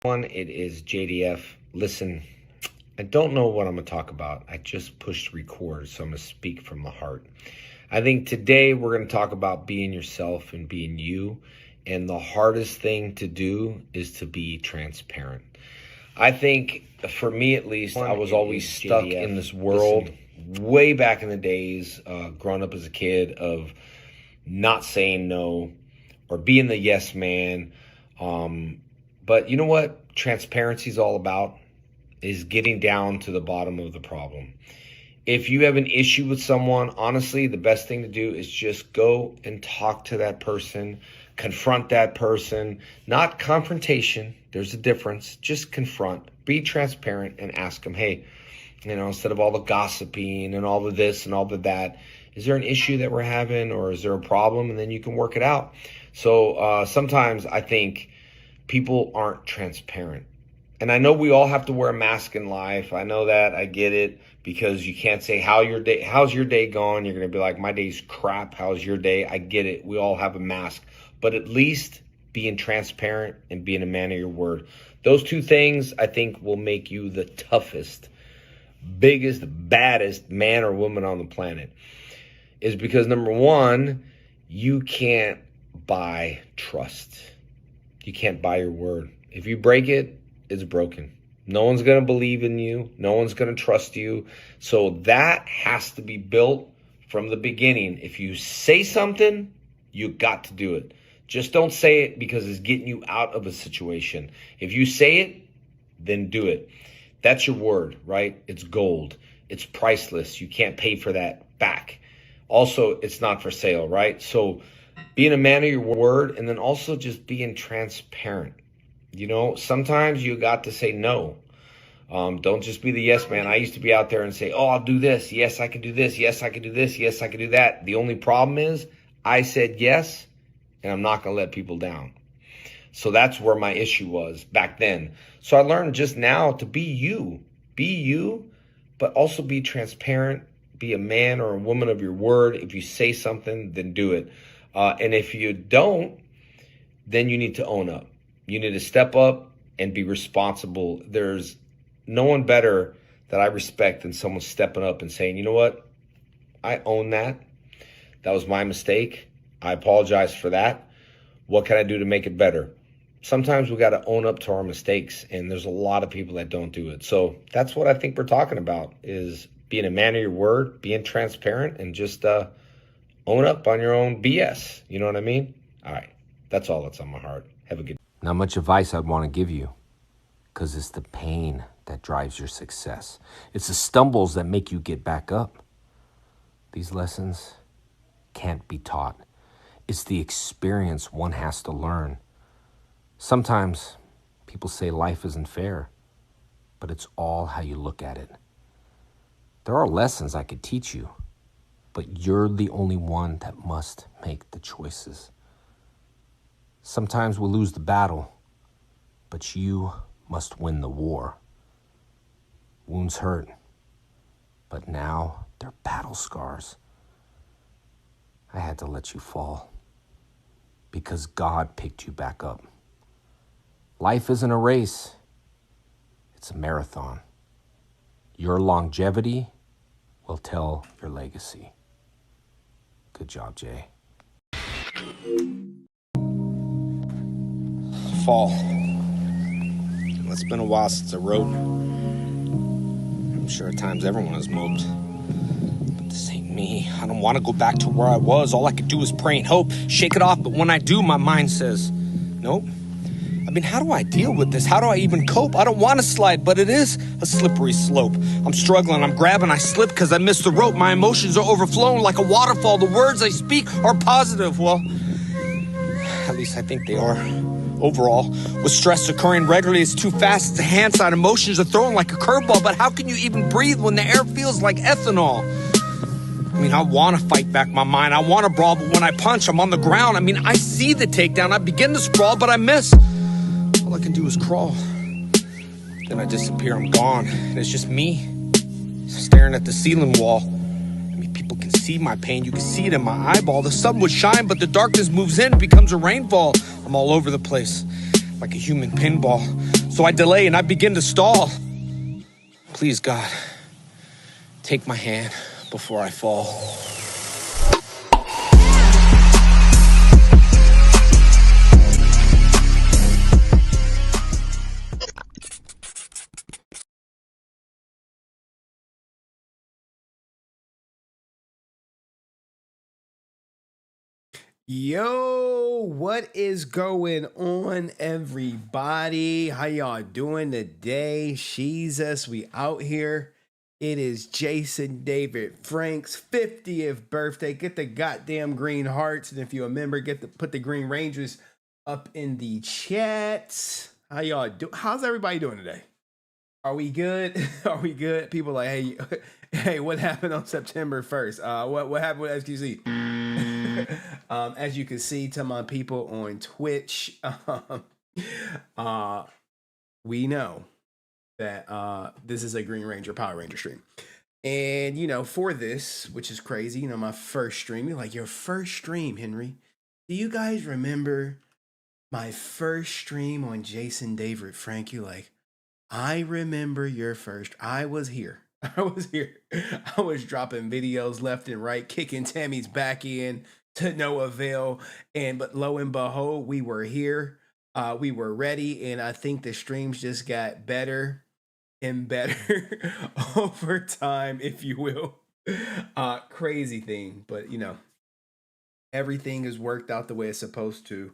It is JDF. Listen, I don't know what I'm going to talk about. I just pushed record, so I'm going to speak from the heart. I think today we're going to talk about being yourself and being you. And the hardest thing to do is to be transparent. I think for me, at least, I was always stuck in this world way back in the days, growing up as a kid, of not saying no or being the yes man. But you know what transparency is all about? Is getting down to the bottom of the problem. If you have an issue with someone, honestly, the best thing to do is just go and talk to that person, confront that person, not confrontation. There's a difference. Just confront, be transparent, and ask them, hey, instead of all the gossiping and all of this and all of that, is there an issue that we're having, or is there a problem? And then you can work it out. So sometimes I think people aren't transparent. And I know we all have to wear a mask in life. I know that. I get it, because you can't say how's your day going? You're going to be like, my day's crap. How's your day? I get it. We all have a mask. But at least being transparent and being a man of your word. Those two things, I think, will make you the toughest, biggest, baddest man or woman on the planet. Is because, number one, you can't buy trust. You can't buy your word. If you break it, it's broken. No one's going to believe in you. No one's going to trust you. So that has to be built from the beginning. If you say something, you got to do it. Just don't say it because it's getting you out of a situation. If you say it, then do it. That's your word, right? It's gold. It's priceless. You can't pay for that back. Also, it's not for sale, right? So being a man of your word, and then also just being transparent. Sometimes you got to say no. Don't just be the yes man. I used to be out there and say, oh, I'll do this. Yes, I can do this. Yes, I can do this. Yes, I can do that. The only problem is I said yes, and I'm not going to let people down. So that's where my issue was back then. So I learned just now to be you, but also be transparent, be a man or a woman of your word. If you say something, then do it. And if you don't, then you need to own up. You need to step up and be responsible. There's no one better that I respect than someone stepping up and saying, you know what? I own that. That was my mistake. I apologize for that. What can I do to make it better? Sometimes we got to own up to our mistakes, and there's a lot of people that don't do it. So that's what I think we're talking about, is being a man of your word, being transparent, and just own up on your own BS. You know what I mean? All right. That's all that's on my heart. Have a good day. Not much advice I'd want to give you, because it's the pain that drives your success. It's the stumbles that make you get back up. These lessons can't be taught. It's the experience one has to learn. Sometimes people say life isn't fair, but it's all how you look at it. There are lessons I could teach you, but you're the only one that must make the choices. Sometimes we'll lose the battle, but you must win the war. Wounds hurt, but now they're battle scars. I had to let you fall because God picked you back up. Life isn't a race, it's a marathon. Your longevity will tell your legacy. Good job, Jay. Fall. It's been a while since I wrote. I'm sure at times everyone has moped. But this ain't me. I don't want to go back to where I was. All I could do is pray and hope, shake it off. But when I do, my mind says, nope. I mean, how do I deal with this? How do I even cope? I don't want to slide, but it is a slippery slope. I'm struggling, I'm grabbing, I slip because I missed the rope. My emotions are overflowing like a waterfall. The words I speak are positive. Well, at least I think they are. Overall, with stress occurring regularly, it's too fast, it's a hand-side. Emotions are thrown like a curveball, but how can you even breathe when the air feels like ethanol? I mean, I want to fight back my mind, I want to brawl, but when I punch, I'm on the ground. I mean, I see the takedown, I begin to sprawl, but I miss. All I can do is crawl. Then I disappear, I'm gone, and it's just me, staring at the ceiling wall. I mean, people can see my pain, you can see it in my eyeball. The sun would shine, but the darkness moves in, becomes a rainfall. I'm all over the place, like a human pinball. So I delay and I begin to stall. Please, God, take my hand before I fall. Yo, what is going on, everybody? How y'all doing today? Jesus, we out here. It is Jason David Frank's 50th birthday. Get the goddamn green hearts, and if you remember, put the Green Rangers up in the chat. How y'all do? How's everybody doing today? Are we good? Are we good? People like, hey, hey, what happened on September 1st? What happened with SQC? As you can see to my people on Twitch, we know that this is a Green Ranger Power Ranger stream. And, you know, for this, which is crazy, you know, my first stream, you're like, your first stream, Henry. Do you guys remember my first stream on Jason David Frank? You like, I remember your first. I was here. I was here. I was dropping videos left and right, kicking Tammy's back in to no avail. But lo and behold, we were here. We were ready. And I think the streams just got better and better over time, if you will. Crazy thing. But, you know, everything has worked out the way it's supposed to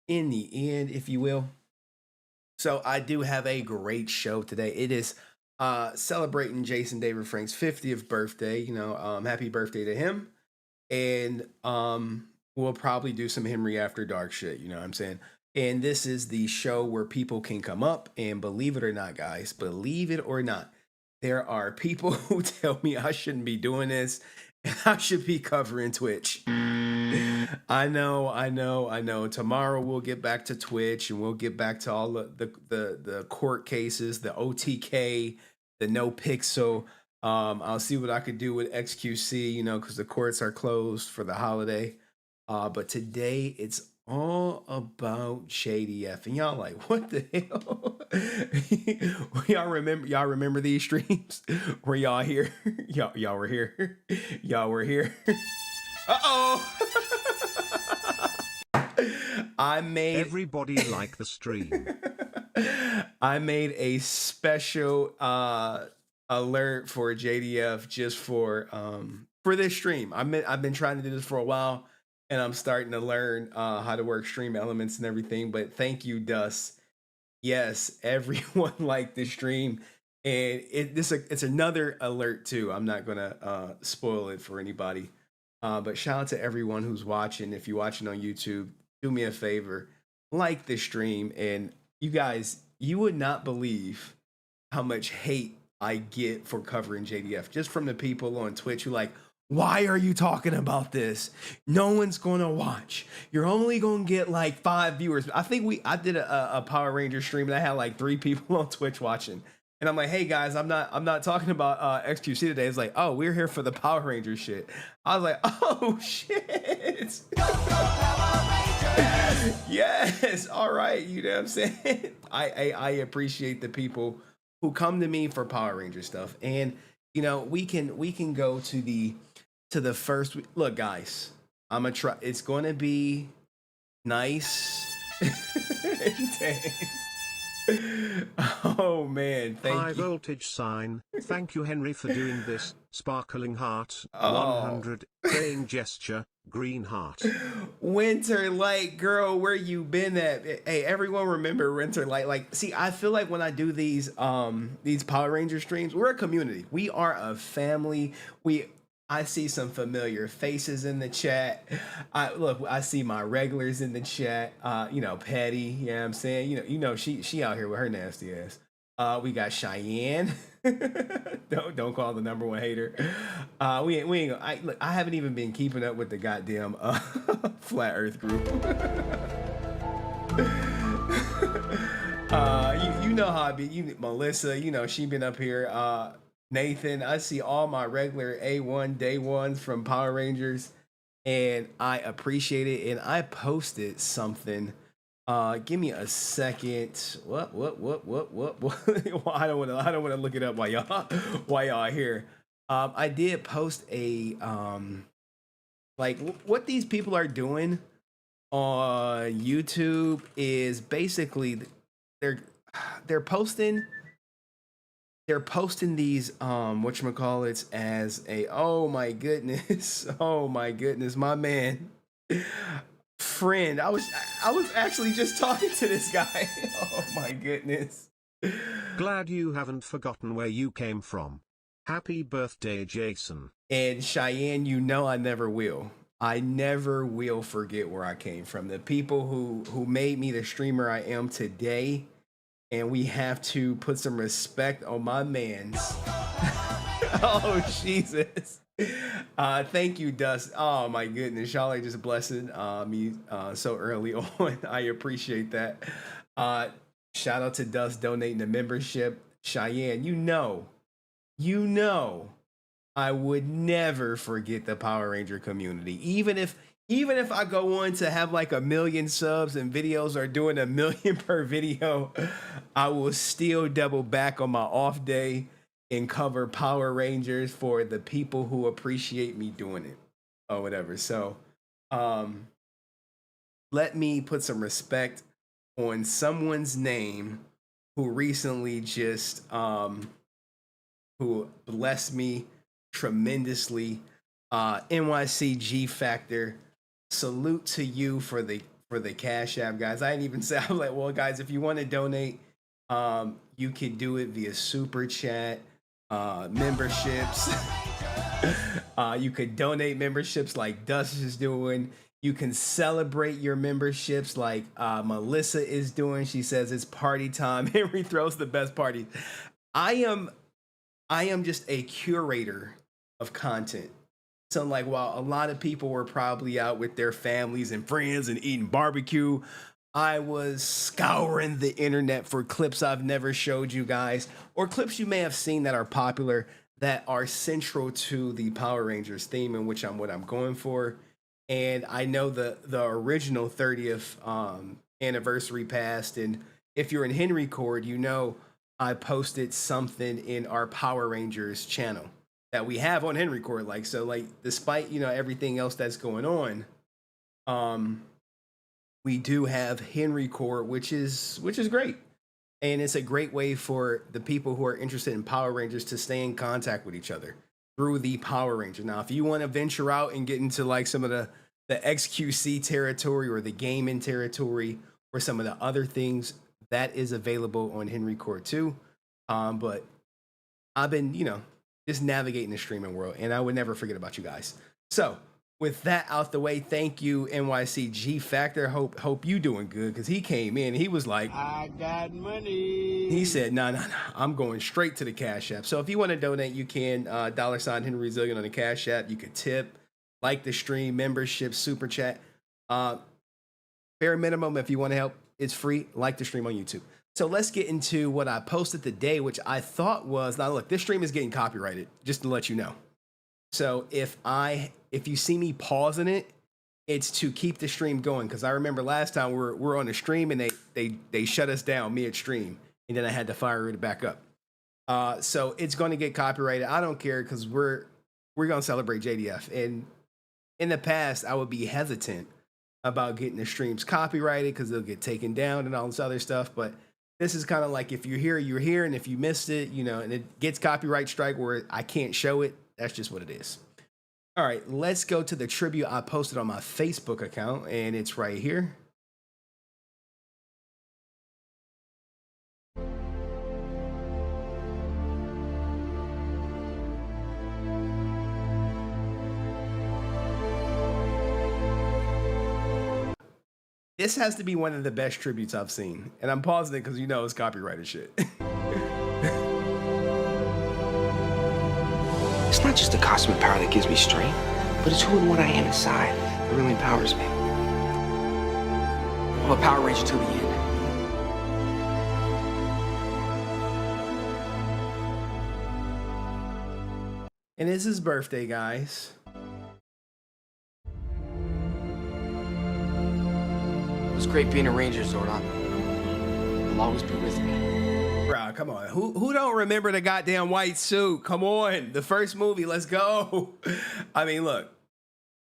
in the end, if you will. So I do have a great show today. It is celebrating Jason David Frank's 50th birthday. You know, happy birthday to him. And we'll probably do some Henry After Dark shit, you know what I'm saying? And this is the show where people can come up, and believe it or not, guys, believe it or not, there are people who tell me I shouldn't be doing this and I should be covering Twitch. I know. Tomorrow we'll get back to Twitch and we'll get back to all the court cases, the OTK, the no pixel. I'll see what I could do with XQC, you know, because the courts are closed for the holiday. But today it's all about Shady F. And y'all like, what the hell? y'all remember these streams? Were y'all here? y'all were here. Y'all were here. Uh-oh. Everybody like the stream. I made a special alert for JDF just for this stream. I've been trying to do this for a while, and I'm starting to learn how to work stream elements and everything. But thank you, Dust. Yes, everyone liked the stream, and it's another alert too. I'm not gonna spoil it for anybody. But shout out to everyone who's watching. If you're watching on YouTube, do me a favor, like the stream. And you guys, you would not believe how much hate I get for covering JDF just from the people on Twitch who like, why are you talking about this? No one's gonna watch. You're only gonna get like 5 viewers. I did a Power Ranger stream and I had like 3 people on Twitch watching. And I'm like, hey guys, I'm not talking about XQC today. It's like, oh, we're here for the Power Ranger shit. I was like, oh shit. Yes, all right. You know what I'm saying? I appreciate the people who come to me for Power Ranger stuff. And you know, we can go to the first look, guys. I'm gonna try. It's gonna be nice. Dang. Oh man, High you. voltage sign. Thank you, Henry, for doing this. Sparkling heart. Oh. 100. Praying gesture. Green heart. Winter Light, girl, where you been at? Hey, everyone remember Winter Light. Like, see, I feel like when I do these Power Ranger streams, we're a community. We are a family. I see some familiar faces in the chat. I see my regulars in the chat. You know, Petty, you know what I'm saying? You know, she out here with her nasty ass. We got Cheyenne. don't call the number 1 hater. We ain't I haven't even been keeping up with the goddamn flat earth group. You know how I be. Melissa, you know, she been up here. Nathan, I see all my regular A1 day ones from Power Rangers, and I appreciate it. And I posted something Give me a second. What? I don't want to look it up while y'all are here. I did post a like what these people are doing on YouTube is basically they're they're posting these whatchamacallits as a oh my goodness oh my goodness my man friend. I was actually just talking to this guy. Oh my goodness. Glad you haven't forgotten where you came from. Happy birthday, Jason. And Cheyenne, you know I never will. I never will forget where I came from. The people who made me the streamer I am today, and we have to put some respect on my man's. Oh Jesus. Thank you, Dust. Oh my goodness, y'all are just blessing me so early on. I appreciate that. Shout out to Dust donating the membership. Cheyenne, you know, I would never forget the Power Ranger community. Even if I go on to have like 1 million subs and videos are doing 1 million per video, I will still double back on my off day and cover Power Rangers for the people who appreciate me doing it or whatever. So let me put some respect on someone's name who recently just who blessed me tremendously. NYC G Factor, salute to you for the Cash App, guys. I didn't even say, I'm like, well, guys, if you want to donate, you can do it via super chat, memberships. You could donate memberships like Dust is doing. You can celebrate your memberships like Melissa is doing. She says it's party time. Henry throws the best parties. I am just a curator of content. So like while a lot of people were probably out with their families and friends and eating barbecue, I was scouring the internet for clips I've never showed you guys, or clips you may have seen that are popular that are central to the Power Rangers theme, in which what I'm going for. And I know the original 30th anniversary passed, and if you're in Henry Cord, you know I posted something in our Power Rangers channel that we have on Henry Cord. Like, so like despite, you know, everything else that's going on, we do have Henry Cord, which is great. And it's a great way for the people who are interested in Power Rangers to stay in contact with each other through the Power Ranger. Now, if you want to venture out and get into like some of the XQC territory or the gaming territory or some of the other things, that is available on Henry Cord too. But I've been, you know, just navigating the streaming world, and I would never forget about you guys. So with that out the way, thank you, NYC G Factor. Hope you doing good, because he came in, he was like, I got money. He said, no, I'm going straight to the Cash App. So if you want to donate, you can $ HenryResilient on the Cash App. You could tip, like the stream, membership, super chat. Bare minimum, if you want to help, it's free. Like the stream on YouTube. So let's get into what I posted today, which I thought was, now look, this stream is getting copyrighted, just to let you know. So if you see me pausing it, it's to keep the stream going, because I remember last time we're on the stream and they shut us down mid-stream, and then I had to fire it back up. So it's going to get copyrighted. I don't care, because we're going to celebrate JDF. And in the past, I would be hesitant about getting the streams copyrighted because they'll get taken down and all this other stuff. But this is kind of like, if you're here, you're here, and if you missed it, you know, and it gets copyright strike where I can't show it, that's just what it is. All right, let's go to the tribute I posted on my Facebook account, and it's right here. This has to be one of the best tributes I've seen, and I'm pausing it because you know it's copyrighted shit. It's not just the cosmic power that gives me strength, but it's who and what I am inside that really empowers me. I'm a Power Ranger till the end. And it's his birthday, guys. Let's great being a ranger, Zordon. You'll always be with me. Bro, come on. Who don't remember the goddamn white suit? Come on. The first movie. Let's go. I mean, look.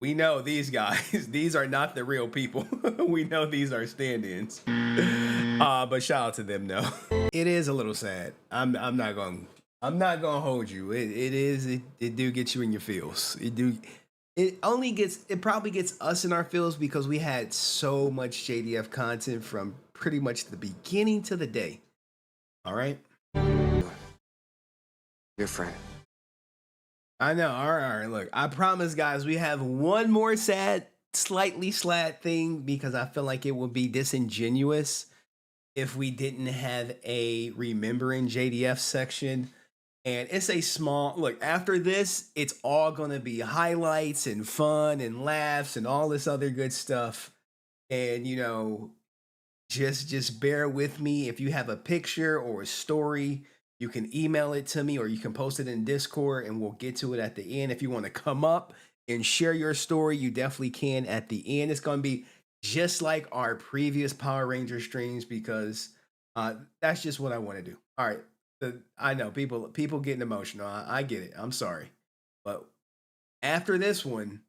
We know these guys. These are not the real people. We know these are stand-ins. But shout out to them, though. It is a little sad. I'm not gonna hold you. It do get you in your feels. It probably gets us in our feels because we had so much JDF content from pretty much the beginning to the day. All right. Your friend. I know. All right. Look, I promise, guys, we have one more slightly sad thing because I feel like it would be disingenuous if we didn't have a remembering JDF section. And it's a small look. After this, it's all going to be highlights and fun and laughs and all this other good stuff. And, you know, just bear with me. If you have a picture or a story, you can email it to me or you can post it in Discord and we'll get to it at the end. If you want to come up and share your story, you definitely can at the end. It's going to be just like our previous Power Ranger streams because that's just what I want to do. All right. I know people getting emotional. I get it. I'm sorry. But after this one,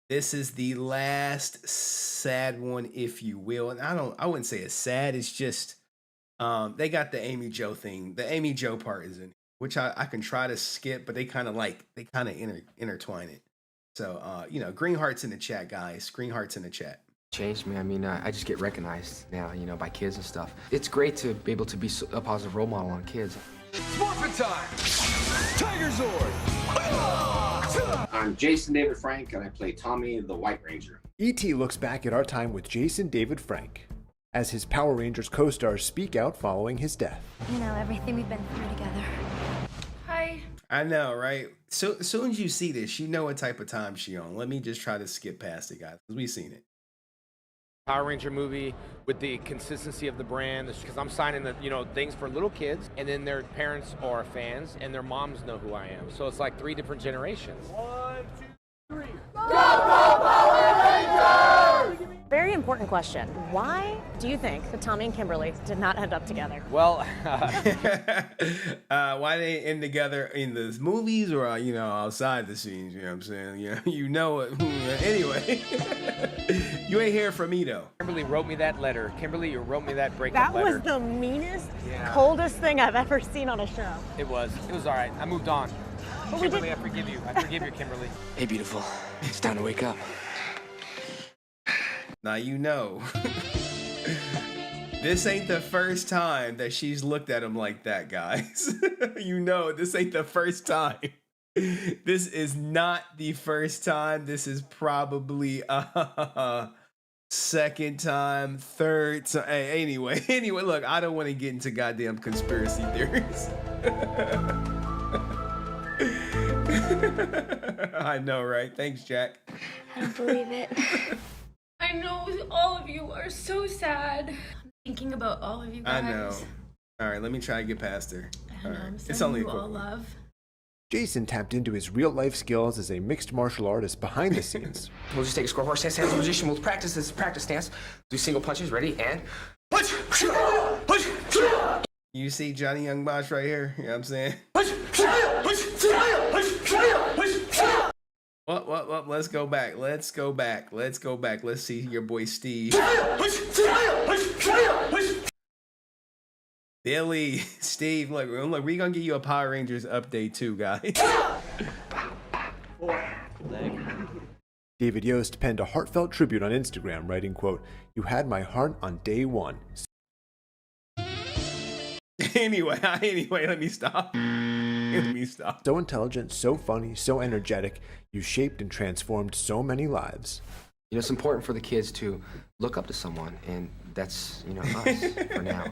this is the last sad one, if you will. And I wouldn't say it's sad. It's just they got the Amy Jo thing. The Amy Jo part is in, which I can try to skip, but they kind of intertwine it. So you know, green hearts in the chat, guys. Green hearts in the chat. Changed me. I mean, I just get recognized now, you know, by kids and stuff. It's great to be able to be a positive role model on kids. Morphin' time! Tiger Zord! I'm Jason David Frank, and I play Tommy the White Ranger. E.T. looks back at our time with Jason David Frank as his Power Rangers co-stars speak out following his death. You know, everything we've been through together. Hi. I know, right? So as soon as you see this, you know what type of time she on. Let me just try to skip past it, guys, because we've seen it. Power Ranger movie with the consistency of the brand, because I'm signing the, you know, things for little kids, and then their parents are fans, and their moms know who I am. So it's like 3 different generations. 1, 2, 3. Go, go, Power Rangers! Very important question. Why do you think that Tommy and Kimberly did not end up together? Well, why they end together in the movies or, you know, outside the scenes, you know what I'm saying? You know it. Anyway, you ain't hear from me, though. Kimberly wrote me that letter. Kimberly, you wrote me that breakup letter. That was the meanest, coldest thing I've ever seen on a show. It was all right. I moved on. But Kimberly, I forgive you. I forgive you, Kimberly. Hey, beautiful. It's time to wake up. Now you know. This ain't the first time that she's looked at him like that, guys. You know, this ain't the first time. This is not the first time. This is probably second time, third time. Hey, anyway, look, I don't want to get into goddamn conspiracy theories. I know, right? Thanks, Jack. I don't believe it. I know all of you are so sad. I'm thinking about all of you guys. I know. All right, let me try to get past her. I know, All right. I'm It's only sending a you all couple. love. Jason tapped into his real-life skills as a mixed martial artist behind the scenes. We'll just take a square horse stance, hands in position. We'll practice this practice stance. Do single punches. Ready? And punch! Punch! You see Johnny Young Bosch right here? You know what I'm saying? What? Let's go back. Let's see your boy Steve. Billy, Steve, look, we're gonna give you a Power Rangers update too, guys. David Yost penned a heartfelt tribute on Instagram, writing, quote, "You had my heart on day one." Anyway, let me stop. So intelligent, so funny, so energetic, you shaped and transformed so many lives. You know, it's important for the kids to look up to someone, and that's, you know, us for now.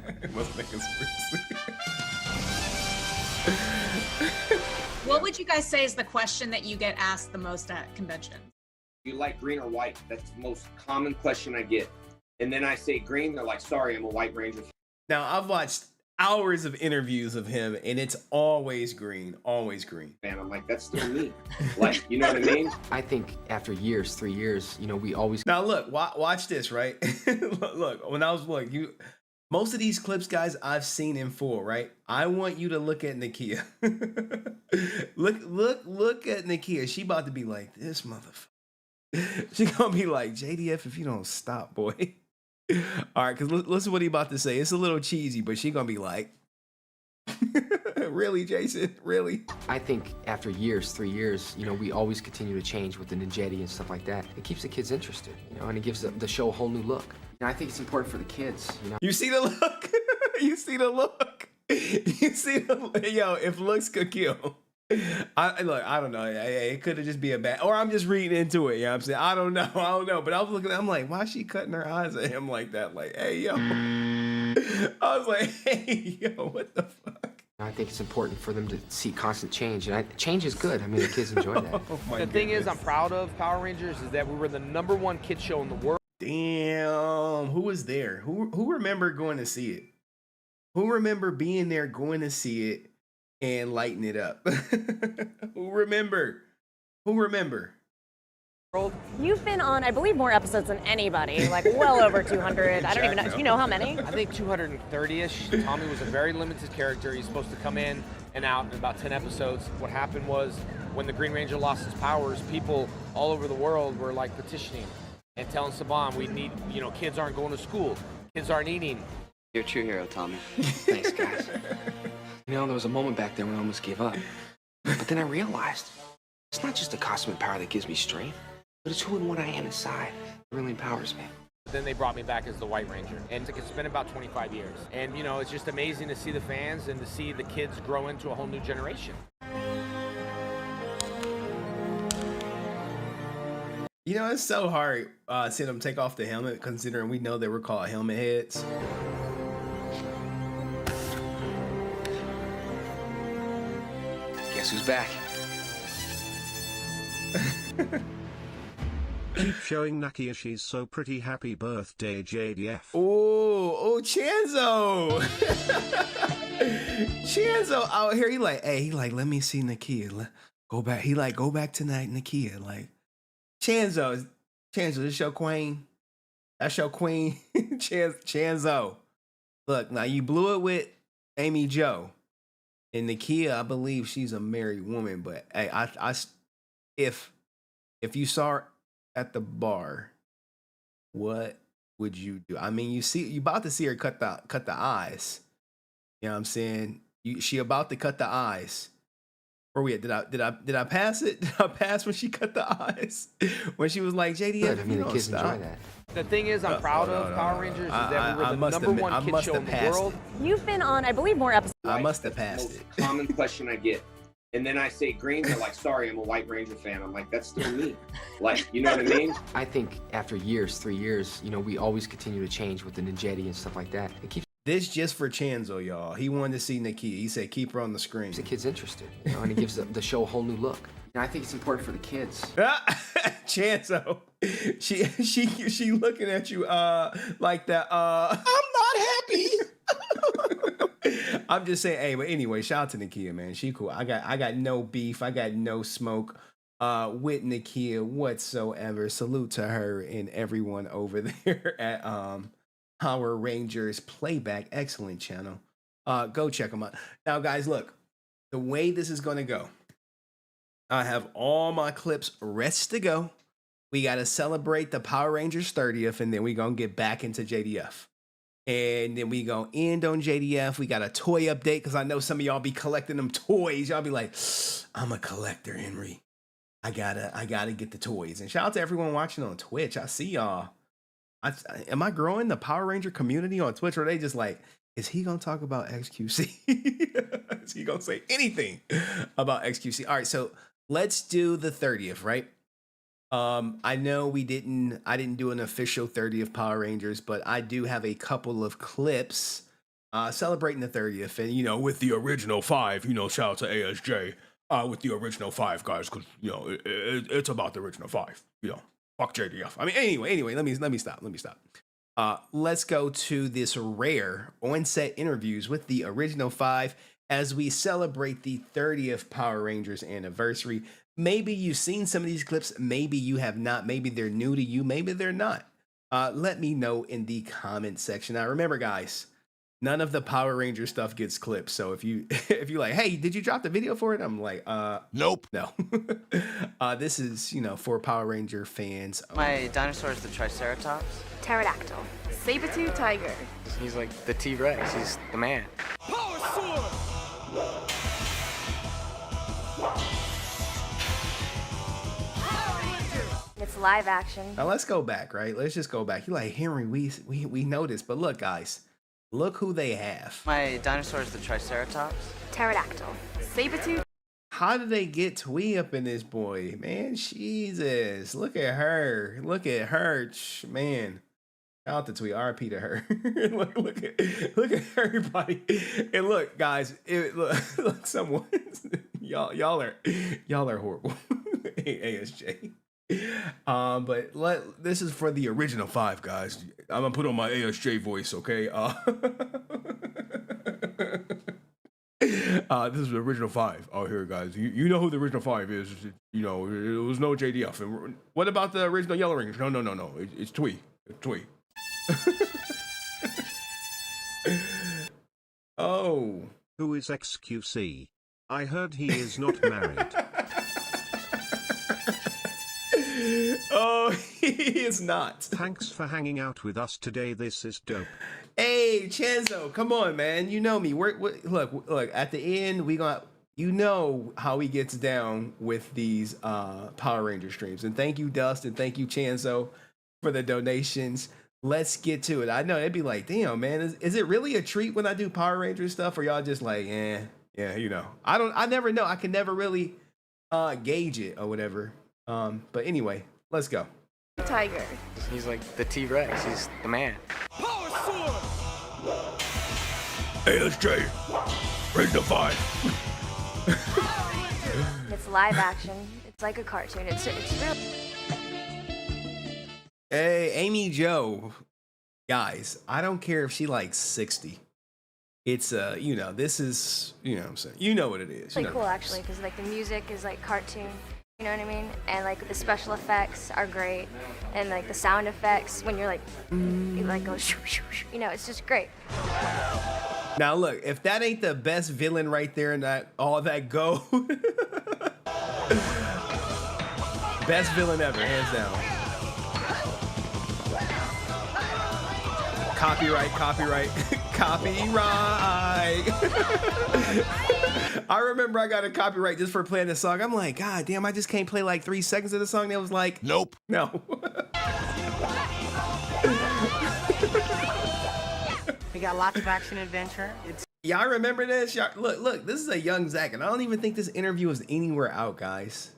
What would you guys say is the question that you get asked the most at conventions? Do you like green or white? That's the most common question I get. And then I say green, they're like, sorry, I'm a White Ranger. Now, I've watched hours of interviews of him, and it's always green, always green. And I'm like, that's still me. Like, you know what I mean? I think after years, 3 years, you know, we always. Now look, watch this, right? Look, when I was most of these clips, guys, I've seen in full, right? I want you to look at Nakia. look at Nakia. She about to be like, this motherfucker. She gonna be like, JDF, if you don't stop, boy. All right, because listen what he about to say. It's a little cheesy, but she gonna be like, really, Jason? Really? I think after years, 3 years, you know, we always continue to change with the ninjetti and stuff like that. It keeps the kids interested, you know, and it gives the show a whole new look. And I think it's important for the kids, you know. You see the look? You see the look? You see the yo? If looks could kill. I don't know. It could have just be a bad, or I'm just reading into it. You know what I'm saying? I don't know. But I was looking, I'm like, why is she cutting her eyes at him like that? Like, hey, yo. I was like, hey, yo, what the fuck? I think it's important for them to see constant change. And change is good. I mean, the kids enjoy that. The thing is, I'm proud of Power Rangers is that we were the #1 kid show in the world. Damn. Who was there? Who remember going to see it? Who remember being there, going to see it, and lighting it up? Who remember? You've been on, I believe, more episodes than anybody, like well over 200. I don't even know. Do you know how many? I think 230-ish. Tommy was a very limited character. He's supposed to come in and out in about 10 episodes. What happened was when the Green Ranger lost his powers, people all over the world were like petitioning and telling Saban, we need, you know, kids aren't going to school. Kids aren't eating. You're a true hero, Tommy. Thanks, guys. You know, there was a moment back there when I almost gave up. But then I realized it's not just the cosmic power that gives me strength, but it's who and what I am inside that really empowers me. Then they brought me back as the White Ranger. And it's been about 25 years. And, you know, it's just amazing to see the fans and to see the kids grow into a whole new generation. You know, it's so hard seeing them take off the helmet, considering we know they were called helmet heads. Guess who's back? Keep showing Nakia, she's so pretty. Happy birthday, JDF. Oh, Chanzo. Chanzo out here. He like, let me see Nakia. Go back. He like, go back tonight, Nakia. Like, Chanzo, this your queen. That's your queen. Chanzo. Look, now you blew it with Amy Jo. And Nakia, I believe she's a married woman, but hey, if you saw her at the bar, what would you do? I mean, you about to see her cut the eyes. You know what I'm saying? She about to cut the eyes. Where we at? Did I pass it? Did I pass when she cut the eyes? When she was like, JDF, Good. I mean, the kids enjoy that. The thing is, I'm proud of Power Rangers is that we were the #1 kid show in the world. You've been on, I believe, more episodes. I must have passed it. Common question I get. And then I say green, they're like, sorry, I'm a White Ranger fan. I'm like, that's still me. Like, you know what I mean? I think after years, 3 years, you know, we always continue to change with the ninjetti and stuff like that. It keeps this just for Chanzo, y'all. He wanted to see Nakia. He said, keep her on the screen. the kids interested, you know, and it gives the show a whole new look. And I think it's important for the kids. Chanzo, she looking at you like that. I'm not happy. I'm just saying, hey, but anyway, shout out to Nakia, man. She cool. I got no beef. I got no smoke with Nakia whatsoever. Salute to her and everyone over there at Power Rangers Playback. Excellent channel. Go check them out. Now, guys, look, the way this is gonna go. I have all my clips rest to go. We got to celebrate the Power Rangers 30th, and then we going to get back into JDF. And then we going to end on JDF. We got a toy update because I know some of y'all be collecting them toys. Y'all be like, I'm a collector, Henry. I gotta get the toys. And shout out to everyone watching on Twitch. I see y'all. Am I growing the Power Ranger community on Twitch, or are they just like, is he going to talk about XQC? Is he going to say anything about XQC? All right, so let's do the 30th, right? I know I didn't do an official 30th Power Rangers, but I do have a couple of clips celebrating the 30th, and, you know, with the original 5, you know, shout out to ASJ, with the original 5 guys, because, you know, it's about the original 5, you know, fuck JDF. I mean, anyway, let me stop. Let's go to this rare on-set interviews with the original 5 as we celebrate the 30th Power Rangers anniversary. Maybe you've seen some of these clips, maybe you have not, maybe they're new to you, maybe they're not. Let me know in the comment section. Now remember guys, none of the Power Ranger stuff gets clipped. So if you if you like, hey, did you drop the video for it? I'm like, nope. No. This is, for Power Ranger fans. My dinosaur is the Triceratops. Pterodactyl. Saber-tooth tiger. He's like the T-Rex. He's the man. Power sword! It's live action. Now let's go back, right? Let's just go back. You're like, Henry, we know this, but look, guys, look who they have. My dinosaur is the Triceratops. Pterodactyl. Saber-tooth. How did they get Twee up in this boy? Man, Jesus. Look at her. Look at her. Man. Shout out to Twee. RP to her. look at everybody. And look, guys, look, someone y'all are horrible. ASJ. But this is for the original 5, guys. I'm gonna put on my ASJ voice, okay? This is the original 5. Oh, here, guys. You know who the original 5 is. It was no JDF. And what about the original Yellow Rangers? No. It's Twee. It's Twee. Oh. Who is XQC? I heard he is not married. Oh, he is not. Thanks for hanging out with us today. This is dope. Hey, Chanzo, come on, man. You know me. Look. At the end, we got. You know how he gets down with these Power Ranger streams. And thank you, Dust, and thank you, Chanzo, for the donations. Let's get to it. I know it'd be like, damn, man, is it really a treat when I do Power Ranger stuff, or y'all just like, yeah, I never know. I can never really gauge it or whatever. But anyway, let's go. Tiger. He's like the T-Rex. He's the man. Power sword! ASJ, raise the 5. It's live action. It's like a cartoon. It's real. Hey, Amy Jo. Guys, I don't care if she like 60. It's this is, what I'm saying. You know what it is. It's really cool actually, because like the music is like cartoon. You know what I mean? And like the special effects are great, and like the sound effects when you're like, you like go shoo, shoo, shoo. It's just great. Now look, if that ain't the best villain right there, and that all that go, best villain ever, hands down. Copyright. I remember I got a copyright just for playing this song. I'm like, God damn, I just can't play like 3 seconds of the song. That was like, nope. No. We got lots of action adventure. Y'all remember this? Look, this is a young Zach, and I don't even think this interview is anywhere out, guys.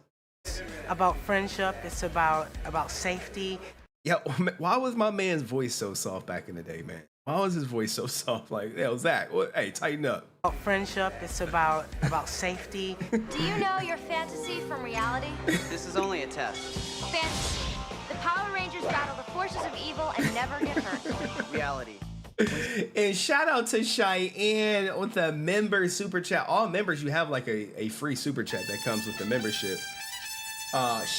It's about friendship. It's about safety. Yeah, why was my man's voice so soft back in the day, man? Why was his voice so soft? Like, yo, Zach, hey, tighten up. About friendship. It's about safety. Do you know your fantasy from reality? This is only a test. Fantasy. The Power Rangers battle the forces of evil and never get hurt. Reality. And shout out to Cheyenne with the member super chat. All members, you have like a free super chat that comes with the membership.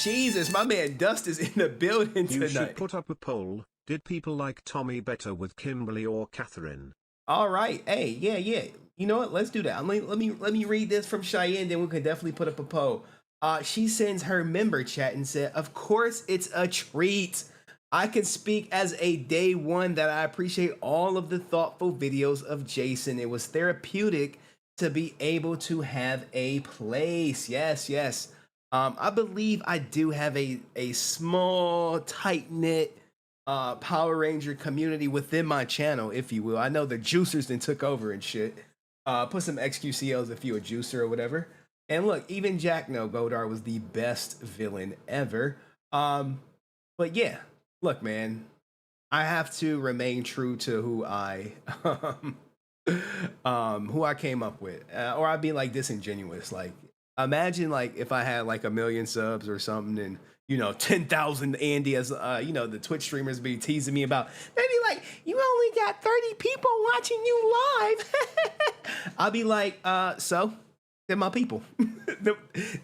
Jesus, my man Dust is in the building tonight. You should put up a poll. Did people like Tommy better with Kimberly or Catherine? All right. Hey, yeah. You know what? Let's do that. Let me read this from Cheyenne, then we can definitely put up a poll. She sends her member chat and said, of course it's a treat. I can speak as a day one that I appreciate all of the thoughtful videos of Jason. It was therapeutic to be able to have a place. Yes. I believe I do have a small, tight-knit Power Ranger community within my channel, if you will. I know the juicers then took over and shit. Put some XQCLs if you a juicer or whatever. And look, even Jack No Godar was the best villain ever. But yeah, look, man, I have to remain true to who I came up with, or I'd be like disingenuous. Like, imagine like if I had like 1 million subs or something, and 10,000 Andy as the Twitch streamers be teasing me about. They'd be like, you only got 30 people watching you live. I'll be like, so they're my people.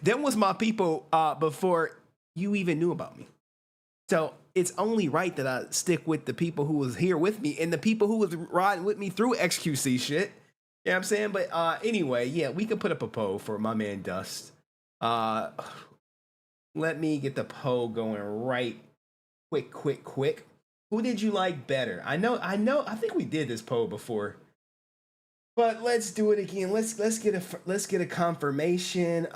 Them was my people before you even knew about me. So it's only right that I stick with the people who was here with me and the people who was riding with me through XQC shit. You know what I'm saying? But anyway, yeah, we can put up a poll for my man Dust. Let me get the poll going right quick. Who did you like better? I think we did this poll before. But let's do it again. Let's get a confirmation.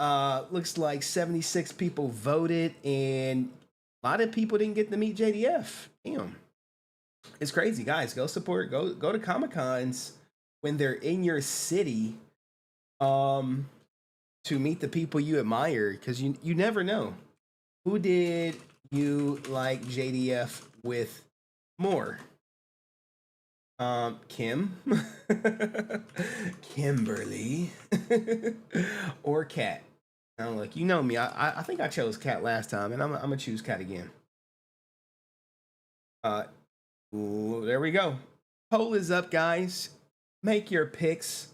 Looks like 76 people voted and a lot of people didn't get to meet JDF. Damn. It's crazy, guys. Go support, go to Comic-Cons when they're in your city to meet the people you admire, because you never know. Who did you like JDF with more? Kim, Kimberly, or Kat? Now look, you know me. I think I chose Kat last time, and I'm gonna choose Kat again. There we go. Poll is up, guys. Make your picks.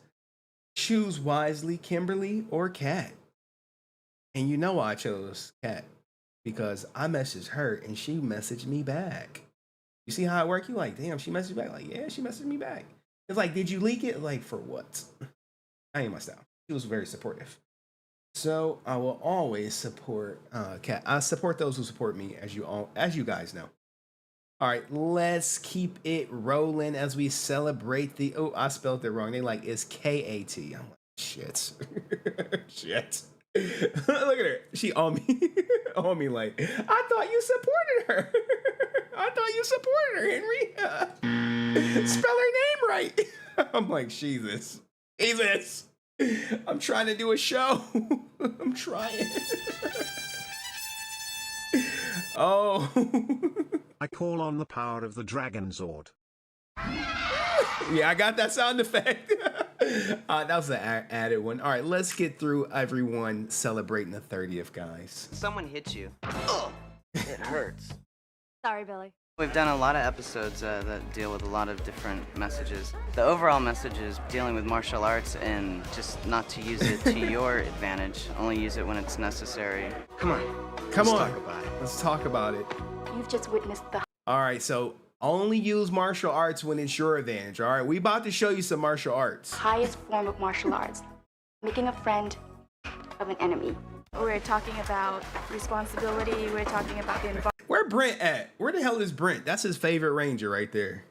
Choose wisely, Kimberly or Kat. And you know why I chose Kat, because I messaged her and she messaged me back. You see how it worked? You like, damn, she messaged back. Like, yeah, she messaged me back. It's like, did you leak it? Like, for what? I ain't my style. She was very supportive. So I will always support Kat. I support those who support me, as you guys know. All right, let's keep it rolling as we celebrate the. Oh, I spelled it wrong. They like it's K-A-T. I'm like, shit, shit. Look at her. She on me, on me. Like, I thought you supported her. I thought you supported her, Henry. Spell her name right. I'm like, Jesus. I'm trying to do a show. I'm trying. Oh. I call on the power of the Dragon Zord. Yeah, I got that sound effect. That was an added one. All right, let's get through everyone celebrating the 30th, guys. Someone hit you. Ugh, it hurts. Sorry, Billy. We've done a lot of episodes that deal with a lot of different messages. The overall message is dealing with martial arts and just not to use it to your advantage. Only use it when it's necessary. Come on. Let's talk about it. You've just witnessed the... All right, so only use martial arts when it's your advantage. All right, we about to show you some martial arts. highest form of martial arts. Making a friend of an enemy. We're talking about responsibility. We're talking about the environment. Where Brent at? Where the hell is Brent? That's his favorite ranger right there.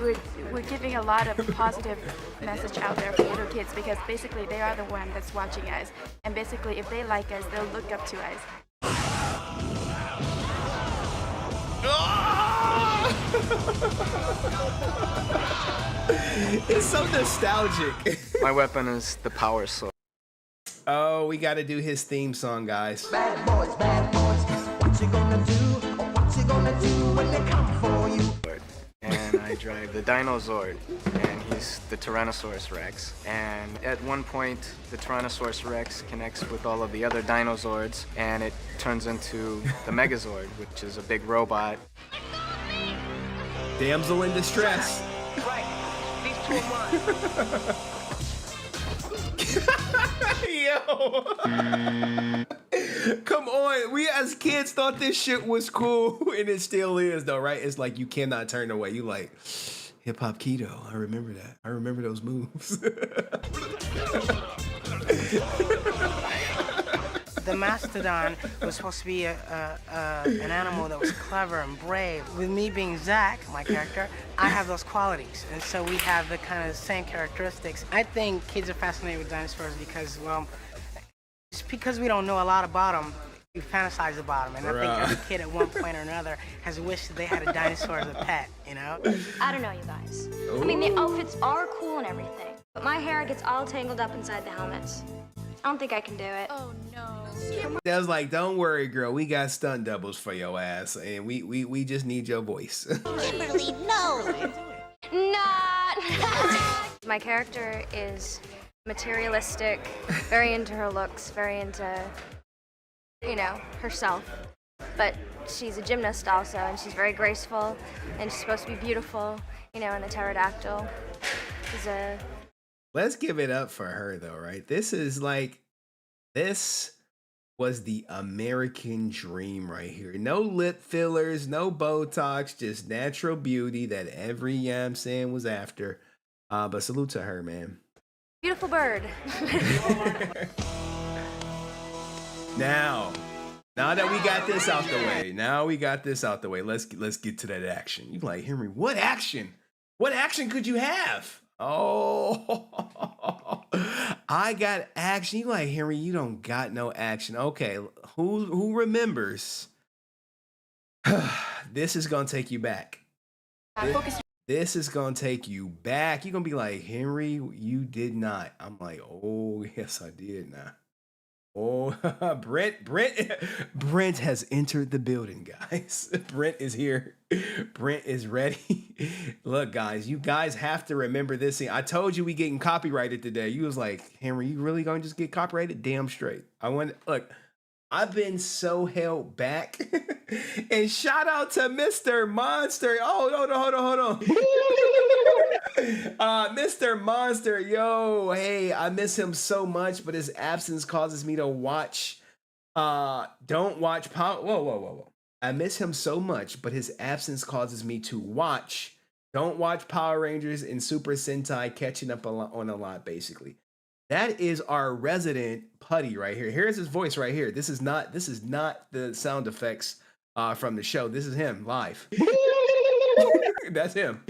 We're giving a lot of positive message out there for little kids, because basically they are the one that's watching us. And basically if they like us, they'll look up to us. It's so nostalgic. My weapon is the power sword. Oh, we got to do his theme song, guys. Bad boys, what you gonna do? What you gonna do when they come for you? And I drive the Dino Zord, and he's the Tyrannosaurus Rex. And at one point, the Tyrannosaurus Rex connects with all of the other Dinozords, and it turns into the Megazord, which is a big robot. Damsel in distress. Right, these two are mine. Yo. Come on. We as kids thought this shit was cool, and it still is, though, right? It's like you cannot turn away. You like, hip hop keto. I remember that. I remember those moves. The mastodon was supposed to be an animal that was clever and brave. With me being Zach, my character, I have those qualities, and so we have the kind of same characteristics. I think kids are fascinated with dinosaurs because, well, it's because we don't know a lot about them. We fantasize about them, and I think every kid at one point or another has wished that they had a dinosaur as a pet, you know? I don't know, you guys. I mean, the outfits are cool and everything, but my hair gets all tangled up inside the helmets. I don't think I can do it. Oh, no. That was like, don't worry, girl. We got stunt doubles for your ass, and we just need your voice. Kimberly, no. Not. My character is materialistic, very into her looks, very into, you know, herself. but she's a gymnast also, and she's very graceful, and she's supposed to be beautiful, you know, and the pterodactyl is a... Let's give it up for her though, right? This was the American dream right here. No lip fillers, no Botox, just natural beauty that every yam saying was after. But salute to her, man. Beautiful bird. Now that we got this out the way, let's get to that action. You like, Henry, what action? What action could you have? Oh, I got action. You like, Henry, you don't got no action. Okay, who remembers? This is gonna take you back. This is gonna take you back. You're gonna be like, Henry, you did not. I'm like, oh yes, I did now. Oh, Brent has entered the building, guys. Brent is here. Brent is ready. Look, guys, you guys have to remember this thing. I told you we getting copyrighted today. You was like, Henry, you really gonna just get copyrighted? Damn straight. Look, I've been so held back. And shout out to Mr. Monster. Oh, hold on. Mr. Monster, yo, hey, I miss him so much, but his absence causes me to watch. Don't watch Power. Whoa. I miss him so much, but his absence causes me to watch. Don't watch Power Rangers and Super Sentai, catching up on a lot, basically. That is our resident Putty right here. Here's his voice right here. This is not the sound effects from the show. This is him live. That's him.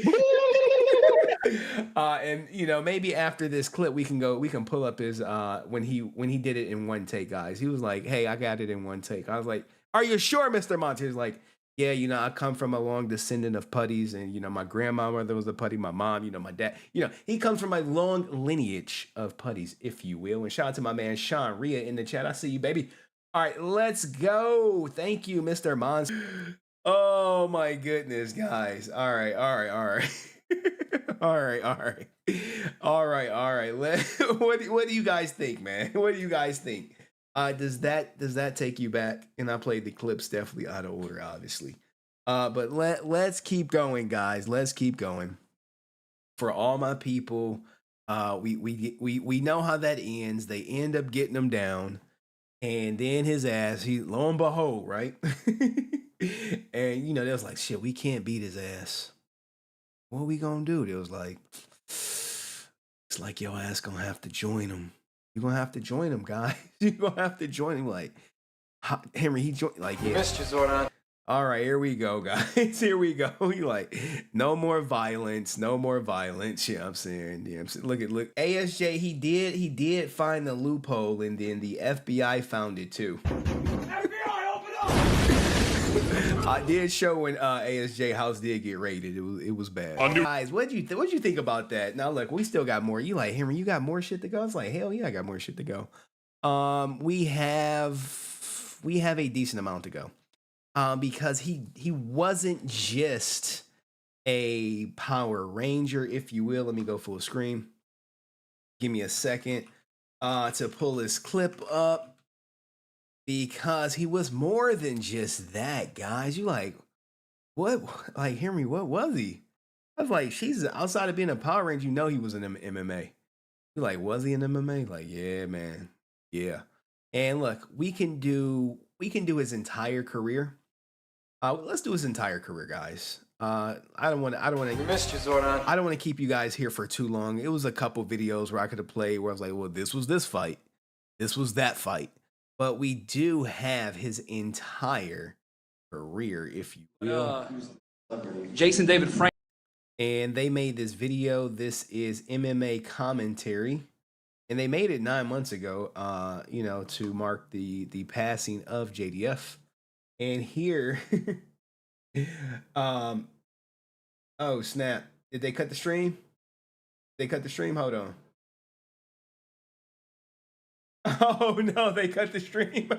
And you know, maybe after this clip we can pull up his when he did it in one take, guys. He was like, hey, I got it in one take. I was like, are you sure, Mr. Monty? He's like, yeah, you know, I come from a long descendant of putties, and you know, my grandmother was a putty, my mom, you know, my dad, you know, he comes from a long lineage of putties, if you will. And shout out to my man Sean Rhea in the chat. I see you, baby. All right, let's go. Thank you, Mr. Monster. Oh my goodness, guys. All right. All right. What do you guys think, man? What do you guys think? Does that take you back? And I played the clips definitely out of order, obviously. But let's keep going, guys. Let's keep going. For all my people, we know how that ends. They end up getting him down, and then his ass, he lo and behold, right? And you know, they was like, shit, we can't beat his ass. What we gonna do? They was like, it's like your ass gonna have to join him. You're gonna have to join him, guys. You're gonna have to join him. Like, Henry, he joined. Like, yeah. Missed you, Zordon. All right, here we go, guys. Here we go. You like, no more violence. You know what I'm saying? Yeah, look. ASJ, he did find the loophole, and then the FBI found it too. FBI, open up! I did show when ASJ house did get raided. It was bad. Guys, what'd you think about that? Now look, we still got more. You like, Henry, you got more shit to go? I was like, hell yeah, I got more shit to go. We have a decent amount to go. Because he wasn't just a Power Ranger, if you will. Let me go full screen. Give me a second to pull this clip up, because he was more than just that, guys. You like, what? Like, Henry, what was he? I was like, she's outside of being a Power Ranger, you know he was in MMA. You like, was he in MMA? Like, yeah, man. Yeah. And look, we can do his entire career. Let's do his entire career, guys. I don't want to. We missed you, Zordon. I don't want to keep you guys here for too long. It was a couple videos where I could have played where I was like, well, this was this fight, this was that fight, but we do have his entire career, if you will. Jason David Frank. And they made this video. This is MMA commentary, and they made it 9 months ago. You know, to mark the passing of JDF. And here, oh snap! Did they cut the stream? They cut the stream. Hold on. Oh no, they cut the stream.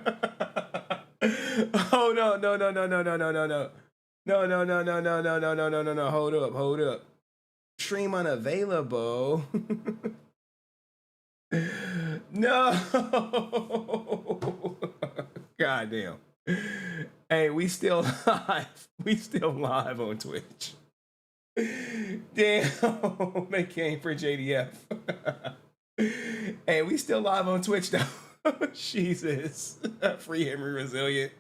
Oh no! No! Hold up! Stream unavailable. No. God damn. Hey, we still live. We still live on Twitch. Damn, they came for JDF. Hey, we still live on Twitch though. Jesus. Free Henry Resilient.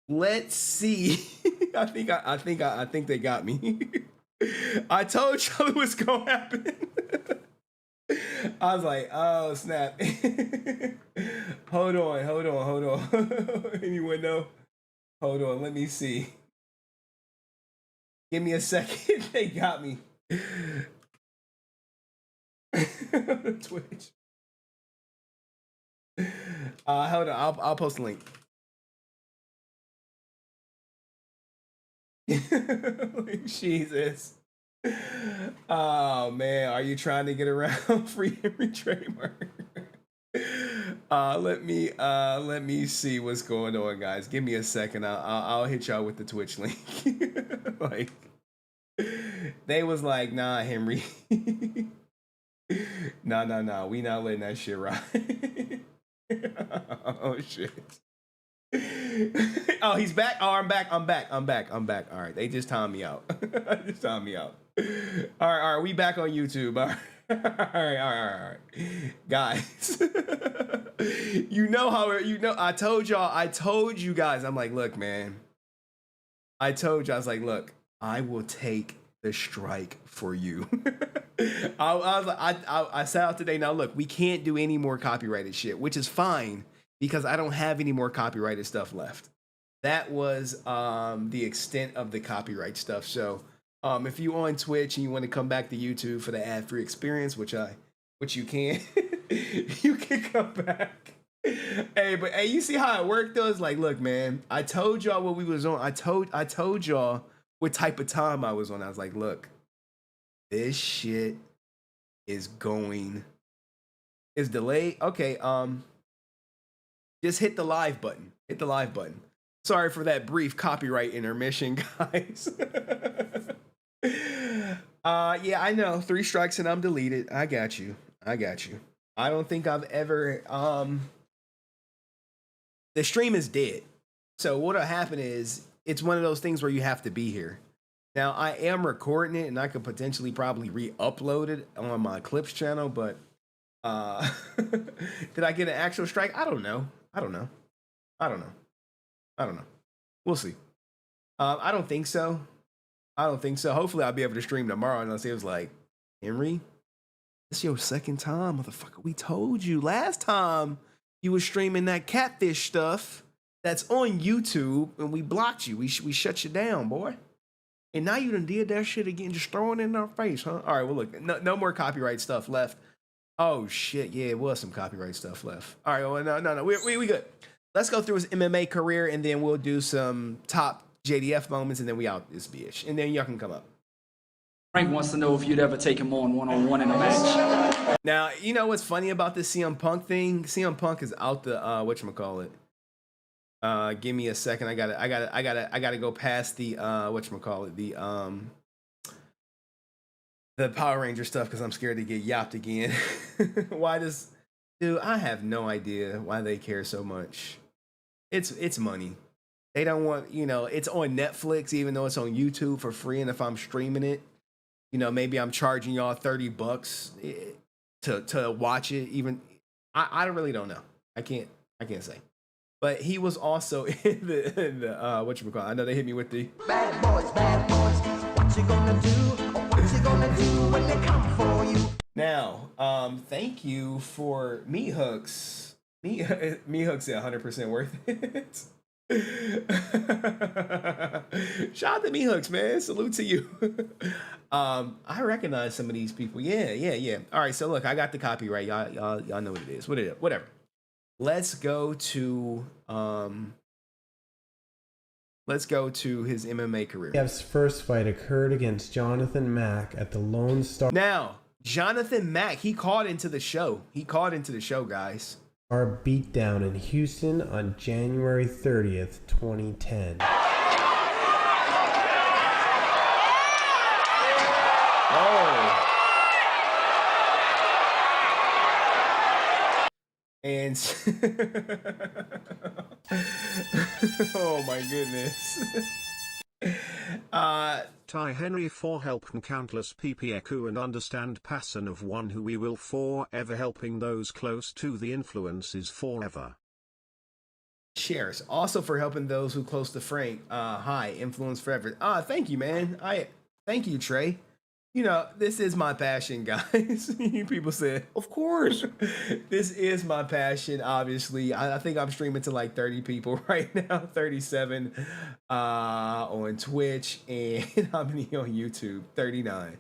Let's see. I think they got me. I told y'all it was gonna happen. I was like, oh snap. Hold on. Anyone know? Hold on, let me see. Give me a second. They got me. Twitch. Hold on, I'll post a link. Jesus. Oh man, are you trying to get around free Henry trademark? Let me see what's going on, guys. Give me a second. I'll hit y'all with the Twitch link. Like, they was like, nah, Henry. Nah. We not letting that shit ride. Oh shit. Oh, he's back. Oh, I'm back. All right, they just timed me out. All right. We back on YouTube. All right. Guys, I told you guys. I'm like, look, man. I told you, I was like, look, I will take the strike for you. I set out today. Now, look, we can't do any more copyrighted shit, which is fine because I don't have any more copyrighted stuff left. That was the extent of the copyright stuff. So if you on Twitch and you want to come back to YouTube for the ad-free experience, which you can, you can come back. Hey, you see how it worked though? It's like, look, man, I told y'all what we was on. I told y'all what type of time I was on. I was like, look, this shit is delayed. Okay, just hit the live button. Sorry for that brief copyright intermission, guys. Yeah, I know. 3 strikes and I'm deleted. I got you. I don't think I've ever the stream is dead. So what'll happen is it's one of those things where you have to be here. Now I am recording it and I could potentially probably re-upload it on my clips channel, but did I get an actual strike? I don't know. We'll see. I don't think so. Hopefully I'll be able to stream tomorrow and I'll see. It was like, Henry, it's your second time, motherfucker. We told you last time you was streaming that catfish stuff that's on YouTube and we blocked you. We shut you down, boy. And now you done did that shit again, just throwing it in our face, huh? All right, well, look, no more copyright stuff left. Oh, shit, yeah, it was some copyright stuff left. All right, well, no, we good. Let's go through his MMA career, and then we'll do some top JDF moments, and then we out this bitch. And then y'all can come up. Frank wants to know if you'd ever take him on one-on-one in a match. Now, you know what's funny about this CM Punk thing? CM Punk is out the whatchamacallit. Give me a second. I gotta go past the whatchamacallit, the Power Ranger stuff because I'm scared to get yapped again. Dude, I have no idea why they care so much. It's money. They don't want, it's on Netflix, even though it's on YouTube for free. And if I'm streaming it, maybe I'm charging y'all $30 to watch it. Even I really don't know. I can't say. But he was also in the whatchamacallit. I know they hit me with the bad boys. What you gonna do? What you gonna do when they come for you? Now, thank you for Meat Hooks. Meat Hooks is 100% worth it. Shout out to Meat Hooks, man. Salute to you. I recognize some of these people. Yeah. All right, so look, I got the copyright. Y'all know what it is. Whatever. Let's go to his MMA career. Jeff's first fight occurred against Jonathan Mack at the Lone Star. Now, Jonathan Mack, he called into the show. Guys. Our beatdown in Houston on January 30th, 2010. And oh my goodness. Ty Henry for helping countless PPEQ and understand passion of one who we will forever helping those close to the influences forever. Shares also for helping those who close to Frank. Hi, influence forever. Thank you, man. Thank you, Trey. You know, this is my passion, guys. People said, of course. This is my passion, obviously. I think I'm streaming to like 30 people right now, 37 on Twitch, and how many on YouTube? 39.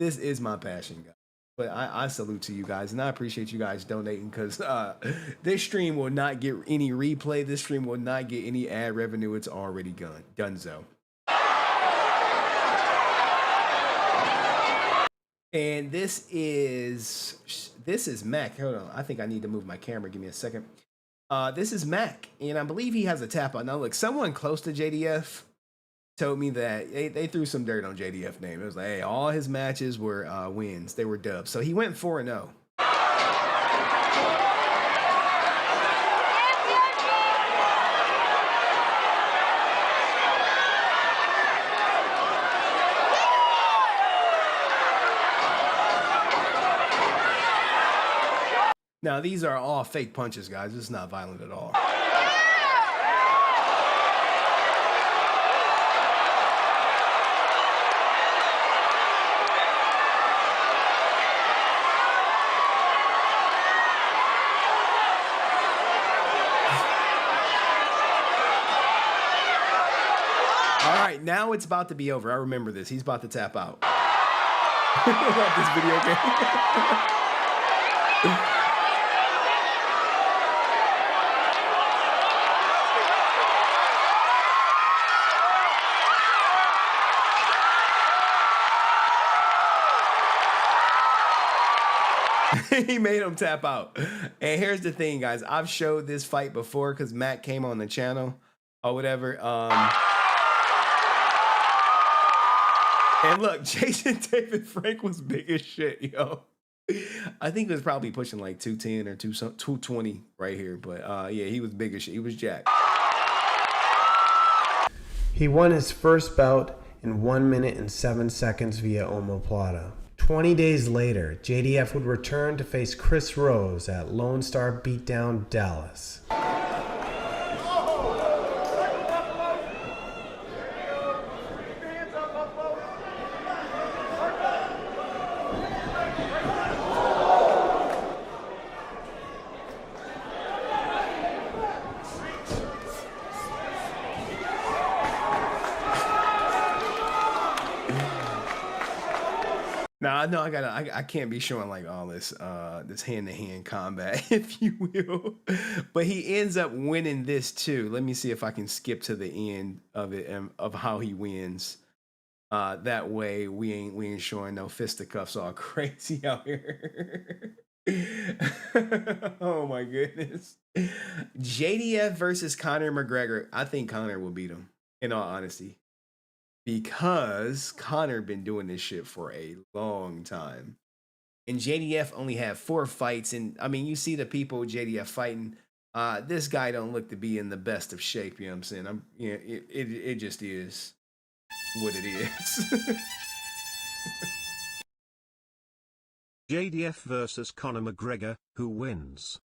This is my passion, guys. But I salute to you guys, and I appreciate you guys donating, because this stream will not get any replay. This stream will not get any ad revenue. It's already done so. And this is Mac. Hold on. I think I need to move my camera. Give me a second. This is Mac, and I believe he has a tap out. Now, look, someone close to JDF told me that they threw some dirt on JDF name. It was like, hey, all his matches were wins. They were dubs. So he went 4-0. Now, these are all fake punches, guys. This is not violent at all. All right, now it's about to be over. I remember this. He's about to tap out. This video game. He made him tap out. And here's the thing, guys. I've showed this fight before because Matt came on the channel or whatever. And look, Jason David Frank was big as shit, yo. I think he was probably pushing like 210 or 220 right here. But yeah, he was big as shit. He was jacked. He won his first bout in 1 minute and 7 seconds via omoplata. 20 days later, JDF would return to face Chris Rose at Lone Star Beatdown Dallas. Now I know I can't be showing like all this this hand-to-hand combat, if you will. But he ends up winning this too. Let me see if I can skip to the end of it and of how he wins. That way we ain't showing no fisticuffs all crazy out here. Oh my goodness. JDF versus Conor McGregor. I think Conor will beat him, in all honesty. Because Conor been doing this shit for a long time. And JDF only had 4 fights. And I mean, you see the people JDF fighting. This guy don't look to be in the best of shape, you know what I'm saying? It just is what it is. JDF versus Conor McGregor, who wins?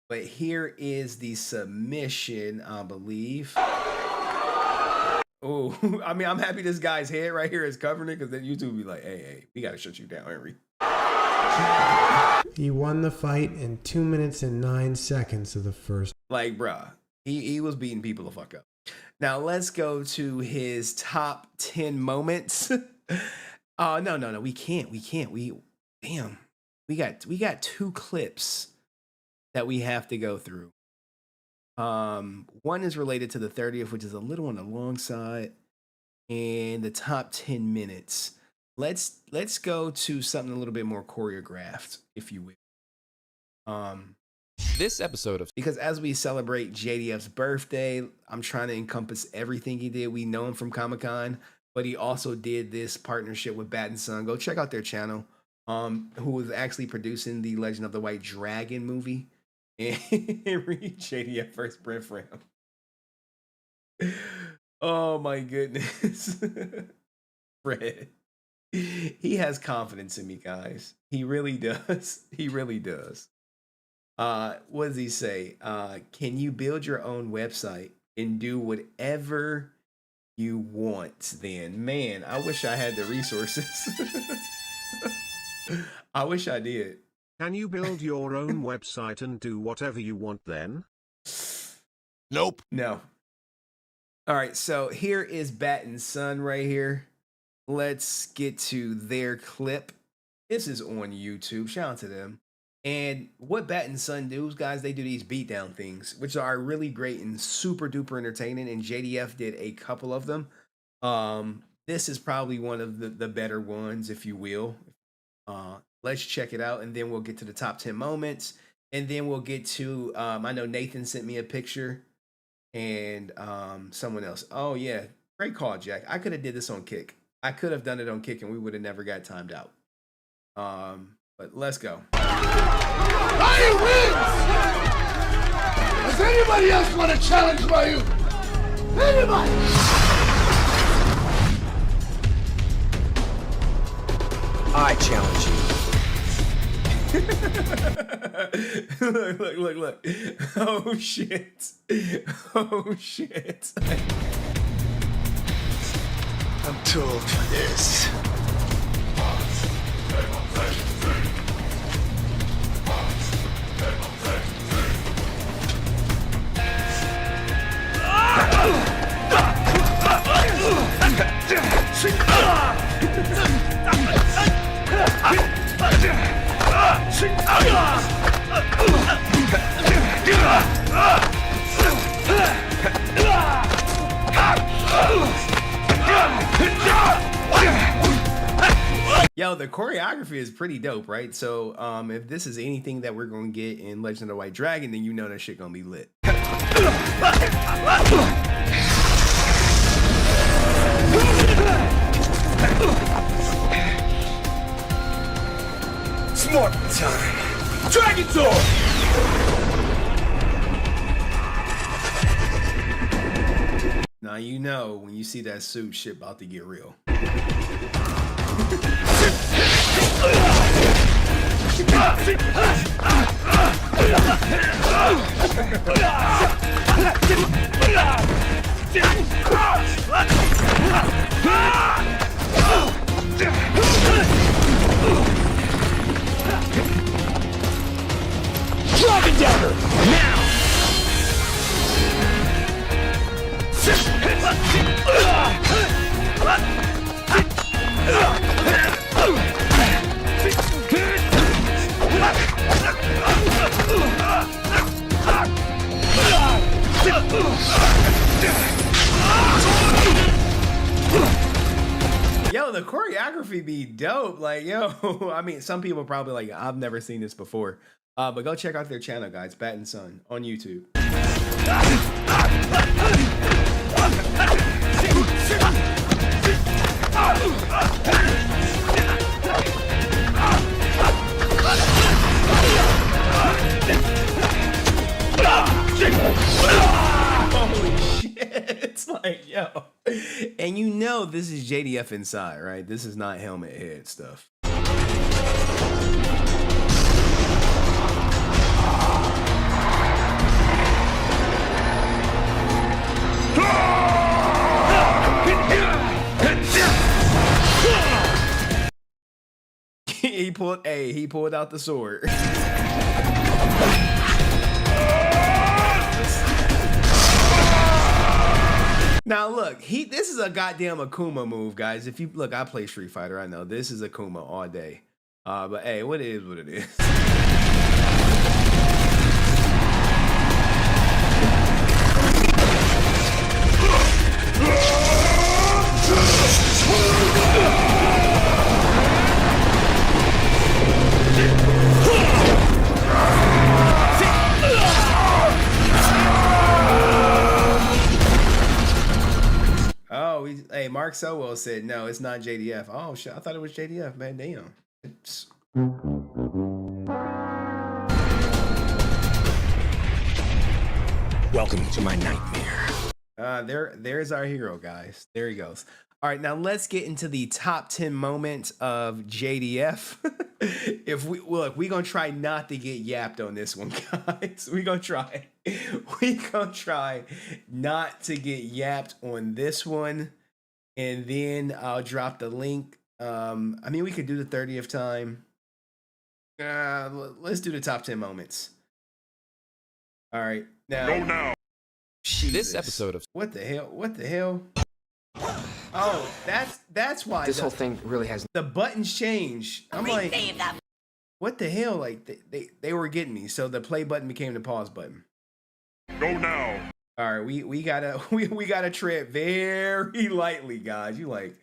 But here is the submission, I believe. Oh, I mean, I'm happy this guy's head right here is covering it, because then YouTube will be like, hey, we got to shut you down, Henry. He won the fight in 2 minutes and 9 seconds of the first. Like, bruh, he was beating people the fuck up. Now, let's go to his top 10 moments. No, we can't. Damn, we got 2 clips that we have to go through. One is related to the 30th, which is a little on the long side, and the top 10 minutes. Let's go to something a little bit more choreographed, if you will. This episode of, because as we celebrate JDF's birthday, I'm trying to encompass everything he did. We know him from Comic-Con, but he also did this partnership with Bat and Sun. Go check out their channel. Who was actually producing the Legend of the White Dragon movie. And Henry JDF first Brent Fram. Oh my goodness. Fred. He has confidence in me, guys. He really does. He really does. What does he say? Can you build your own website and do whatever you want then? Man, I wish I had the resources. I wish I did. Can you build your own website and do whatever you want then? Nope. No. All right, so here is Bat and Son right here. Let's get to their clip. This is on YouTube. Shout out to them. And what Bat and Son do, guys, they do these beatdown things, which are really great and super duper entertaining. And JDF did a couple of them. This is probably one of the better ones, if you will. Let's check it out, and then we'll get to the top 10 moments. And then we'll get to, I know Nathan sent me a picture, and someone else. Oh, yeah. Great call, Jack. I could have did this on Kick. I could have done it on Kick, and we would have never got timed out. But let's go. I wins! Does anybody else want to challenge my youth? Anybody? I challenge you. Look. Oh, shit. Oh, shit. I'm too old for this. Yo, the choreography is pretty dope, right? So if this is anything that we're gonna get in Legend of the White Dragon, then you know that shit gonna be lit. Smart time. Dragon Sword! Now you know when you see that suit, shit about to get real. Dragon Dagger! Now! Yo, the choreography be dope. Like, yo, I mean, some people probably like, I've never seen this before. But go check out their channel, guys, Bat and Son on YouTube. Holy shit. It's like, yo. And you know this is JDF inside, right? This is not helmet head stuff. he pulled out the sword. Now look, this is a goddamn Akuma move, guys. If you look, I play Street Fighter, I know this is Akuma all day. But hey, what it is. Oh, hey, Mark Sowell said no, it's not JDF. Oh shit, I thought it was JDF, man. Damn. Welcome to my nightmare. There's our hero, guys. There he goes. All right, now let's get into the top 10 moments of JDF. If we gonna try not to get yapped on this one, guys. We gonna try not to get yapped on this one, and then I'll drop the link. I mean, we could do the 30th time. Let's do the top 10 moments. All right, now. Go now. Jesus. This episode of What the hell? Oh, that's why This whole thing really has. the buttons change. I'm like, what the hell? Like they were getting me. So the play button became the pause button. Go now. All right, we gotta tread very lightly, guys. You like,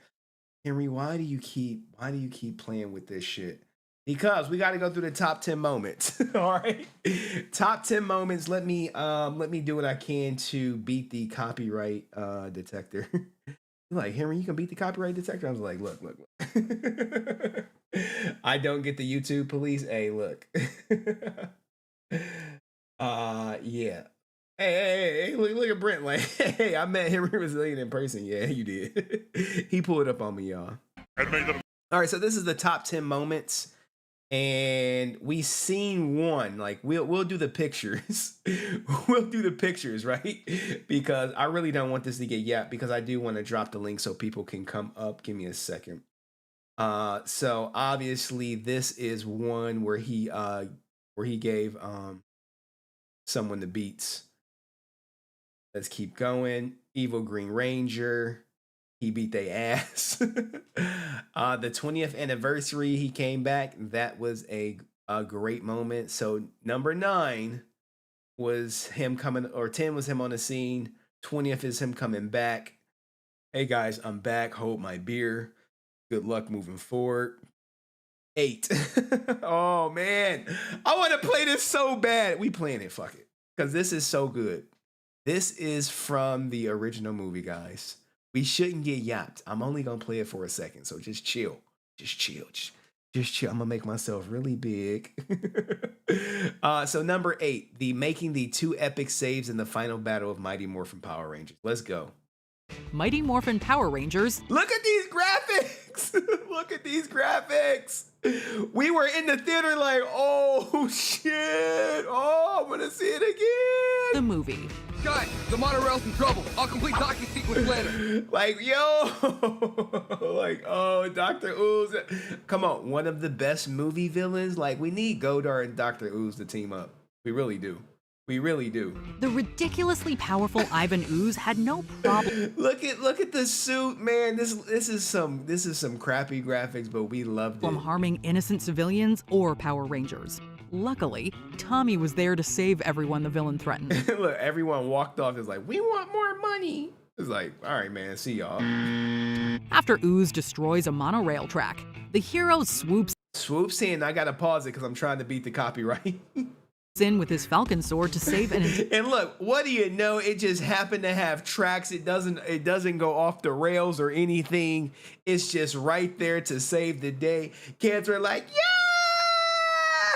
Henry, why do you keep playing with this shit? Because we got to go through the top 10 moments. All right, top 10 moments. Let me do what I can to beat the copyright detector. Like, Henry, you can beat the copyright detector. I was like, look. I don't get the YouTube police. Hey, look. Yeah. Hey, look at Brent. Like, hey, I met Henry Resilient in person. Yeah, you did. He pulled up on me, y'all. All right, so this is the top 10 moments. And we seen one. Like, we'll do the pictures. We'll do the pictures, right? Because I really don't want this to get yapped, because I do want to drop the link so people can come up. Give me a second. So obviously this is one where he gave someone the beats. Let's keep going. Evil Green Ranger. He beat their ass. The 20th anniversary, he came back. That was a great moment. So number 9 was him coming, or 10 was him on the scene. 20th is him coming back. Hey guys, I'm back. Hold my beer. Good luck moving forward. 8. Oh man, I want to play this so bad. We playing it. Fuck it, because this is so good. This is from the original movie, guys. We shouldn't get yapped. I'm only gonna play it for a second, so just chill. Just chill. I'm gonna make myself really big. So number 8, making the 2 epic saves in the final battle of Mighty Morphin Power Rangers. Let's go. Mighty Morphin Power Rangers. Look at these graphics. Look at these graphics. We were in the theater like, oh shit. Oh, I'm gonna see it again. The movie. Guys, the monorail's in trouble. I'll complete docking sequence later. Like, yo. Like, oh, Dr. Ooze. Come on, one of the best movie villains. Like, we need Godard and Dr. Ooze to team up. We really do. We really do. The ridiculously powerful Ivan Ooze had no problem. Look at the suit, man. This is some crappy graphics, but we loved it. From harming innocent civilians or Power Rangers. Luckily, Tommy was there to save everyone the villain threatened. Look, everyone walked off. It's like, we want more money. It's like, all right, man, see y'all. After Ooze destroys a monorail track, the hero swoops in. I gotta pause it because I'm trying to beat the copyright. In with his Falcon sword to save an. And look, what do you know? It just happened to have tracks. It doesn't go off the rails or anything. It's just right there to save the day. Kids are like, yeah!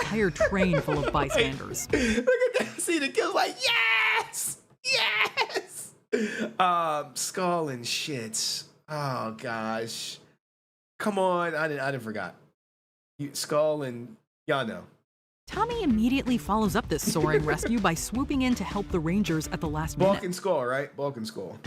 Entire train full of bystanders. Look at that. See the kids like, yes! Yes! Skull and shits. Oh gosh. Come on. I didn't forgot. Skull and y'all know. Tommy immediately follows up this soaring rescue by swooping in to help the Rangers at the last minute. Bulk and Skull, right? Bulk and Skull.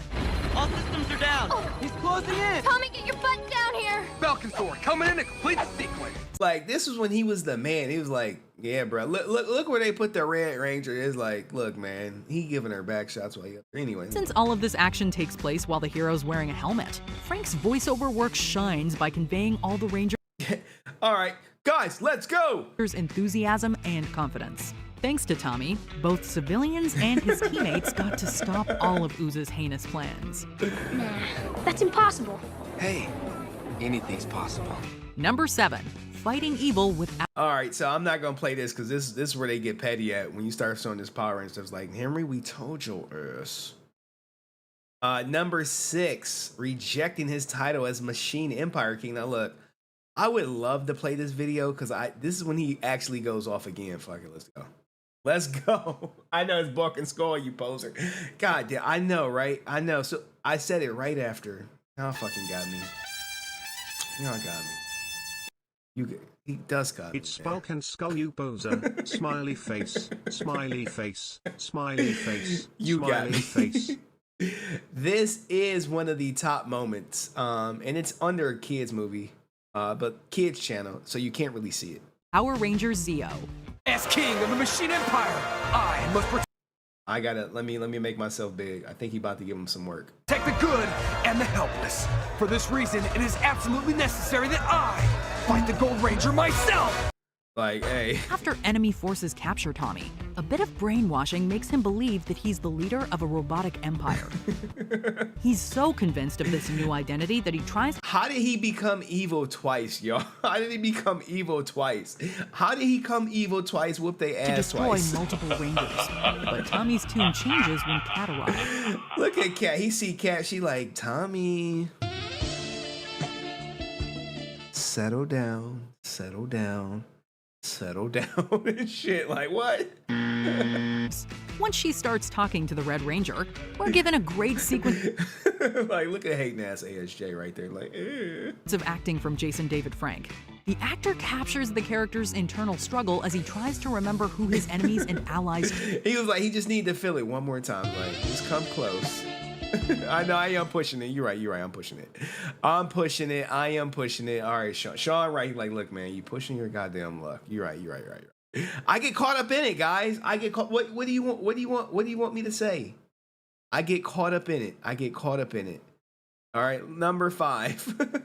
All systems are down. Oh. He's closing in. Tommy, get your butt down here. Falcon Sword coming in and complete the sequence. Like, this was when he was the man. He was like, yeah, bro. Look where they put the Red Ranger. It's like, look, man, he giving her back shots while you. Anyway. Since all of this action takes place while the hero's wearing a helmet, Frank's voiceover work shines by conveying all the Rangers. All right. Guys, let's go! Enthusiasm and confidence. Thanks to Tommy, both civilians and his teammates got to stop all of Ooze's heinous plans. Nah, that's impossible. Hey, anything's possible. Number 7, fighting evil without. All right, so I'm not gonna play this because this is where they get petty at when you start showing this Power and stuff. Like, Henry, we told your ass. Number 6, rejecting his title as Machine Empire King. Now look, I would love to play this video because this is when he actually goes off again. Fuck it, let's go. Let's go. I know it's Bulk and Skull, you poser. God damn, I know, right? I know. So I said it right after. Y'all fucking got me. Y'all got me. He does got me. It's Bulk and Skull, you poser. Smiley face, smiley face, smiley face, You got smiley me. face. This is one of the top moments, and it's under a kids movie, but kids channel, so you can't really see it. Power Rangers Zeo. As king of the Machine Empire, I must I gotta let me make myself big. I think he about to give him some work. protect the good and the helpless. For this reason, it is absolutely necessary that I fight the Gold Ranger myself. Like, hey. After enemy forces capture Tommy, a bit of brainwashing makes him believe that he's the leader of a robotic empire. He's so convinced of this new identity that he tries. How did he become evil twice, y'all? How did he become evil twice? How did he come evil twice? Whoop they ass to destroy twice. multiple Rangers. But Tommy's tune changes when Cat arrives. Look at Cat. He see Cat. She like, Tommy, settle down, settle down, settle down, and shit. Like, what? Once she starts talking to the Red Ranger, we're given a great sequence Like, look at hating ass ASJ right there. Like, of acting from Jason David Frank. The actor captures the character's internal struggle as he tries to remember who his enemies and allies. He was like, he just need to feel it one more time. Like, just come close. I know I am pushing it. You're right. I'm pushing it. I am pushing it. All right, Sean. Sean, right? Like, look, man, you pushing your goddamn luck. You're right. I get caught up in it, guys. I get caught. What do you want? What do you want me to say? I get caught up in it. All right, number 5.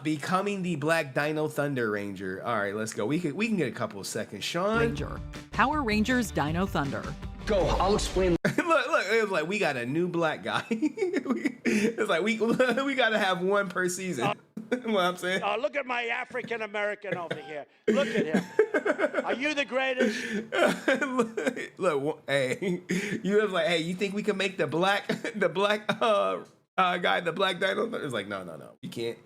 Becoming the Black Dino Thunder Ranger. All right, let's go. We can get a couple of seconds. Sean. Ranger. Power Rangers Dino Thunder. Go, I'll explain. Look, it was like we got a new black guy. It's like we gotta have one per season. What I'm saying? Look at my African American over here. Look at him. Are you the greatest? Look, hey, you was like, hey, you think we can make the black guy, the Black Dino? It's like, no, we can't.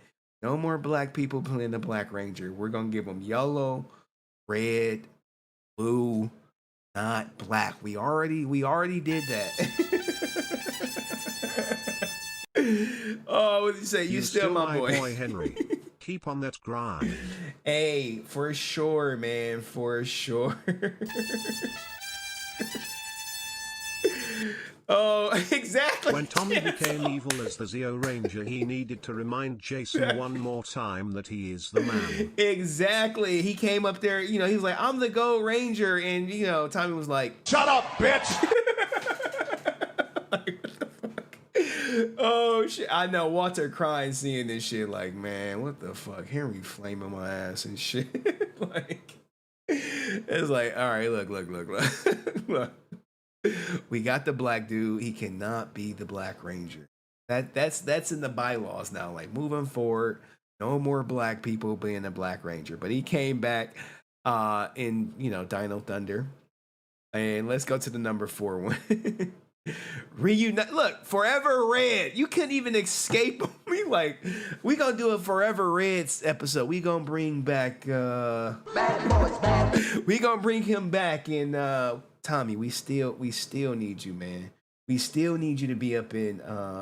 No more black people playing the Black Ranger. We're gonna give them yellow, red, blue, not black. We already did that. Oh, what did you say? You still my boy Henry. Keep on that grind. Hey, for sure, man, for sure. Oh, exactly. When Tommy became evil as the Zeo Ranger, he needed to remind Jason one more time that he is the man. Exactly. He came up there, he was like, I'm the Go Ranger. And, Tommy was like, shut up, bitch. Like, what the fuck? Oh, shit. I know. Walter crying seeing this shit. Like, man, what the fuck? Henry flaming my ass and shit. Like, it's like, all right, look. Look. We got the black dude. He cannot be the Black Ranger. That's in the bylaws now. Like, moving forward, no more black people being a Black Ranger. But he came back in Dino Thunder. And let's go to the number 4 one. Reunite. Look, Forever Red. You couldn't even escape me. Like, we gonna do a Forever Red episode. We gonna bring back Bad Boys, Bad. We gonna bring him back in Tommy, we still need you, man. We still need you to be up in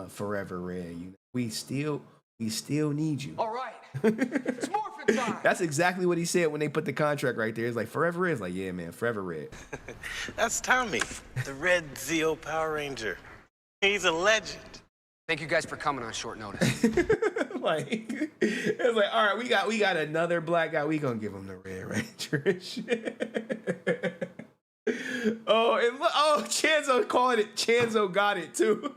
Forever Red. We still need you. All right, it's morphin' time. That's exactly what he said when they put the contract right there. It's like Forever Red. It's like, yeah, man, Forever Red. That's Tommy, the Red Zeo Power Ranger. He's a legend. Thank you guys for coming on short notice. Like, it's like, all right, we got another black guy. We gonna give him the Red Ranger and shit. Oh, and look, Chanzo called it. Chanzo got it too.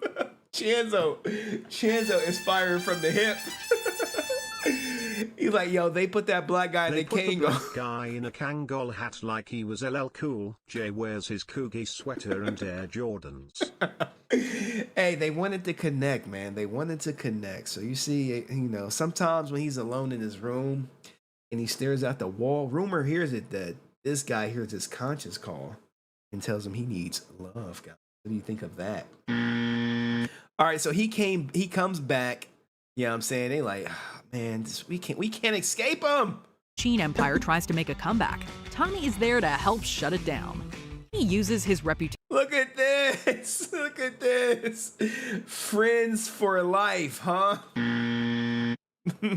Chanzo is firing from the hip. He's like, yo, they put that black guy in the Kango. Black guy in a Kangol hat like he was LL Cool. Jay wears his Coogie sweater and Air Jordans. Hey, they wanted to connect, man. They wanted to connect. So you see, sometimes when he's alone in his room and he stares at the wall, rumor hears it that this guy hears his conscience call and tells him he needs love, guys. What do you think of that? All right, so he comes back. Yeah, I'm saying they like, man, we can't escape him. Machine Empire tries to make a comeback. Tommy is there to help shut it down. He uses his reputation. Look at this. Look at this. Friends for life, huh?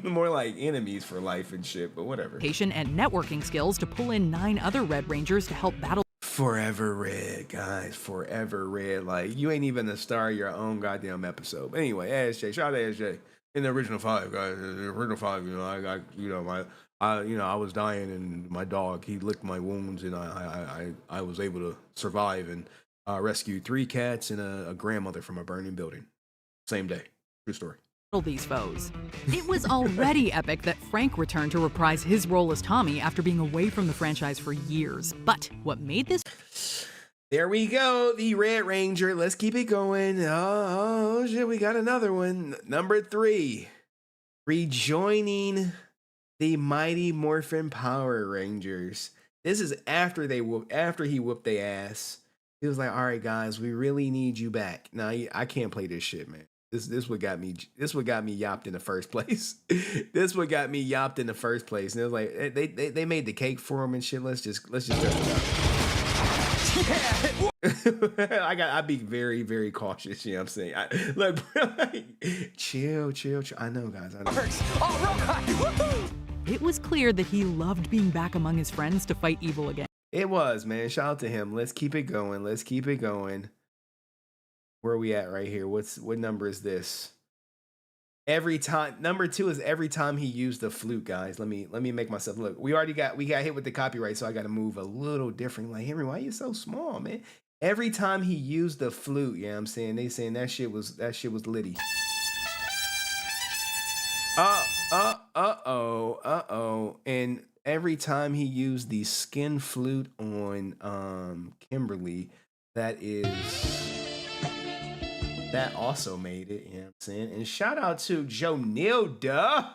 More like enemies for life and shit, but whatever. And networking skills to pull in 9 other Red Rangers to help battle. Forever Red, guys. Forever Red. Like, you ain't even the star of your own goddamn episode. But anyway, ASJ. Shout out to ASJ. In the original 5, guys. In the original 5, you know, I was dying, and my dog, he licked my wounds, and I was able to survive and rescue 3 cats and a grandmother from a burning building. Same day. True story. These foes. It was already epic that Frank returned to reprise his role as Tommy after being away from the franchise for years. But what made this... There we go, the Red Ranger. Let's keep it going. Oh shit, we got another one. Number 3, rejoining the Mighty Morphin Power Rangers. This is after he whooped their ass. He was like, "All right, guys, we really need you back." Now I can't play this shit, man. This what got me yopped in the first place. This what got me yopped in the first place. And it was like they made the cake for him and shit. Let's just test it out. I'd be very, very cautious. You know what I'm saying? Look, bro, chill. I know, guys. I know. It was clear that he loved being back among his friends to fight evil again. It was, man. Shout out to him. Let's keep it going. Where are we at right here? What number is this? Every time. Number 2 is every time he used the flute, guys. Let me make myself look. We got hit with the copyright, so I got to move a little different. Like, Henry, why are you so small, man? Every time he used the flute, yeah, I'm saying they saying that shit was litty. And every time he used the skin flute on Kimberly, that also made it, you know what I'm saying? And shout out to Joe Nilda,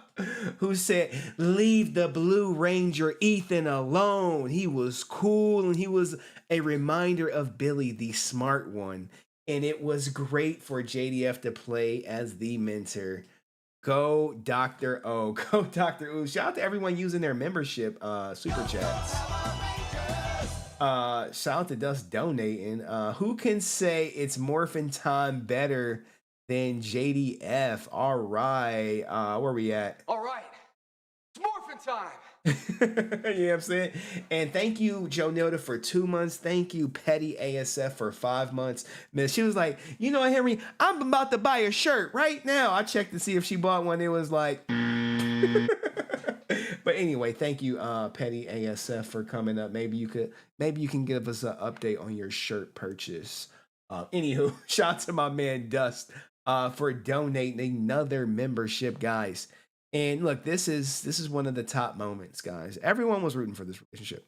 who said, "Leave the Blue Ranger Ethan alone. He was cool, and he was a reminder of Billy, the smart one." And it was great for JDF to play as the mentor. Go Dr. O. Go Dr. O. Shout out to everyone using their membership super chats. Shout out to Dust donating. Who can say it's Morphin time better than JDF? All right. Where we at? All right. It's Morphin time. You know what I'm saying? And thank you, Joe Nilda, for 2 months. Thank you, Petty ASF, for 5 months. Man, she was like, "You know, Henry, I'm about to buy a shirt right now." I checked to see if she bought one. It was like... But anyway, thank you, Petty ASF, for coming up. Maybe you can give us an update on your shirt purchase. Anywho, shout out to my man Dust for donating another membership, guys. And look, this is one of the top moments, guys. Everyone was rooting for this relationship.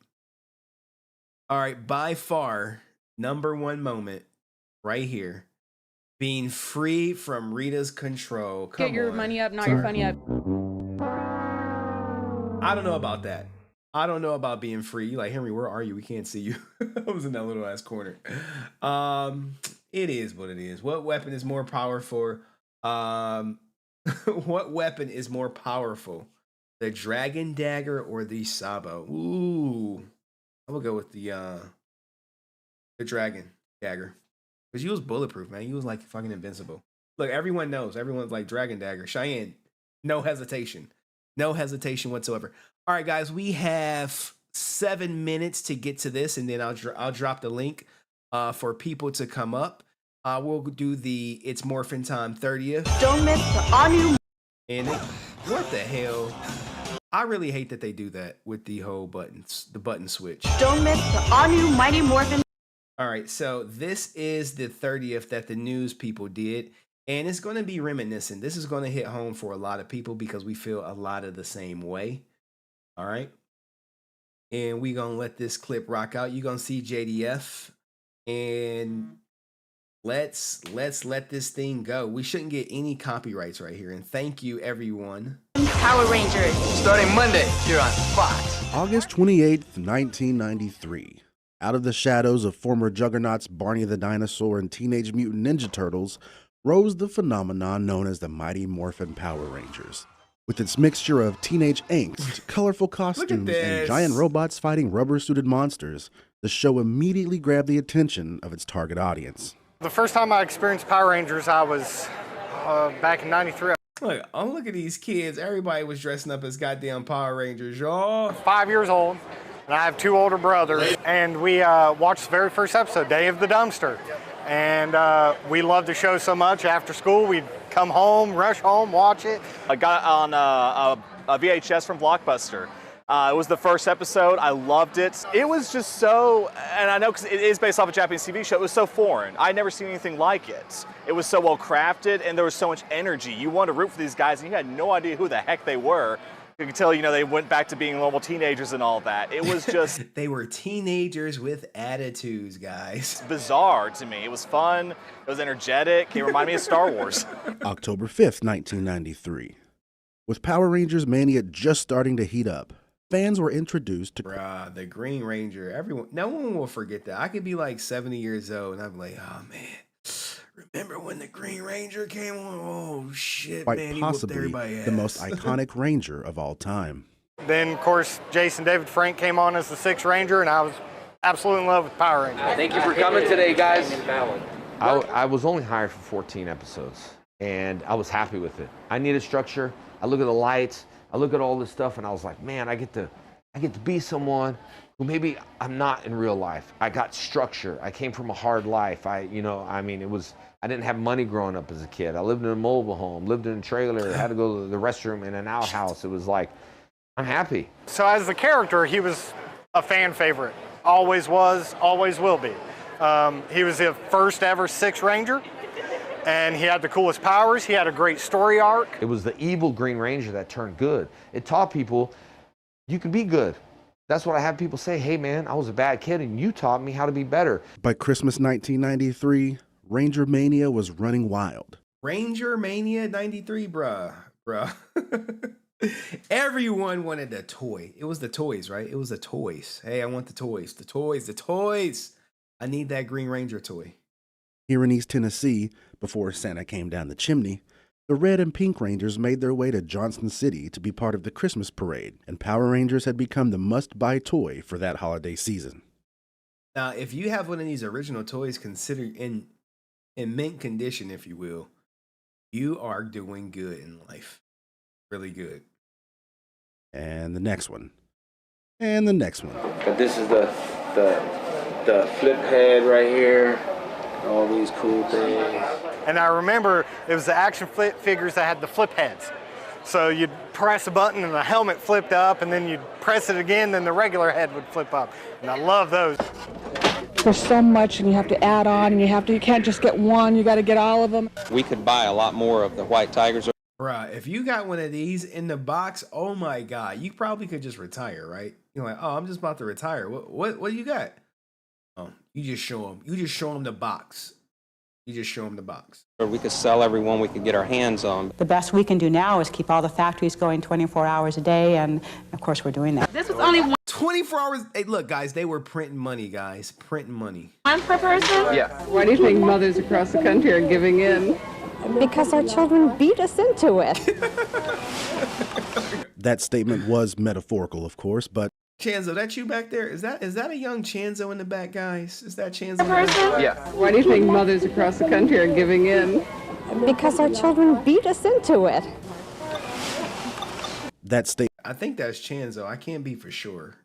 All right, by far, number 1 moment right here. Being free from Rita's control. Come Get your on. money up, not your funny up. I don't know about that. I don't know about being free. You like, Henry, where are you? We can't see you. I was in that little ass corner. It is what it is. What weapon is more powerful? What weapon is more powerful? The Dragon Dagger or the Sabo? Ooh. I will go with the Dragon Dagger. Because you was bulletproof, man. You was like fucking invincible. Look, everyone knows. Everyone's like Dragon Dagger. Cheyenne, no hesitation. No hesitation whatsoever. All right, guys, we have 7 minutes to get to this, and then I'll drop the link for people to come up. We'll do the It's Morphin Time 30th. Don't miss the all-new... And what the hell? I really hate that they do that with the whole the button switch. Don't miss the all-new Mighty Morphin... All right, so this is the 30th that the news people did, and it's going to be reminiscent. This is going to hit home for a lot of people because we feel a lot of the same way. All right. And we're going to let this clip rock out. You're going to see JDF, and let's let this thing go. We shouldn't get any copyrights right here. And thank you, everyone. Power Rangers. Starting Monday here on Fox. August 28th, 1993. Out of the shadows of former juggernauts Barney the Dinosaur and Teenage Mutant Ninja Turtles rose the phenomenon known as the Mighty Morphin Power Rangers. With its mixture of teenage angst, colorful costumes, and this. giant robots fighting rubber-suited monsters, the show immediately grabbed the attention of its target audience. The first time I experienced Power Rangers, I was back in '93. Look, oh, look at these kids. Everybody was dressing up as goddamn Power Rangers, y'all. 5 years old, and I have 2 older brothers, and we watched the very first episode, Day of the Dumpster. And we loved the show so much. After school, we'd come home, rush home, watch it. I got on a VHS from Blockbuster. It was the first episode. I loved it. It was just so, and I know because it is based off a Japanese TV show, it was so foreign. I'd never seen anything like it. It was so well crafted, and there was so much energy. You wanted to root for these guys, and you had no idea who the heck they were. You could tell, they went back to being normal teenagers and all that. It was just... They were teenagers with attitudes, guys. Bizarre to me. It was fun. It was energetic. It reminded me of Star Wars. October 5th, 1993. With Power Rangers mania just starting to heat up, fans were introduced to... Bruh, the Green Ranger. No one will forget that. I could be like 70 years old, and I'm like, oh, man. Remember when the Green Ranger came on? Oh, shit, quite man. possibly the most iconic Ranger of all time. Then, of course, Jason David Frank came on as the 6th Ranger, and I was absolutely in love with Power Rangers. Thank you for coming today, guys. I was only hired for 14 episodes, and I was happy with it. I needed structure. I look at the lights. I look at all this stuff, and I was like, man, I get to be someone who maybe I'm not in real life. I got structure. I came from a hard life. I didn't have money growing up as a kid. I lived in a mobile home, lived in a trailer, had to go to the restroom in an outhouse. It was like, I'm happy. So as a character, he was a fan favorite. Always was, always will be. He was the first ever 6th Ranger, and he had the coolest powers. He had a great story arc. It was the evil Green Ranger that turned good. It taught people you can be good. That's what I have people say, hey man, I was a bad kid and you taught me how to be better. By Christmas 1993, Ranger Mania was running wild. Ranger Mania 93, bruh. Everyone wanted a toy. It was the toys, right? It was the toys. Hey, I want the toys. The toys. I need that Green Ranger toy. Here in East Tennessee, before Santa came down the chimney, the Red and Pink Rangers made their way to Johnson City to be part of the Christmas parade, and Power Rangers had become the must-buy toy for that holiday season. Now, if you have one of these original toys considered in mint condition, if you will, you are doing good in life. Really good. And the next one. And the next one. But this is the flip head right here. All these cool things. And I remember it was the action figures that had the flip heads. So you'd press a button and the helmet flipped up, and then you'd press it again, then the regular head would flip up. And I love those. There's so much, and you have to add on, and you can't just get one, you got to get all of them. We could buy a lot more of the White Tigers. Bruh, if you got one of these in the box, oh my God, you probably could just retire, right? You're like, oh, I'm just about to retire. What do you got? Oh, you just show them. You just show them the box. You just show them the box. Or we could sell every one we could get our hands on. The best we can do now is keep all the factories going 24 hours a day, and of course we're doing that. This was only 24 hours. Hey, look, guys, they were printing money, guys. Printing money. one per person? Yeah. Why do you think mothers across the country are giving in? Because our children beat us into it. That statement was metaphorical, of course, but... Chanzo, that you back there? Is that a young Chanzo in the back, guys? Is that Chanzo? Yeah. Why do you think mothers across the country are giving in? Because our children beat us into it. That statement... I think that's Chanzo. I can't be for sure.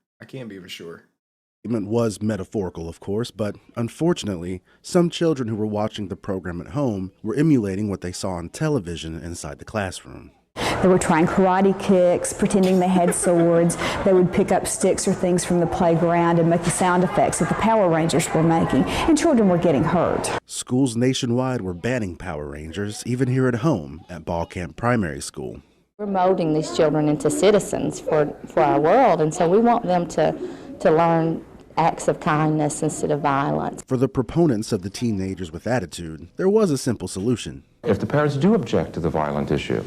Statement was metaphorical, of course, but unfortunately, some children who were watching the program at home were emulating what they saw on television inside the classroom. They were trying karate kicks, pretending they had swords. They would pick up sticks or things from the playground and make the sound effects that the Power Rangers were making, and children were getting hurt. Schools nationwide were banning Power Rangers, even here at home at Ball Camp Primary School. We're molding these children into citizens for our world, and so we want them to learn acts of kindness instead of violence. For the proponents of the teenagers with attitude, there was a simple solution. If the parents do object to the violent issue,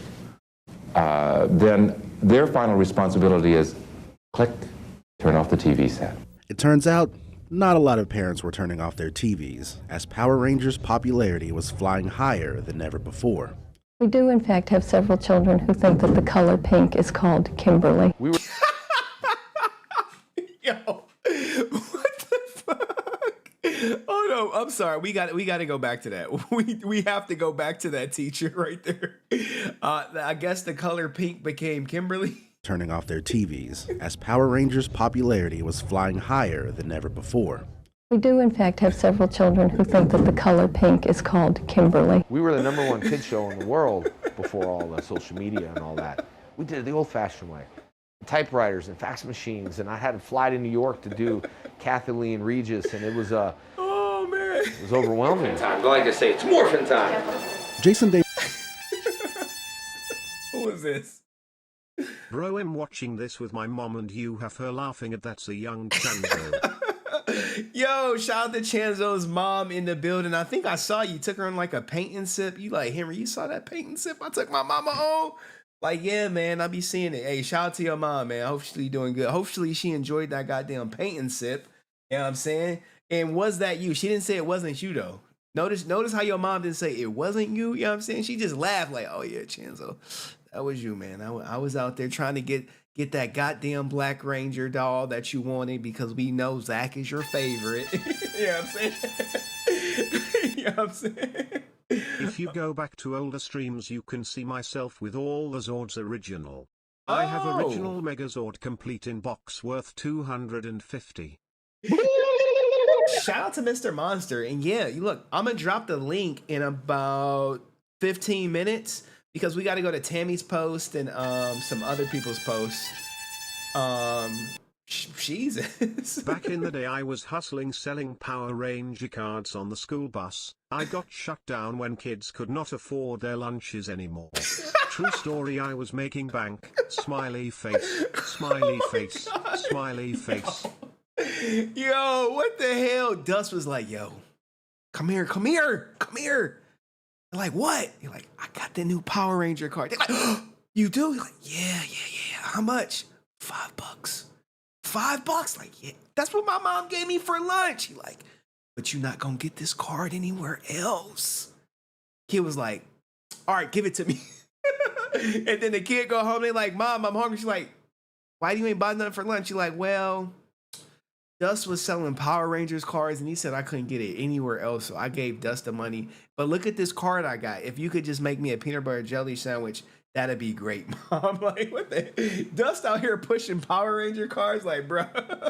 then their final responsibility is click, turn off the TV set. It turns out, not a lot of parents were turning off their TVs, as Power Rangers' popularity was flying higher than ever before. We do, in fact, have several children who think that the color pink is called Kimberly. We were Yo, what the fuck? Oh no, I'm sorry. We got to go back to that. We have to go back to that teacher right there. I guess the color pink became Kimberly. Turning off their TVs as Power Rangers' popularity was flying higher than ever before. We do, in fact, have several children who think that the color pink is called Kimberly. We were the #1 kid show in the world before all the social media and all that. We did it the old-fashioned way. Typewriters and fax machines, and I had to fly to New York to do Kathleen Regis, and it was oh man, it was overwhelming. Time. Go like to say it's morphin' time. Jason Davis. Who is this? Bro, I'm watching this with my mom and you have her laughing at that's a young Chango. Yo, shout out to Chanzo's mom in the building. I think I saw you took her on like a paint and sip. You like, Henry, you saw that paint and sip I took my mama on? Like, yeah, man, I be seeing it. Hey, shout out to your mom, man. Hopefully you're doing good. Hopefully she enjoyed that goddamn paint and sip. You know what I'm saying? And was that you? She didn't say it wasn't you though. Notice how your mom didn't say it wasn't you. You know what I'm saying? She just laughed like, oh yeah, Chanzo, that was you, man. I was out there trying to get that goddamn Black Ranger doll that you wanted because we know Zach is your favorite. You know what I'm saying? You know what I'm saying? If you go back to older streams, you can see myself with all the Zords original. I have original Megazord complete in box worth 250. Shout out to Mr. Monster. And yeah, you look, I'm going to drop the link in about 15 minutes because we got to go to Tammy's post and some other people's posts. Jesus. Back in the day, I was hustling selling Power Ranger cards on the school bus. I got shut down when kids could not afford their lunches anymore. True story, I was making bank. Smiley face, smiley face, smiley face. Yo, what the hell? Dust was like, yo, come here. They're like, what? You're like, I got the new Power Ranger card. They're like, oh, you do? You're like, yeah. How much? $5. $5? Like, yeah, that's what my mom gave me for lunch. He like, but you're not gonna get this card anywhere else. Kid was like, all right, give it to me. And then the kid go home, they like, Mom, I'm hungry. She's like, why do you ain't buy nothing for lunch? You're like, well, Dust was selling Power Rangers cards and he said I couldn't get it anywhere else. So I gave Dust the money. But look at this card I got. If you could just make me a peanut butter jelly sandwich, that'd be great, Mom. Like, what the? Dust out here pushing Power Ranger cards? Like, bro,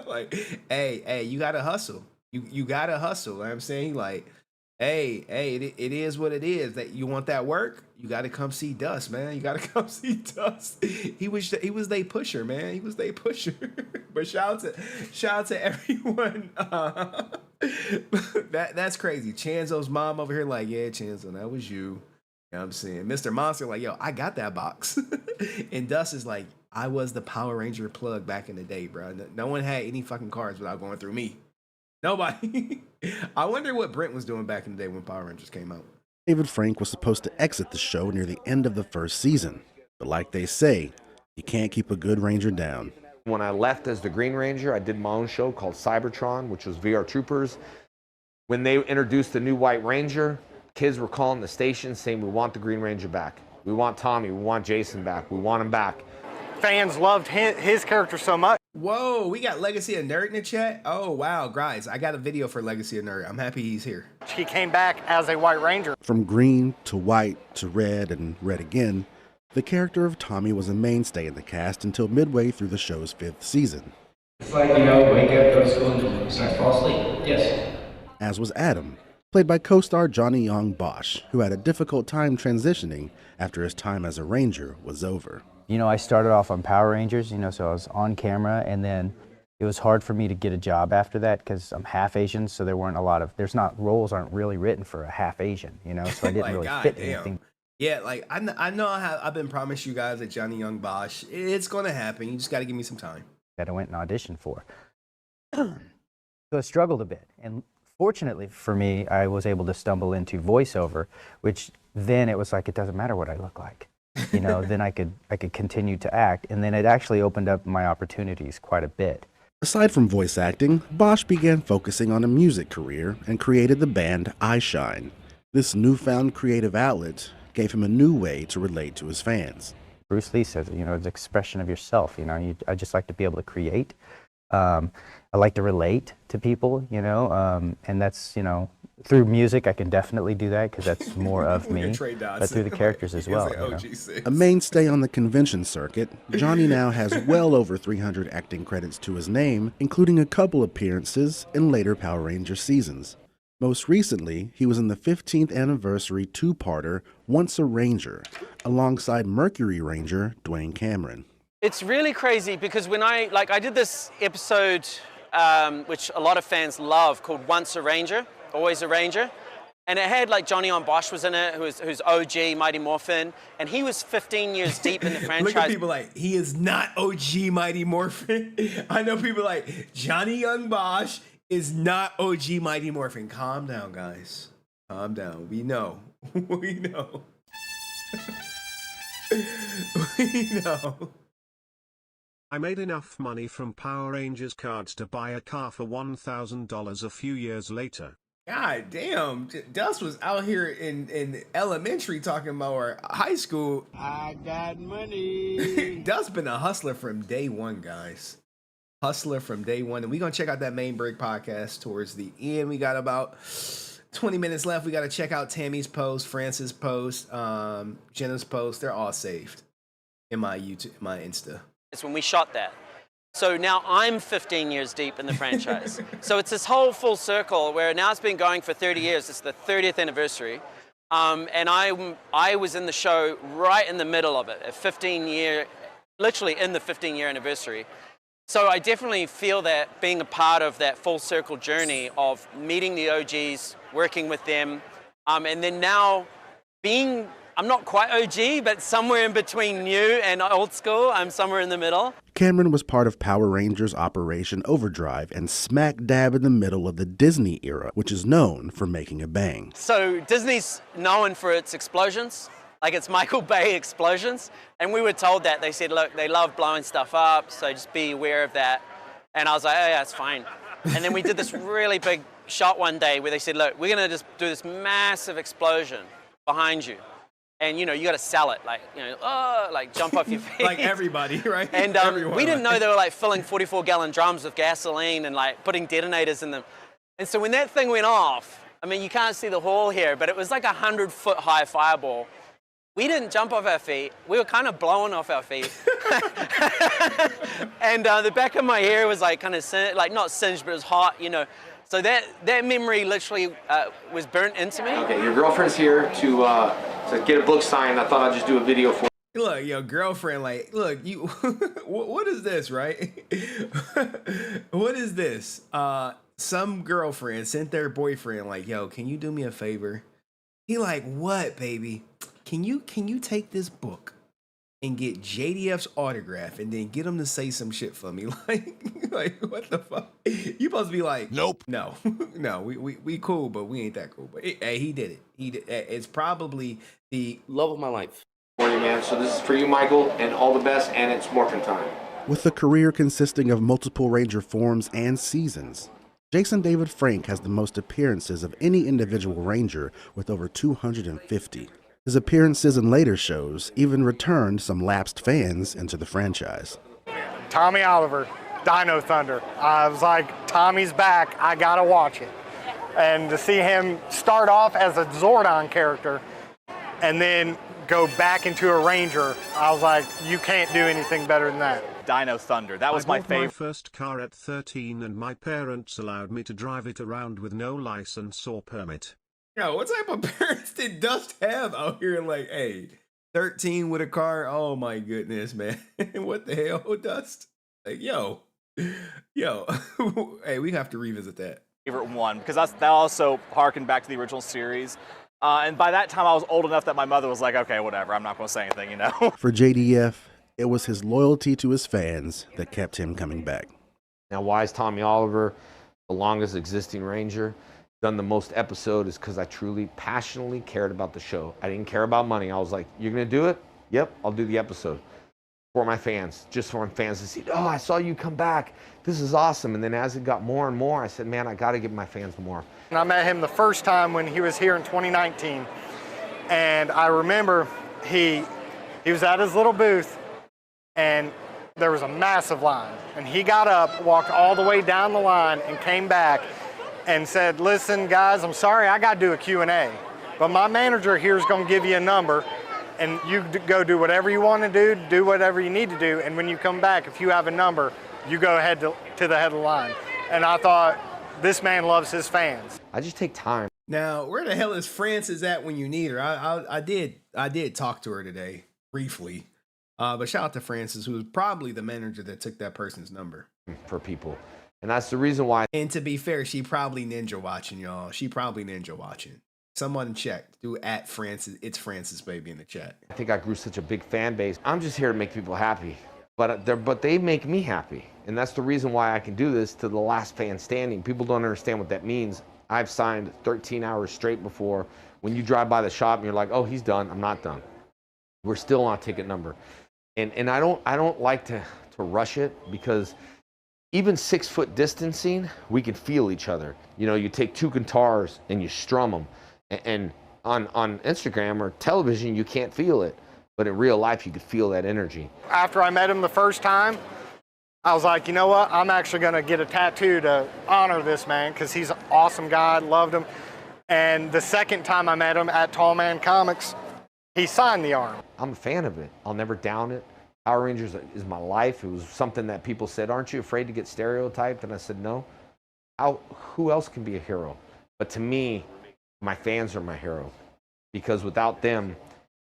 like, hey, you gotta hustle. You gotta hustle. You know what I'm saying? Like, hey, it is what it is. That you want that work, you gotta come see Dust, man. You gotta come see Dust. He was they pusher, man. He was they pusher. But shout out to everyone. That's crazy. Chanzo's mom over here, like, yeah, Chanzo, that was you. You know what I'm saying? Mr. Monster, like, yo, I got that box. And Dust is like, I was the Power Ranger plug back in the day, bro. No one had any fucking cards without going through me. Nobody. I wonder what Brent was doing back in the day when Power Rangers came out. David Frank was supposed to exit the show near the end of the first season. But like they say, you can't keep a good Ranger down. When I left as the Green Ranger, I did my own show called Cybertron, which was VR Troopers. When they introduced the new White Ranger, kids were calling the station saying, we want the Green Ranger back. We want Tommy. We want Jason back. We want him back. Fans loved his character so much. Whoa, we got Legacy of Nerd in the chat? Oh, wow, guys, I got a video for Legacy of Nerd. I'm happy he's here. He came back as a White Ranger. From green to white to red and red again, the character of Tommy was a mainstay in the cast until midway through the show's 5th season. It's like, wake up, go to school, and start to fall asleep. Yes. As was Adam, played by co-star Johnny Young Bosch, who had a difficult time transitioning after his time as a Ranger was over. I started off on Power Rangers, so I was on camera, and then it was hard for me to get a job after that because I'm half Asian, so roles aren't really written for a half Asian, so I didn't really fit anything. Yeah, like I know I've been promised you guys at Johnny Young Bosch. It's gonna happen. You just got to give me some time. That I went and auditioned for. So I struggled a bit, and fortunately for me, I was able to stumble into voiceover, which then it was like it doesn't matter what I look like. Then I could continue to act, and then it actually opened up my opportunities quite a bit. Aside from voice acting, Bosch began focusing on a music career and created the band I Shine. This newfound creative outlet gave him a new way to relate to his fans. Bruce Lee says, you know, it's an expression of yourself. You know, I just like to be able to create. I like to relate to people, you know, and that's, you know, through music I can definitely do that because that's more of me, but through the characters as well. You know? A mainstay on the convention circuit, Johnny now has well over 300 acting credits to his name, including a couple appearances in later Power Ranger seasons. Most recently, he was in the 15th anniversary two-parter Once a Ranger, alongside Mercury Ranger Dwayne Cameron. It's really crazy because when I did this episode, which a lot of fans love, called Once a Ranger, Always a Ranger. And it had like Johnny on Bosch was in it, who's OG, Mighty Morphin, and he was 15 years deep in the franchise. Look at people like, he is not OG Mighty Morphin. I know people like, Johnny Young Bosch is not OG Mighty Morphin. Calm down, guys. Calm down. We know. We know. We know. I made enough money from Power Rangers cards to buy a car for $1,000 a few years later. God damn, Dust was out here in elementary talking about our high school. I got money. Dust been a hustler from day one, guys. Hustler from day one. And we're going to check out that Main Break podcast towards the end. We got about 20 minutes left. We got to check out Tammy's post, Francis' post, Jenna's post. They're all saved in my YouTube, my Insta. It's when we shot that. So now I'm 15 years deep in the franchise. So it's this whole full circle where now it's been going for 30 years. It's the 30th anniversary. And I was in the show right in the middle of it, literally in the 15-year anniversary. So I definitely feel that being a part of that full circle journey of meeting the OGs, working with them, and then now being, I'm not quite OG, but somewhere in between new and old school. I'm somewhere in the middle. Cameron was part of Power Rangers Operation Overdrive and smack dab in the middle of the Disney era, which is known for making a bang. So Disney's known for its explosions, like it's Michael Bay explosions. And we were told that. They said, look, they love blowing stuff up, so just be aware of that. And I was like, oh yeah, it's fine. And then we did this really big shot one day where they said, look, we're gonna just do this massive explosion behind you. And, you know, you got to sell it, like, you know, like jump off your feet. Like everybody, right? And we didn't know they were like filling 44-gallon drums with gasoline and like putting detonators in them. And so when that thing went off, I mean, you can't see the hall here, but it was like 100-foot high fireball. We didn't jump off our feet. We were kind of blowing off our feet. And the back of my hair was like kind of, like not singed, but it was hot, you know. So that memory literally was burnt into me. Okay, your girlfriend's here to get a book signed. I thought I'd just do a video for you. Look, your girlfriend, like, look, you, what is this, right? What is this? Some girlfriend sent their boyfriend, like, yo, can you do me a favor? He like, what, baby? Can you take this book and get JDF's autograph and then get him to say some shit for me? Like what the fuck? You supposed to be like, nope. No, no, we cool, but we ain't that cool. But hey, he did it. He did. It's probably the love of my life. Morning, man. So this is for you, Michael, and all the best, and it's morphin' time. With a career consisting of multiple Ranger forms and seasons, Jason David Frank has the most appearances of any individual Ranger with over 250. His appearances in later shows even returned some lapsed fans into the franchise. Tommy Oliver, Dino Thunder. I was like, Tommy's back, I gotta watch it. And to see him start off as a Zordon character and then go back into a Ranger, I was like, you can't do anything better than that. Dino Thunder, that was my favorite. I bought my first car at 13 and my parents allowed me to drive it around with no license or permit. Yo, what type of parents did Dust have out here? Like, hey, 13 with a car? Oh my goodness, man. What the hell, Dust? Like, yo, hey, we have to revisit that. Favorite one, because that also harkened back to the original series. And by that time, I was old enough that my mother was like, okay, whatever, I'm not going to say anything, you know? For JDF, it was his loyalty to his fans that kept him coming back. Now, why is Tommy Oliver the longest existing Ranger? Done the most episode is because I truly, passionately cared about the show. I didn't care about money. I was like, you're going to do it? Yep, I'll do the episode. For my fans, just for my fans to see, oh, I saw you come back. This is awesome. And then as it got more and more, I said, man, I got to give my fans more. And I met him the first time when he was here in 2019. And I remember he was at his little booth, and there was a massive line. And he got up, walked all the way down the line, and came back and said, listen, guys, I'm sorry, I got to do a Q&A. But my manager here is going to give you a number, and you go do whatever you want to do whatever you need to do, and when you come back, if you have a number, you go ahead to the head of the line. And I thought, this man loves his fans. I just take time. Now, where the hell is Frances at when you need her? I did talk to her today, briefly. But shout out to Frances, who was probably the manager that took that person's number. For people. And that's the reason why. And to be fair, she probably ninja watching, y'all. She probably ninja watching. Someone check. Do at Frances. It's Frances Baby in the chat. I think I grew such a big fan base. I'm just here to make people happy. But they make me happy. And that's the reason why I can do this to the last fan standing. People don't understand what that means. I've signed 13 hours straight before. When you drive by the shop and you're like, oh, he's done. I'm not done. We're still on ticket number. And I don't like to rush it, because even 6 foot distancing, we can feel each other. You know, you take 2 guitars and you strum them. And on Instagram or television, you can't feel it. But in real life, you could feel that energy. After I met him the first time, I was like, you know what? I'm actually going to get a tattoo to honor this man, because he's an awesome guy. Loved him. And the second time I met him at Tall Man Comics, he signed the arm. I'm a fan of it. I'll never down it. Power Rangers is my life. It was something that people said, aren't you afraid to get stereotyped? And I said, no. Who else can be a hero? But to me, my fans are my hero, because without them,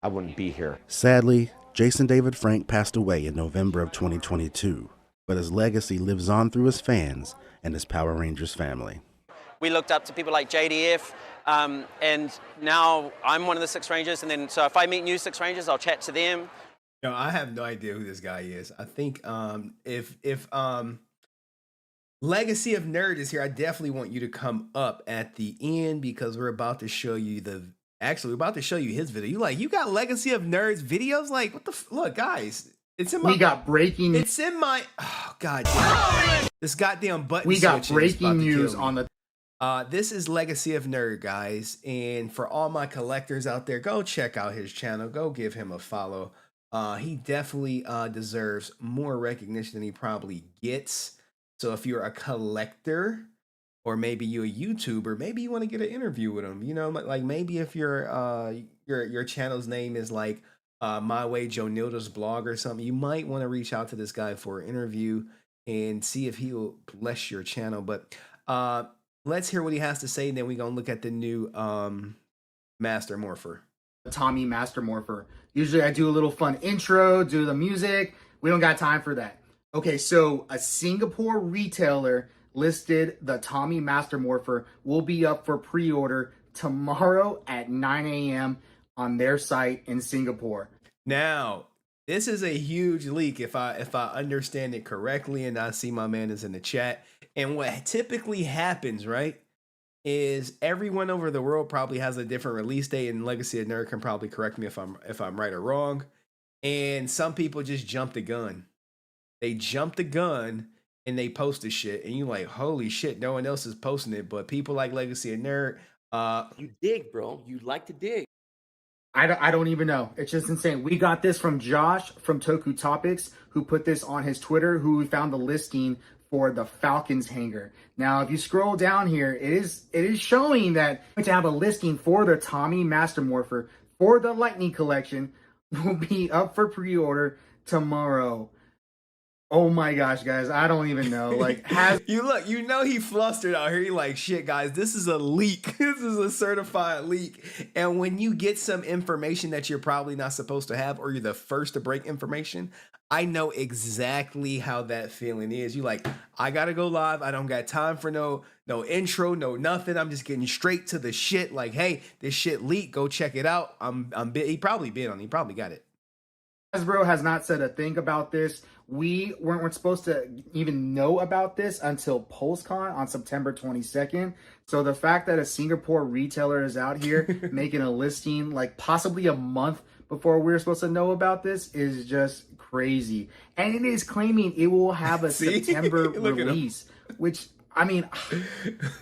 I wouldn't be here. Sadly, Jason David Frank passed away in November of 2022, but his legacy lives on through his fans and his Power Rangers family. We looked up to people like JDF, and now I'm one of the Six Rangers, and then so if I meet new Six Rangers, I'll chat to them. No, I have no idea who this guy is. I think if Legacy of Nerd is here, I definitely want you to come up at the end, because we're about to show you we're about to show you his video. You got Legacy of Nerds videos? Like, what the look, guys. It's in my We got breaking It's in my god damn. This goddamn button. We got breaking news on the this is Legacy of Nerd, guys, and for all my collectors out there, go check out his channel. Go give him a follow. He definitely deserves more recognition than he probably gets. So if you're a collector, or maybe you a YouTuber, maybe you want to get an interview with him. You know, like maybe if your channel's name is like My Way Joe Nilda's blog or something, you might want to reach out to this guy for an interview and see if he'll bless your channel. But let's hear what he has to say, and then we're gonna look at the new Master Morpher. Tommy Master Morpher. Usually I do a little fun intro, do the music. We don't got time for that. Okay, so a Singapore retailer listed the Tommy Master Morpher will be up for pre-order tomorrow at 9 a.m. on their site in Singapore. Now, this is a huge leak if I understand it correctly, and I see my man is in the chat. And what typically happens, right, is everyone over the world probably has a different release date, and Legacy of Nerd can probably correct me if I'm right or wrong. And some people just jump the gun. They jump the gun and they post the shit, and you like, holy shit, no one else is posting it, but people like Legacy of Nerd, you dig, bro. You like to dig. I don't even know. It's just insane. We got this from Josh from Toku Topics, who put this on his Twitter, who found the listing for the Falcons hanger. Now, if you scroll down here, it is showing that to have a listing for the Tommy Master Morpher for the Lightning Collection will be up for pre-order tomorrow. Oh my gosh, guys, I don't even know. Like, you know he flustered out here. He like, shit, guys, this is a leak. This is a certified leak. And when you get some information that you're probably not supposed to have, or you're the first to break information, I know exactly how that feeling is. You like, I gotta go live. I don't got time for no intro, no nothing. I'm just getting straight to the shit. Like, hey, this shit leaked. Go check it out. He probably bid on it. He probably got it. Hasbro has not said a thing about this. We weren't supposed to even know about this until PulseCon on September 22nd. So the fact that a Singapore retailer is out here making a listing like possibly a month before we were supposed to know about this is just crazy. And it is claiming it will have a September release, which I mean,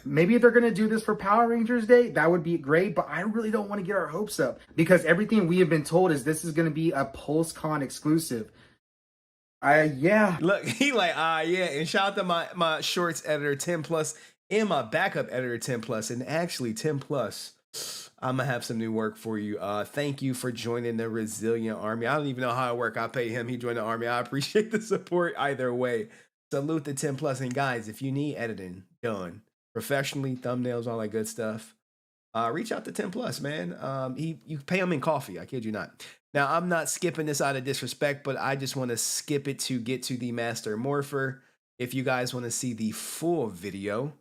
maybe if they're going to do this for Power Rangers Day, that would be great, but I really don't want to get our hopes up because everything we have been told is this is going to be a PulseCon exclusive. Yeah. Look, he like, yeah. And shout out to my shorts editor, 10 Plus, and my backup editor, 10 Plus. And actually, 10 Plus, I'm going to have some new work for you. Thank you for joining the Resilient Army. I don't even know how it works. I pay him. He joined the Army. I appreciate the support either way. Salute the 10 Plus. And guys, if you need editing done professionally, thumbnails, all that good stuff, reach out to 10 Plus, man. You pay him in coffee. I kid you not. Now, I'm not skipping this out of disrespect, but I just want to skip it to get to the Master Morpher. If you guys want to see the full video,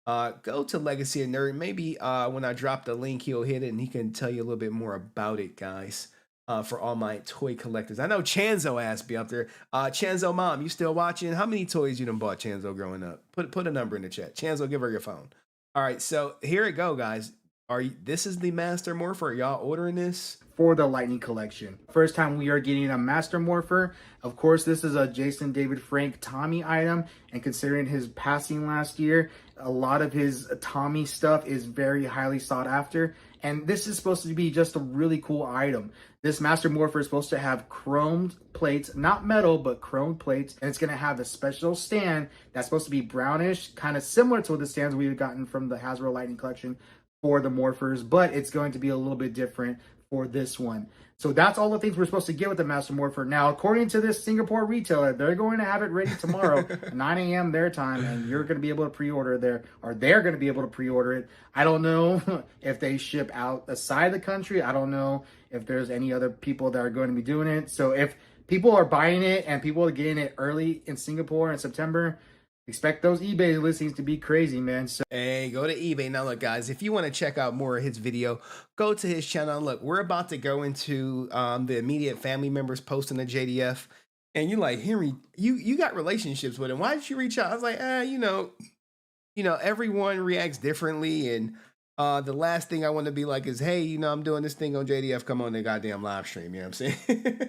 go to Legacy of Nerd. Maybe when I drop the link, he'll hit it and he can tell you a little bit more about it, guys, for all my toy collectors. I know Chanzo asked me up there. Chanzo mom, you still watching? How many toys you done bought, Chanzo, growing up? Put a number in the chat. Chanzo, give her your phone. All right, so here it go, guys. This is the Master Morpher. Are y'all ordering this? For the Lightning Collection. First time we are getting a Master Morpher. Of course, this is a Jason David Frank Tommy item, and considering his passing last year, a lot of his Tommy stuff is very highly sought after, and this is supposed to be just a really cool item. This Master Morpher is supposed to have chromed plates, not metal, but chromed plates, and it's going to have a special stand that's supposed to be brownish, kind of similar to the stands we've gotten from the Hasbro Lightning Collection for the Morphers, but it's going to be a little bit different for this one. So that's all the things we're supposed to get with the Master Morpher. Now, according to this Singapore retailer, they're going to have it ready tomorrow, 9 a.m. their time, and you're going to be able to pre-order there, or they're going to be able to pre-order it. I don't know if they ship outside the country. I don't know if there's any other people that are going to be doing it. So if people are buying it and people are getting it early in Singapore in September, expect those eBay listings to be crazy, man. So hey, go to eBay. Now, look, guys, if you want to check out more of his video, go to his channel. Look, we're about to go into the immediate family members posting the JDF. And you're like, Henry, you got relationships with him. Why did you reach out? I was like, you know, everyone reacts differently. And the last thing I want to be like is, hey, you know, I'm doing this thing on JDF. Come on the goddamn live stream. You know what I'm saying?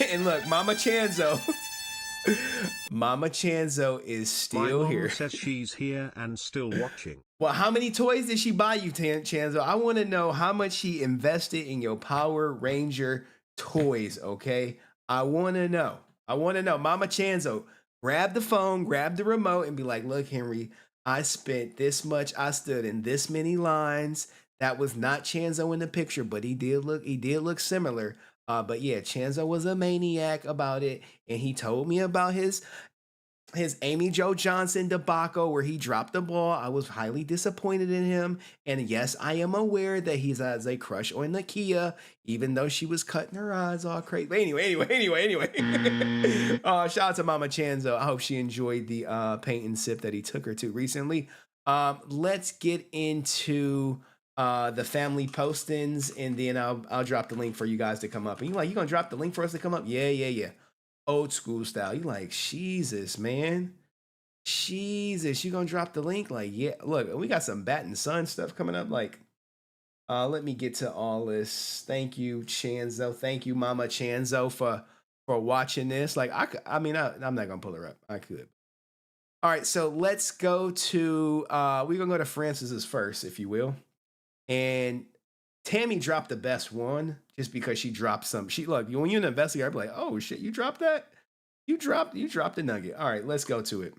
and look, Mama Chanzo. Mama Chanzo is still My here. mom says she's here and still watching. Well, how many toys did she buy you, Chanzo? I want to know how much she invested in your Power Ranger toys, okay? I want to know. Mama Chanzo, grab the phone, grab the remote, and be like, look, Henry, I spent this much. I stood in this many lines. That was not Chanzo in the picture, but he did look similar. But yeah, Chanzo was a maniac about it, and he told me about his Amy Jo Johnson debacle where he dropped the ball. I was highly disappointed in him, and yes, I am aware that he has a crush on Nakia, even though she was cutting her eyes all crazy. But anyway. Shout out to Mama Chanzo. I hope she enjoyed the paint and sip that he took her to recently. Let's get into the family postings, and then I'll drop the link for you guys to come up. And you're like, you gonna drop the link for us to come up? Yeah. Old school style. You like, Jesus, man. Jesus, you gonna drop the link? Like, yeah. Look, we got some Bat and Son stuff coming up. Like, let me get to all this. Thank you, Chanzo. Thank you, Mama Chanzo, for watching this. Like, I'm not gonna pull her up. I could. All right, so let's go to we're gonna go to Francis's first, if you will. And Tammy dropped the best one just because she dropped some. Look, when you're an investigator, I'd be like, oh shit, you dropped that? You dropped the nugget. All right, let's go to it.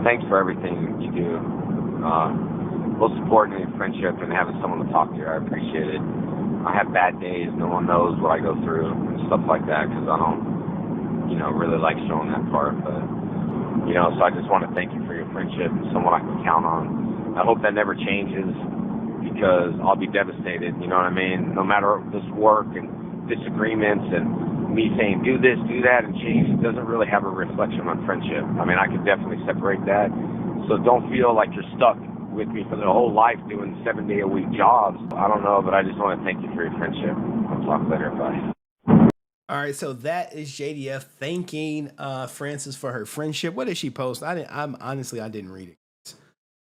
Thanks for everything you do. Both supporting your friendship and having someone to talk to. I appreciate it. I have bad days. No one knows what I go through and stuff like that because I don't, really like showing that part. But, so I just want to thank you for your friendship and someone I can count on. I hope that never changes because I'll be devastated, you know what I mean? No matter this work and disagreements and me saying do this, do that, and change, it doesn't really have a reflection on friendship. I mean, I could definitely separate that. So don't feel like you're stuck with me for the whole life doing 7-day-a-week jobs. I don't know, but I just want to thank you for your friendship. I'll talk later. Bye. All right, so that is JDF thanking Francis for her friendship. What did she post? I didn't read it.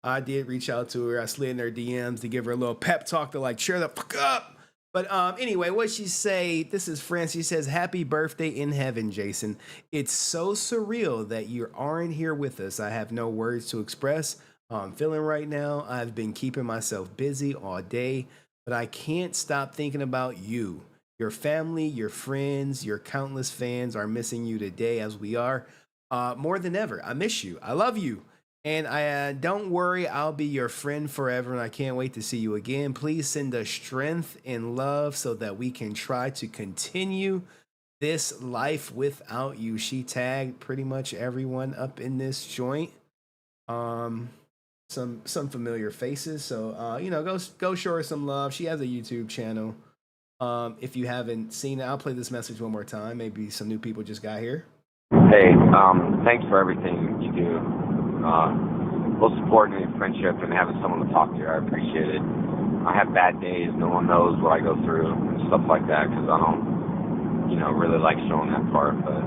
I did reach out to her. I slid in her DMs to give her a little pep talk to like cheer the fuck up. But anyway, what she say? This is France. She says, "Happy birthday in heaven, Jason. It's so surreal that you aren't here with us. I have no words to express how I'm feeling right now. I've been keeping myself busy all day, but I can't stop thinking about you. Your family, your friends, your countless fans are missing you today, as we are more than ever. I miss you. I love you." And I don't worry, I'll be your friend forever, and I can't wait to see you again. Please send us strength and love so that we can try to continue this life without you. She tagged pretty much everyone up in this joint. Some familiar faces. So go show her some love. She has a YouTube channel. If you haven't seen it, I'll play this message one more time. Maybe some new people just got here. Hey, thanks for everything you do. Both supporting your friendship and having someone to talk to. I appreciate it. I have bad days. No one knows what I go through and stuff like that because I don't, really like showing that part. But,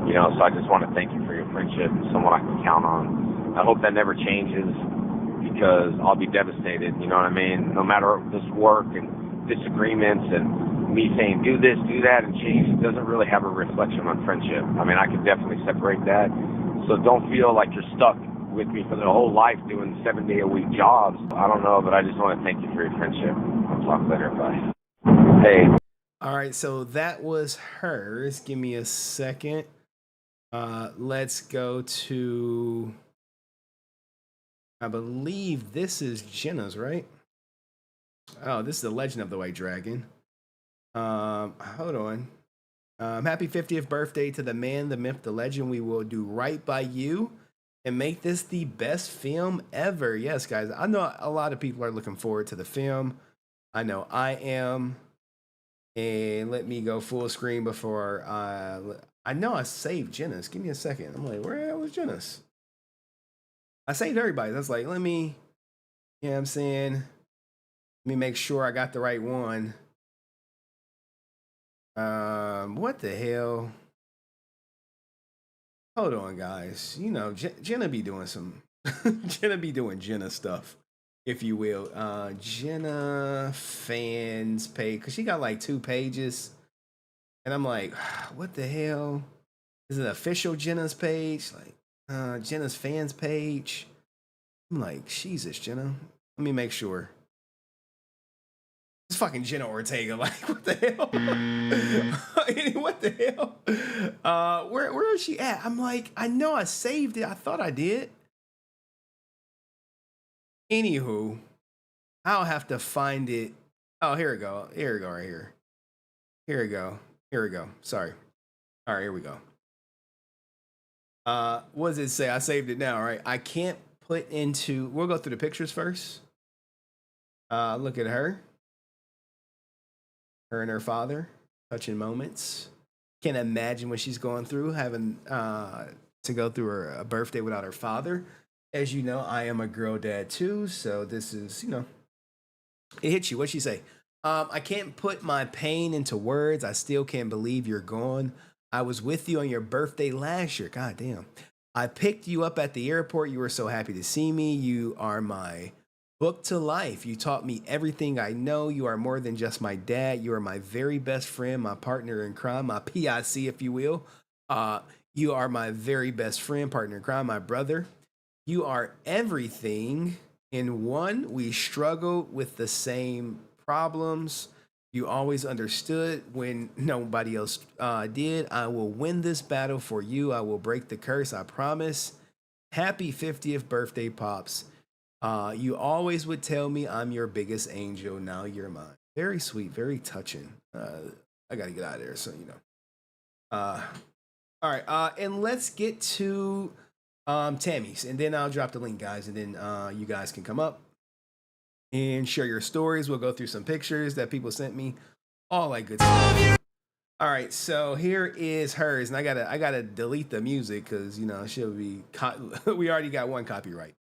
so I just want to thank you for your friendship and someone I can count on. I hope that never changes because I'll be devastated. You know what I mean? No matter this work and disagreements and me saying do this, do that, and change, it doesn't really have a reflection on friendship. I mean, I can definitely separate that. So don't feel like you're stuck with me for the whole life doing 7-day-a-week jobs. I don't know, but I just want to thank you for your friendship. I'll talk later. Bye. Hey. All right, so that was hers. Give me a second. Let's go to, I believe this is Jenna's, right? Oh, this is the Legend of the White Dragon. Hold on. Happy 50th birthday to the man, the myth, the legend. We will do right by you and make this the best film ever. Yes, guys, I know a lot of people are looking forward to the film. I know I am. And let me go full screen before I know I saved Jenna's. Give me a second. I'm like, where was Jenna's? I saved everybody. That's like, let me, you know what I'm saying? Let me make sure I got the right one. What the hell? Hold on, guys. Jenna be doing some Jenna be doing Jenna stuff, if you will. Jenna fans page, because she got like 2 pages. And I'm like, what the hell? Is it official Jenna's page? Like Jenna's fans page. I'm like, Jesus, Jenna. Let me make sure. It's fucking Jenna Ortega. Like, what the hell? What the hell? Where is she at? I'm like, I know I saved it. I thought I did. Anywho, I'll have to find it. Oh, here we go. Here we go, right here. Here we go. Here we go. Sorry. All right, here we go. What does it say? I saved it now, right? I can't put into, we'll go through the pictures first. Look at her. Her and her father, touching moments. Can't imagine what she's going through, having to go through a birthday without her father. As you know, I am a girl dad too, so this is, it hits you. What'd she say? I can't put my pain into words. I still can't believe you're gone. I was with you on your birthday last year. God damn. I picked you up at the airport. You were so happy to see me. You are my book to life. You taught me everything I know. You are more than just my dad. You are my very best friend, my partner in crime, my PIC, if you will. You are my very best friend, partner in crime, my brother. You are everything in one. We struggled with the same problems. You always understood when nobody else did. I will win this battle for you. I will break the curse. I promise. Happy 50th birthday, Pops. You always would tell me I'm your biggest angel. Now you're mine. Very sweet, very touching. I got to get out of there, so all right, and let's get to Tammy's, and then I'll drop the link, guys, and then you guys can come up and share your stories. We'll go through some pictures that people sent me, all that good stuff. All right, so here is hers, and I gotta delete the music because she'll be we already got one copyright.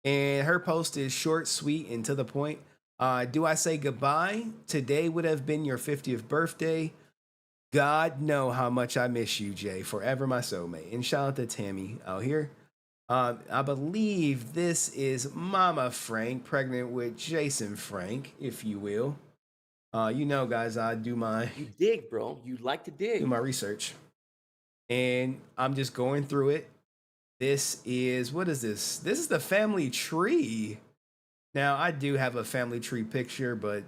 And her post is short, sweet, and to the point. Do I say goodbye? Today would have been your 50th birthday. God know how much I miss you, Jay. Forever my soulmate. And shout out to Tammy out here. I believe this is Mama Frank, pregnant with Jason Frank, if you will. You know, guys, I do my You dig, bro. You like to dig. do my research, and I'm just going through it. This is what is this? This is the family tree. Now I do have a family tree picture, but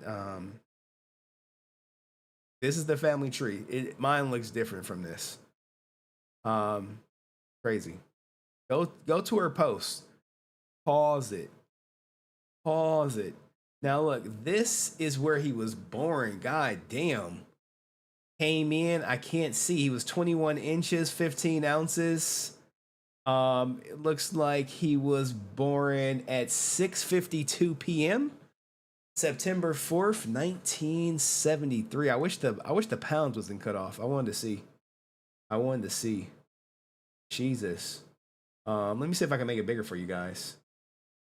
this is the family tree. Mine looks different from this. Crazy. Go to her post. Pause it. Pause it. Now look, this is where he was born. God damn. Came in. I can't see. He was 21 inches, 15 ounces. It looks like he was born at 6:52 p.m. September 4th, 1973. I wish the pounds wasn't cut off. I wanted to see. Jesus. Let me see if I can make it bigger for you guys.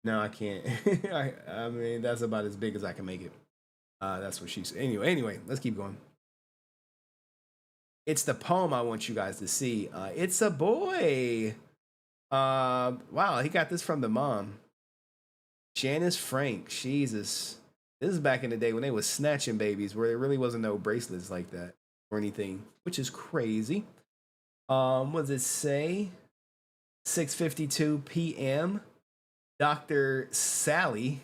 No, I can't. I mean, that's about as big as I can make it. That's what she said. Anyway, let's keep going. It's the poem I want you guys to see. It's a boy. Wow, he got this from the mom. Janice Frank. Jesus. This is back in the day when they was snatching babies, where there really wasn't no bracelets like that or anything, which is crazy. What does it say? 6:52 p.m. Dr. Sally,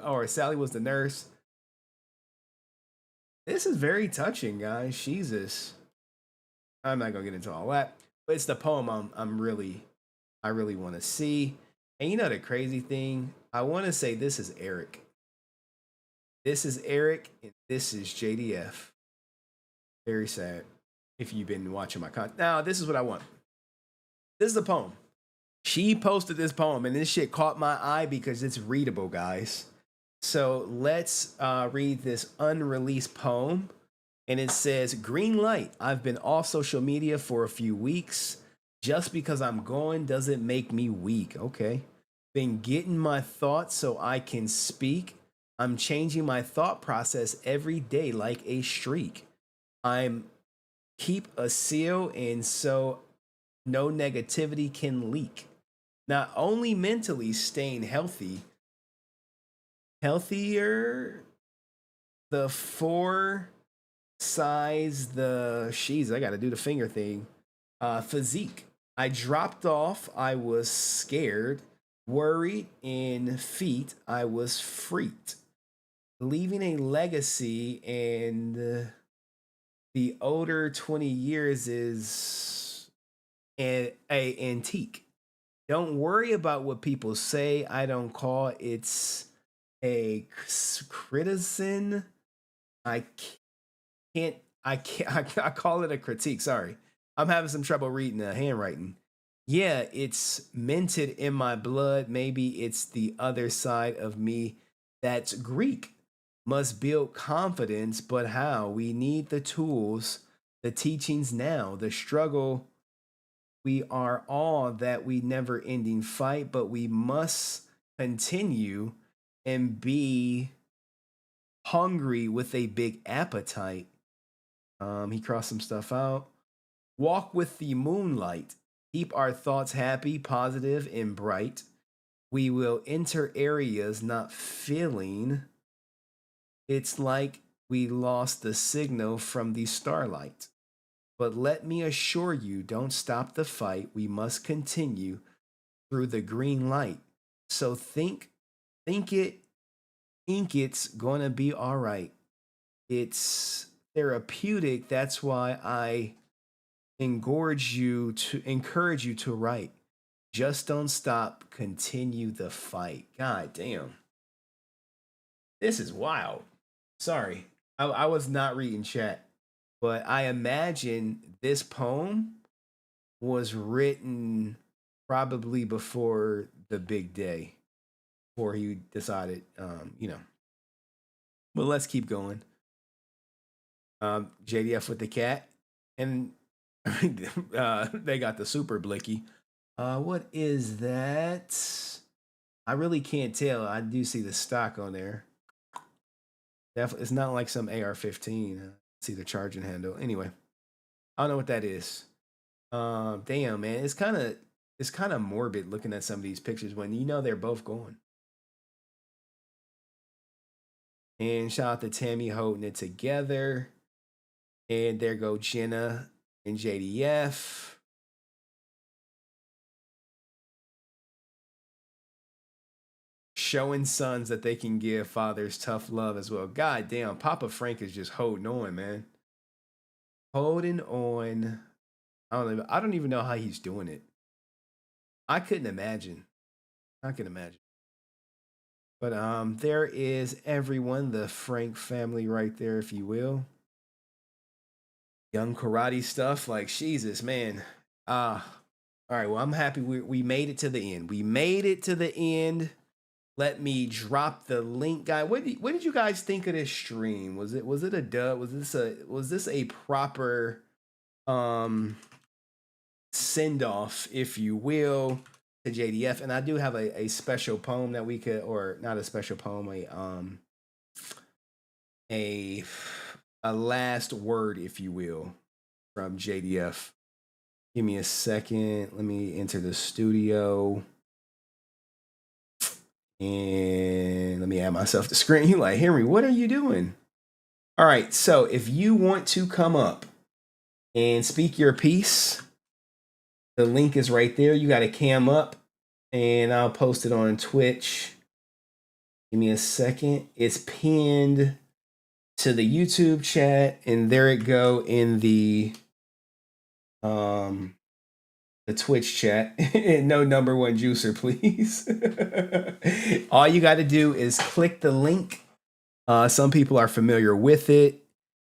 or Sally was the nurse. This is very touching, guys. Jesus. I'm not gonna get into all that, but it's the poem I really want to see. And you know the crazy thing? I want to say this is Eric. This is Eric, and this is JDF. Very sad. If you've been watching my content. Now, this is what I want. This is a poem. She posted this poem, and this shit caught my eye because it's readable, guys. So let's read this unreleased poem. And it says, green light. I've been off social media for a few weeks. Just because I'm going doesn't make me weak. Okay. Been getting my thoughts so I can speak. I'm changing my thought process every day like a streak. I'm keep a seal, and so no negativity can leak. Not only mentally staying healthier, the four size, I gotta do the finger thing. Physique. I dropped off, I was scared, worried, in feet, I was freaked. Leaving a legacy, and the older 20 years is a antique. Don't worry about what people say. I don't call it's a criticism. I call it a critique. Sorry. I'm having some trouble reading the handwriting. Yeah, it's minted in my blood. Maybe it's the other side of me that's Greek. Must build confidence, but how? We need the tools, the teachings now, the struggle. We are all that we never ending fight, but we must continue and be hungry with a big appetite. He crossed some stuff out. Walk with the moonlight. Keep our thoughts happy, positive, and bright. We will enter areas not feeling. It's like we lost the signal from the starlight. But let me assure you, don't stop the fight. We must continue through the green light. So think it's gonna be all right. It's therapeutic. That's why I encourage you to write. Just don't stop. Continue the fight. God damn. This is wild. Sorry. I was not reading chat, but I imagine this poem was written probably before the big day, before he decided, But let's keep going. JDF with the cat, and they got the super blicky. What is that? I really can't tell. I do see the stock on there. It's not like some AR-15. See the charging handle. Anyway, I don't know what that is. Damn, man, it's kind of morbid looking at some of these pictures when you know they're both going. And shout out to Tammy holding it together. And there go Jenna and JDF. Showing sons that they can give fathers tough love as well. God damn, Papa Frank is just holding on, man. Holding on. I don't even know how he's doing it. I couldn't imagine. I can imagine. But there is everyone, the Frank family right there, if you will. Young karate stuff, like Jesus, man. All right, well, I'm happy we made it to the end. We made it to the end. Let me drop the link, guy. What did you guys think of this stream? Was it a dub? Was this a proper send off, if you will, to JDF? And I do have a special poem that we could, or not a special poem, a last word, if you will, from JDF. Give me a second. Let me enter the studio. And let me add myself to screen. You like, Henry, what are you doing? All right, so if you want to come up and speak your piece, the link is right there. You got to cam up, and I'll post it on Twitch. Give me a second. It's pinned to the YouTube chat, and there it go in the Twitch chat. No number one juicer, please. All you got to do is click the link. Some people are familiar with it,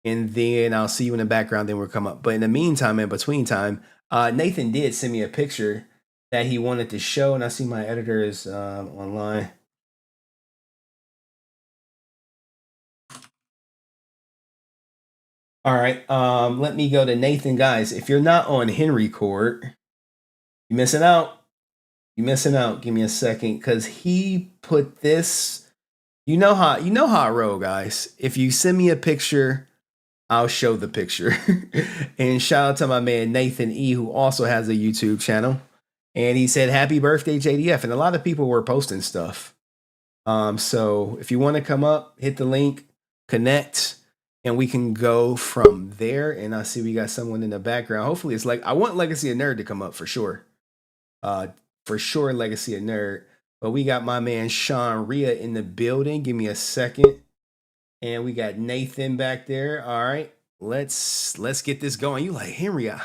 and then I'll see you in the background. Then we'll come up. But in the meantime, in between time, Nathan did send me a picture that he wanted to show, and I see my editor is online. All right, let me go to Nathan. Guys, if you're not on Henry Court, you're missing out. You're missing out. Give me a second, because he put this. You know how I roll, guys. If you send me a picture, I'll show the picture. And shout out to my man Nathan E, who also has a YouTube channel. And he said, "Happy birthday, JDF." And a lot of people were posting stuff. So if you want to come up, hit the link, connect, and we can go from there. And I see we got someone in the background. Hopefully it's I want Legacy of Nerd to come up for sure. For sure, Legacy of Nerd. But we got my man Sean Rhea in the building. Give me a second. And we got Nathan back there. All right. Let's get this going. You like, Henry, I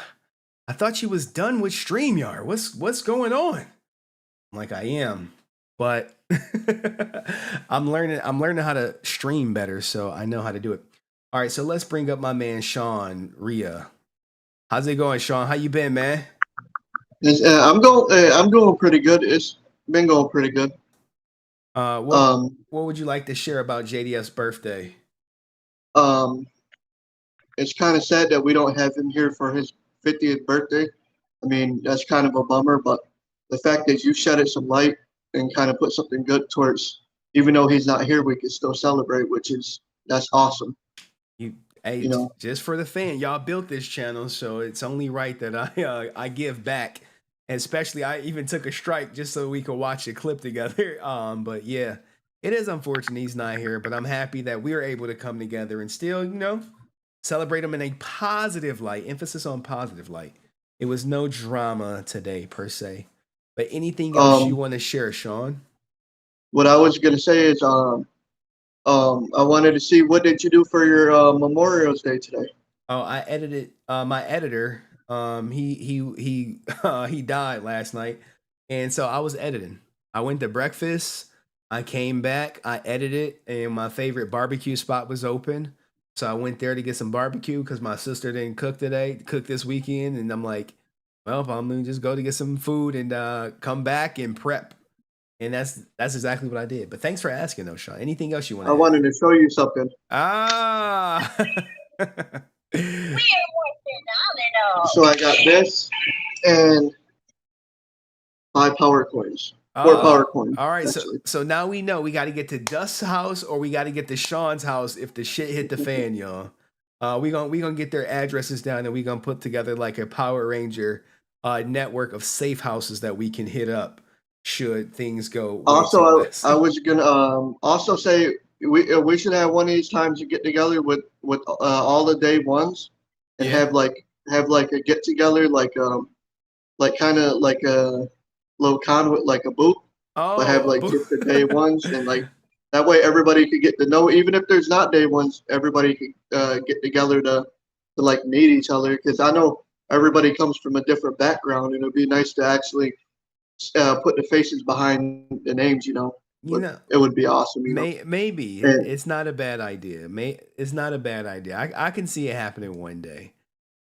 thought you was done with StreamYard. What's going on? I'm like, I am. But I'm learning how to stream better, so I know how to do it. All right, so let's bring up my man Sean Rhea. How's it going, Sean? How you been, man? I'm going pretty good. It's been going pretty good. What would you like to share about JDF's birthday? It's kind of sad that we don't have him here for his 50th birthday. I mean, that's kind of a bummer, but the fact that you shed some light and kind of put something good towards, even though he's not here, we can still celebrate, that's awesome. Hey, just for the fan, y'all built this channel, so it's only right that I give back. And especially, I even took a strike just so we could watch a clip together. But yeah, it is unfortunate he's not here, but I'm happy that we were able to come together and still, celebrate him in a positive light. Emphasis on positive light. It was no drama today per se. But anything else you want to share, Sean? What I was gonna say is, I wanted to see, what did you do for your Memorial's Day today? Oh, I edited my editor. He died last night, and so I was editing. I went to breakfast. I came back. I edited, and my favorite barbecue spot was open. So I went there to get some barbecue because my sister didn't cook this weekend, and I'm like, well, I'm gonna just go to get some food and come back and prep. And that's exactly what I did. But thanks for asking, though, Sean. Anything else you want to add? I wanted to show you something. So I got this and 5 power coins. 4 power coins. All right, so now we know we got to get to Dust's house or we got to get to Sean's house if the shit hit the fan, y'all. We gonna get their addresses down and we gonna put together like a Power Ranger network of safe houses that we can hit up should things go. Also, I was gonna also say, we should have one of these times to get together with all the day ones and have like a get together like kind of like a little con with like a booth, but have Oh, like just the day ones and like that way everybody could get to know. Even if there's not day ones, everybody could get together to like meet each other because I know everybody comes from a different background and it'd be nice to actually put the faces behind the names. It would be awesome. Maybe And it's not a bad idea. It's not a bad idea. I can see it happening one day.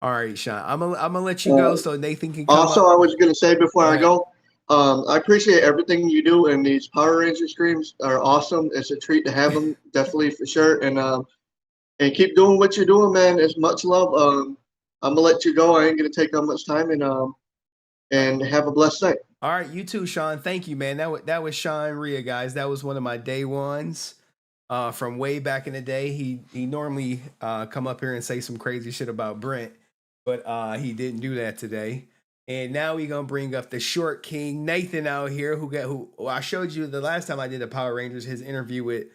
All right, Sean. I'm gonna let you go so Nathan can come also, up. I was gonna say before I go, I appreciate everything you do, and these Power Ranger streams are awesome. It's a treat to have them, definitely for sure. And keep doing what you're doing, man. It's much love. I'm gonna let you go. I ain't gonna take up much time, and have a blessed night. All right, you too, Sean. Thank you, man. That was Sean Rhea, guys. That was one of my day ones from way back in the day. He normally come up here and say some crazy shit about Brent, but he didn't do that today. And now we gonna bring up the short king Nathan out here, who I showed you the last time I did the Power Rangers, his interview with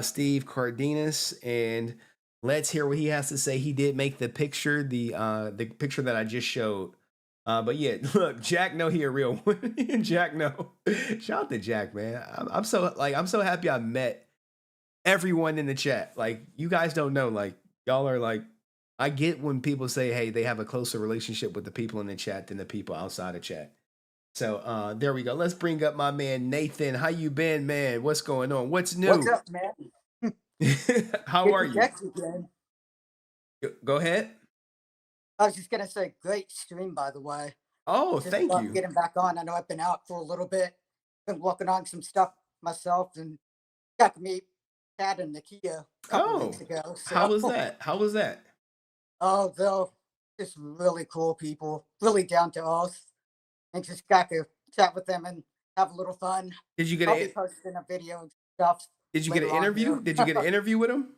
Steve Cardenas, and let's hear what he has to say. He did make the picture, the picture that I just showed. But yeah, look, Jack know he a real one. Jack know. Shout out to Jack, man. I'm so happy I met everyone in the chat. Like, you guys don't know, like, y'all are like, I get when people say, hey, they have a closer relationship with the people in the chat than the people outside of chat. So there we go. Let's bring up my man Nathan. How you been, man? What's going on? What's new? What's up, man? How are you? Again. Go ahead. I was just gonna say, great stream, by the way. Oh, Just thank love you. getting back on. I know I've been out for a little bit. Been working on some stuff myself, and got to meet Tad and Nakia a couple weeks ago. So. How was that? How was that? Oh, they're just really cool people, really down to earth, and just got to chat with them and have a little fun. Did you get I'll be posting a video and stuff. Did you get an later on interview? here. Did you get an interview with him?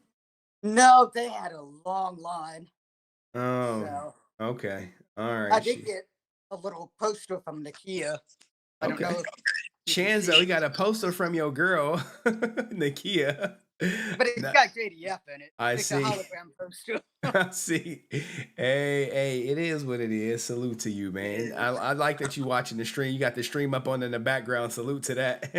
No, they had a long line. Oh, So okay. All right. I did get a little poster from Nakia. I don't know if you can Chanzo, see we it. got a poster from your girl, Nakia. But it's Nah, got JDF in it. I It's a see. hologram poster. I see. Hey, it is what it is. Salute to you, man. I like that you watching the stream. You got the stream up on in the background. Salute to that.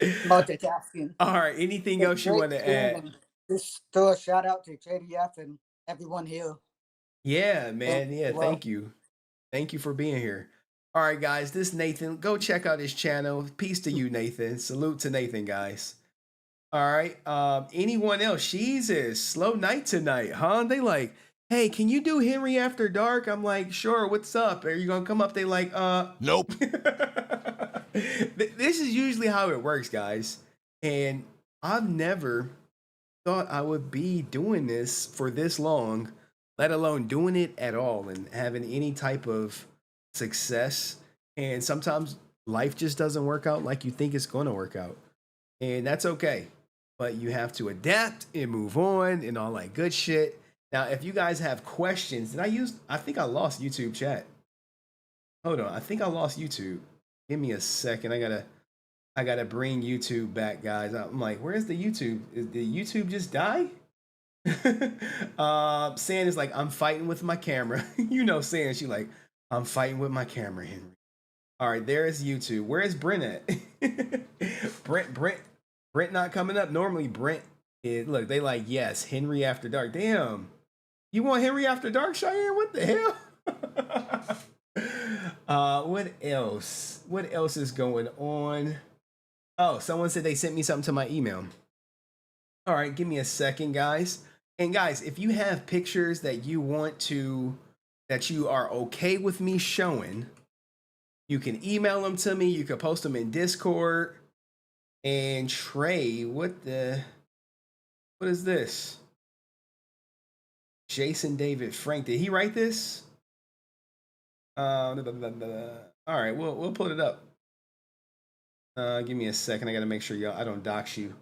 Multitasking. All right. Anything It's else you great want to stream, add? and just throw a shout out to JDF and everyone here. Yeah, man. Yeah, Well, thank you. Thank you for being here. All right, guys. This Nathan. Go check out his channel. Peace to you, Nathan. Salute to Nathan, guys. All right. Anyone else? Jesus, slow night tonight, huh? They like, hey, can you do Henry After Dark? I'm like, sure. What's up? Are you gonna come up? They like, nope. This is usually how it works, guys. And I've never thought I would be doing this for this long, let alone doing it at all and having any type of success. And sometimes life just doesn't work out like you think it's going to work out. And that's okay. But you have to adapt and move on and all that good shit. Now, if you guys have questions, I think I lost YouTube chat. Hold on. I think I lost YouTube. Give me a second. I gotta bring YouTube back, guys. I'm like, where's the YouTube? Did YouTube just die? San is like, I'm fighting with my camera. You know, San, she like, I'm fighting with my camera, Henry. All right, there's YouTube. Where is Brent at? Brent not coming up. Normally Brent is, look, they like, yes, Henry After Dark. Damn. You want Henry After Dark, Cheyenne? What the hell? What else? What else is going on? Oh, someone said they sent me something to my email. All right, give me a second, guys. And guys, if you have pictures that you want to, that you are okay with me showing, you can email them to me. You can post them in Discord. And Trey, what is this? Jason David Frank, did he write this? All right, we'll put it up. Give me a second. I gotta make sure I don't dox you.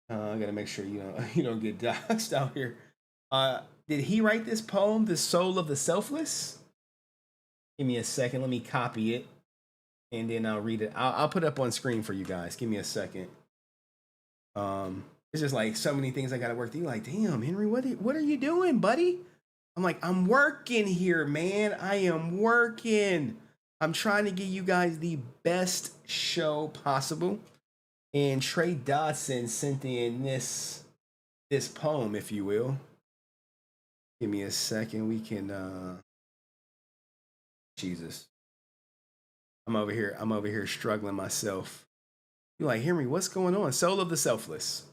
I gotta make sure you don't get doxed out here. Did he write this poem, "The Soul of the Selfless"? Give me a second. Let me copy it, and then I'll read it. I'll put it up on screen for you guys. Give me a second. It's just like so many things I gotta work through. You're like, damn, Henry, what are you doing, buddy? I'm like, I'm working here, man. I am working. I'm trying to give you guys the best show possible. And Trey Dodson sent in this poem, if you will. Give me a second. We can Jesus. I'm over here struggling myself. You're like, Henry, what's going on? Soul of the Selfless.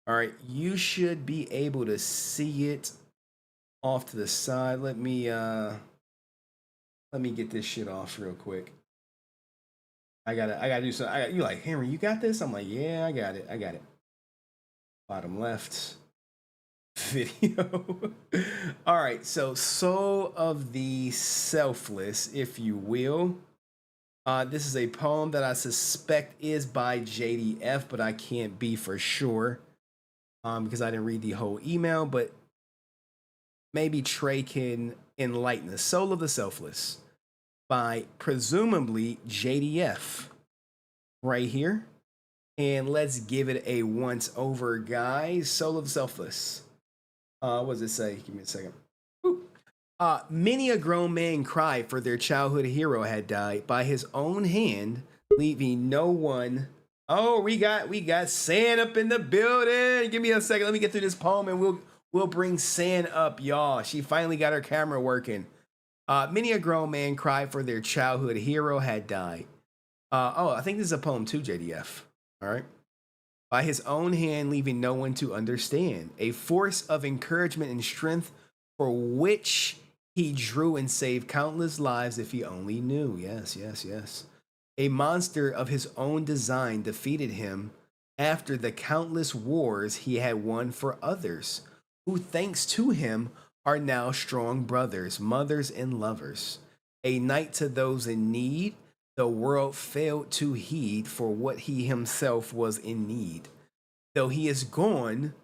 All right, you should be able to see it off to the side. Let me get this shit off real quick. I gotta do something. You like, Henry, you got this? I'm like, yeah, I got it. Bottom left video. All right, so Soul of the Selfless, if you will. This is a poem that I suspect is by JDF, but I can't be for sure because I didn't read the whole email, but maybe Trey can enlighten us. Soul of the Selfless by presumably JDF right here. And let's give it a once over, guys. Soul of the Selfless. What does it say? Give me a second. Many a grown man cried for their childhood hero had died by his own hand, leaving no one. Oh, we got San up in the building. Give me a second. Let me get through this poem and we'll bring San up, y'all. She finally got her camera working. Many a grown man cried for their childhood hero had died. I think this is a poem too, JDF. All right. By his own hand, leaving no one to understand. A force of encouragement and strength for which he drew and saved countless lives if he only knew. Yes. A monster of his own design defeated him after the countless wars he had won for others, who thanks to him are now strong brothers, mothers, and lovers. A knight to those in need, the world failed to heed for what he himself was in need. Though he is gone,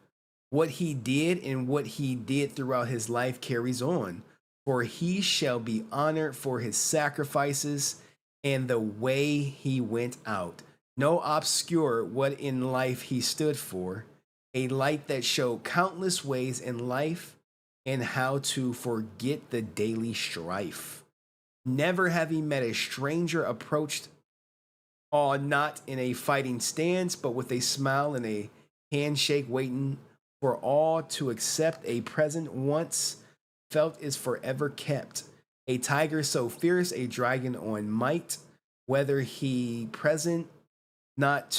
what he did and what he did throughout his life carries on, for he shall be honored for his sacrifices and the way he went out. No obscure what in life he stood for, a light that showed countless ways in life and how to forget the daily strife. Never having met a stranger approached, not in a fighting stance, but with a smile and a handshake waiting for all to accept. A present once felt is forever kept. A tiger so fierce, a dragon on might, whether he present, not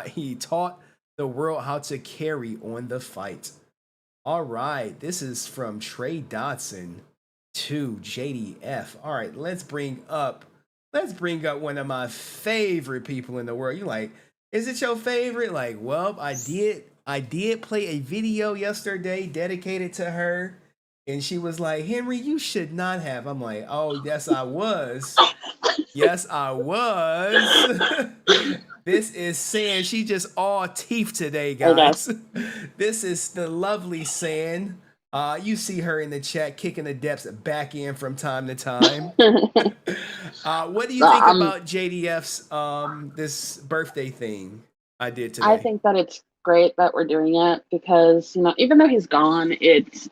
he taught the world how to carry on the fight. All right, this is from Trey Dodson to JDF. All right, let's bring up one of my favorite people in the world. You like, is it your favorite? Like, well, I did play a video yesterday dedicated to her, and she was like, Henry, you should not have. I'm like, oh, yes, I was. Yes, I was. This is San. She just all teeth today, guys. This is the lovely San. You see her in the chat kicking the depths back in from time to time. What do you think about JDF's this birthday thing I did today? I think that it's great that we're doing it because, even though he's gone, it's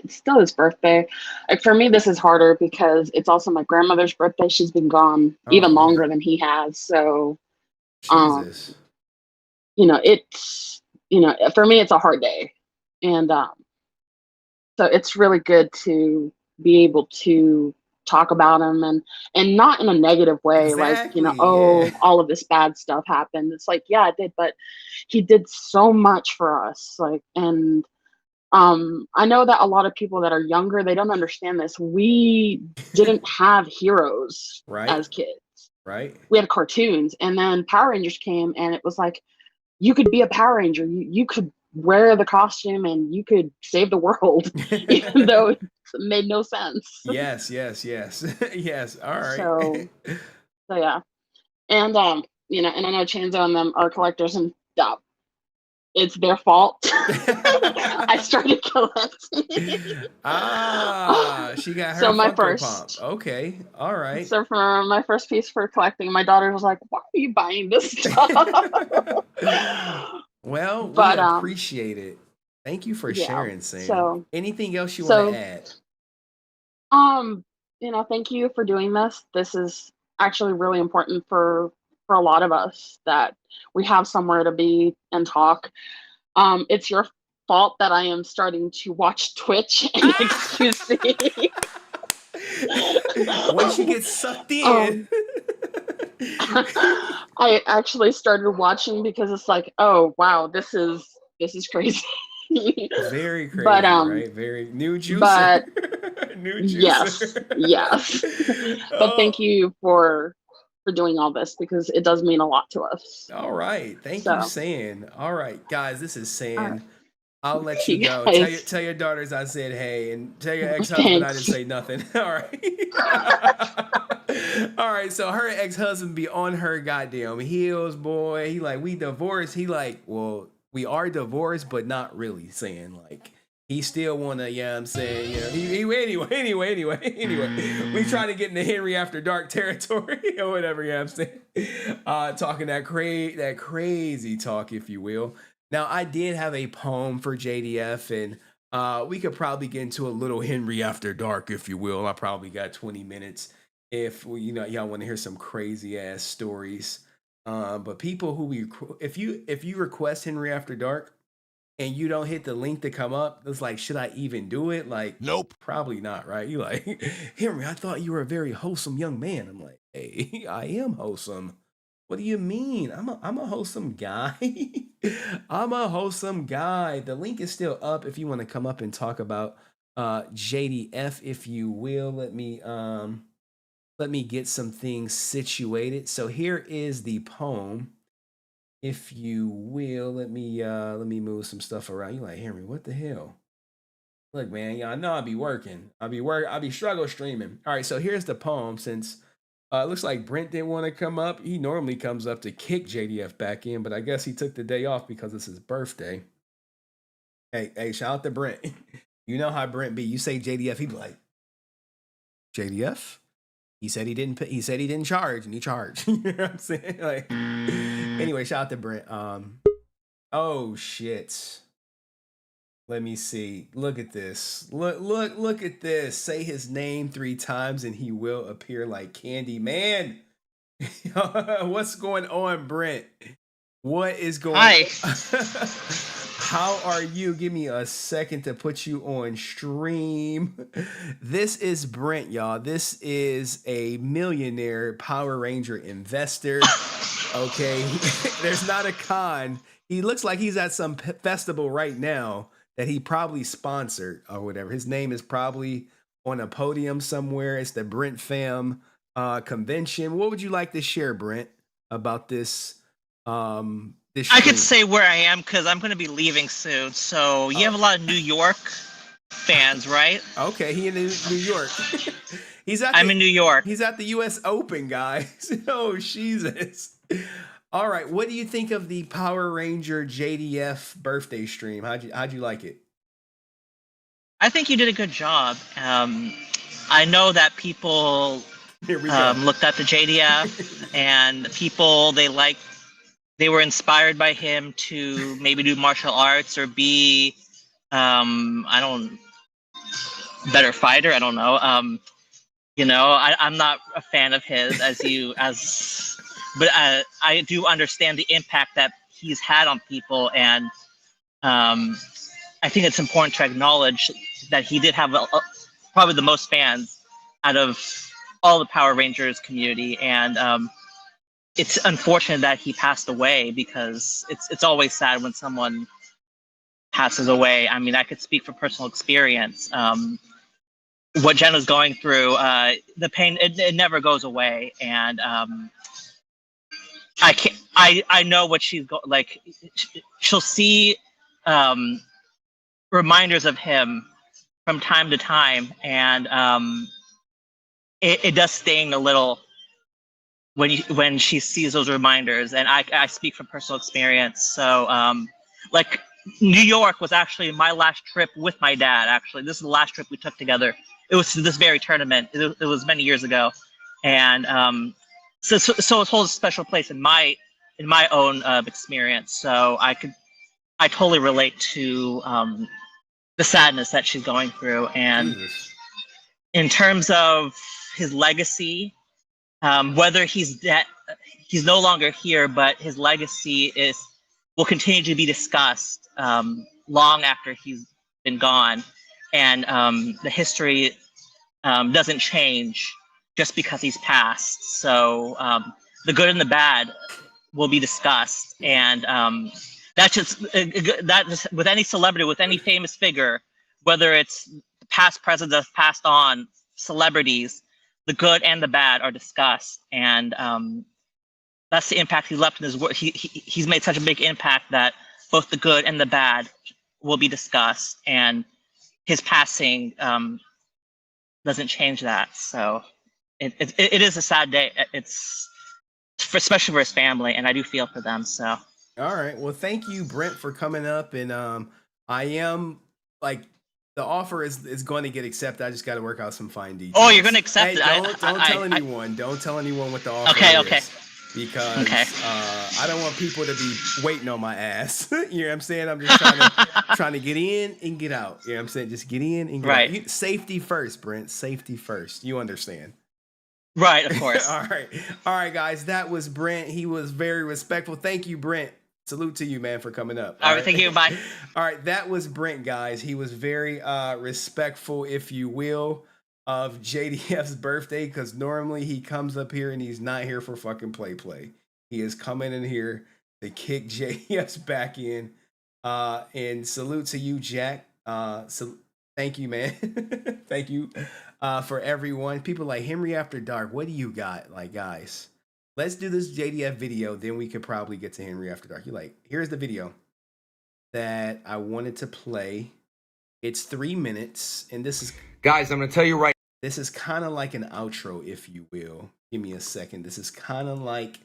still his birthday. Like for me, this is harder because it's also my grandmother's birthday. She's been gone even longer than he has. So, Jesus. It's, for me, it's a hard day. And so it's really good to be able to talk about him and not in a negative way. Exactly, like, all of this bad stuff happened. It's like, yeah, it did, but he did so much for us. And I know that a lot of people that are younger, they don't understand this. We didn't have heroes as kids. Right. We had cartoons, and then Power Rangers came, and it was like, you could be a Power Ranger. You could wear the costume and you could save the world, even though it made no sense. Yes. Yes. All right. So yeah. And, and I know Chanzo and them are collectors, and it's their fault. I started collecting. She got her so my Funko first Pop. Okay, all right. So for my first piece for collecting, my daughter was like, "Why are you buying this stuff?" Well, we But appreciate it. Thank you for yeah. sharing, Sam. So Anything else you want to add? thank you for doing this. This is actually really important for a lot of us that we have somewhere to be and talk. It's your fault that I am starting to watch Twitch and excuse me. Once you get sucked in. I actually started watching because it's like, oh wow, this is crazy. Very crazy, But right? Very new juicer. But new juicer. yes. But thank you for doing all this because it does mean a lot to us. All right. Thank So. you, San. All right, guys, this is San. All right. I'll let you go. Guys. Tell your daughters I said hey, and tell your ex-husband I didn't say nothing. All right. All right, so her ex-husband be on her goddamn heels, boy. He like, we divorced. He like, well, we are divorced, but not really, saying like he still wanna, I'm saying, anyway. We trying to get into Henry After Dark territory or whatever, I'm saying. Talking that crazy talk, if you will. Now, I did have a poem for JDF, and we could probably get into a little Henry After Dark, if you will. I probably got 20 minutes if y'all want to hear some crazy ass stories. But people if you request Henry After Dark and you don't hit the link to come up, it's like, should I even do it? Like, nope, probably not, right? You like, Henry, I thought you were a very wholesome young man. I'm like, hey, I am wholesome. What do you mean? I'm a wholesome guy. I'm a wholesome guy. The link is still up if you want to come up and talk about JDF, if you will. Let me get some things situated. So here is the poem, if you will. Let me move some stuff around. You like, Henry, what the hell? Look, man, y'all know I'll be working. I'll be struggle streaming. All right, so here's the poem. Since it looks like Brent didn't want to come up. He normally comes up to kick JDF back in, but I guess he took the day off because it's his birthday. Hey, shout out to Brent. You know how Brent be. You say JDF, he be like, JDF? He said he didn't charge, and he charged. You know what I'm saying? Like, anyway, shout out to Brent. Oh shit. Let me see. Look at this. Look at this. Say his name 3 times and he will appear like Candyman. What's going on, Brent? What is going on? How are you? Give me a second to put you on stream. This is Brent, y'all. This is a millionaire Power Ranger investor. Okay. There's not a con. He looks like he's at some festival right now that he probably sponsored or whatever. His name is probably on a podium somewhere. It's the Brent Fam convention. What would you like to share, Brent, about this? I could say where I am because I'm going to be leaving soon. So you have a lot of New York fans, right? Okay, he in New York. I'm in New York. He's at the U.S. Open, guys. Oh, Jesus. All right, what do you think of the Power Ranger JDF birthday stream? How'd you like it? I think you did a good job. I know that people looked at the JDF and people they were inspired by him to maybe do martial arts or be better fighter. I don't know. I'm not a fan of his but I do understand the impact that he's had on people, and I think it's important to acknowledge that he did have probably the most fans out of all the Power Rangers community, and it's unfortunate that he passed away because it's always sad when someone passes away. I mean, I could speak from personal experience. What Jen was going through, the pain, it never goes away, and I know what she's like. She'll see reminders of him from time to time, and it does sting a little when she sees those reminders. And I speak from personal experience. So like New York was actually my last trip with my dad. Actually, this is the last trip we took together. It was to this very tournament. It was many years ago, and so it holds a special place in my own experience. So I could I totally relate to the sadness that she's going through. And in terms of his legacy, whether he's no longer here, but his legacy will continue to be discussed long after he's been gone, and the history doesn't change just because he's passed. So the good and the bad will be discussed, and that's just with any celebrity, with any famous figure, whether it's past presidents, passed on celebrities, the good and the bad are discussed, and that's the impact he left in his work. He's made such a big impact that both the good and the bad will be discussed, and his passing doesn't change that. So it is a sad day. It's especially for his family, and I do feel for them. So. All right. Well, thank you, Brent, for coming up. And I am like, the offer is going to get accepted. I just got to work out some fine details. Oh, you're going to accept it? Don't tell anyone. Don't tell anyone what the offer is. Okay. Because I don't want people to be waiting on my ass. You know what I'm saying? I'm just trying to get in and get out. You know what I'm saying? Just get in and get out. Safety first, Brent. Safety first. You understand? Right, of course. All right, guys. That was Brent. He was very respectful. Thank you, Brent. Salute to you, man, for coming up. All right, thank you. Bye. All right, that was Brent, guys. He was very respectful, if you will, of JDF's birthday, because normally he comes up here and he's not here for fucking play. He is coming in here to kick JDF's back in. And salute to you, Jack. So thank you, man. Thank you for everyone. People like Henry After Dark. What do you got? Like, guys, let's do this JDF video. Then we could probably get to Henry After Dark. You're like, here's the video that I wanted to play. It's 3 minutes. And this is, guys, I'm going to tell you right. This is kind of like an outro, if you will. Give me a second. This is kind of like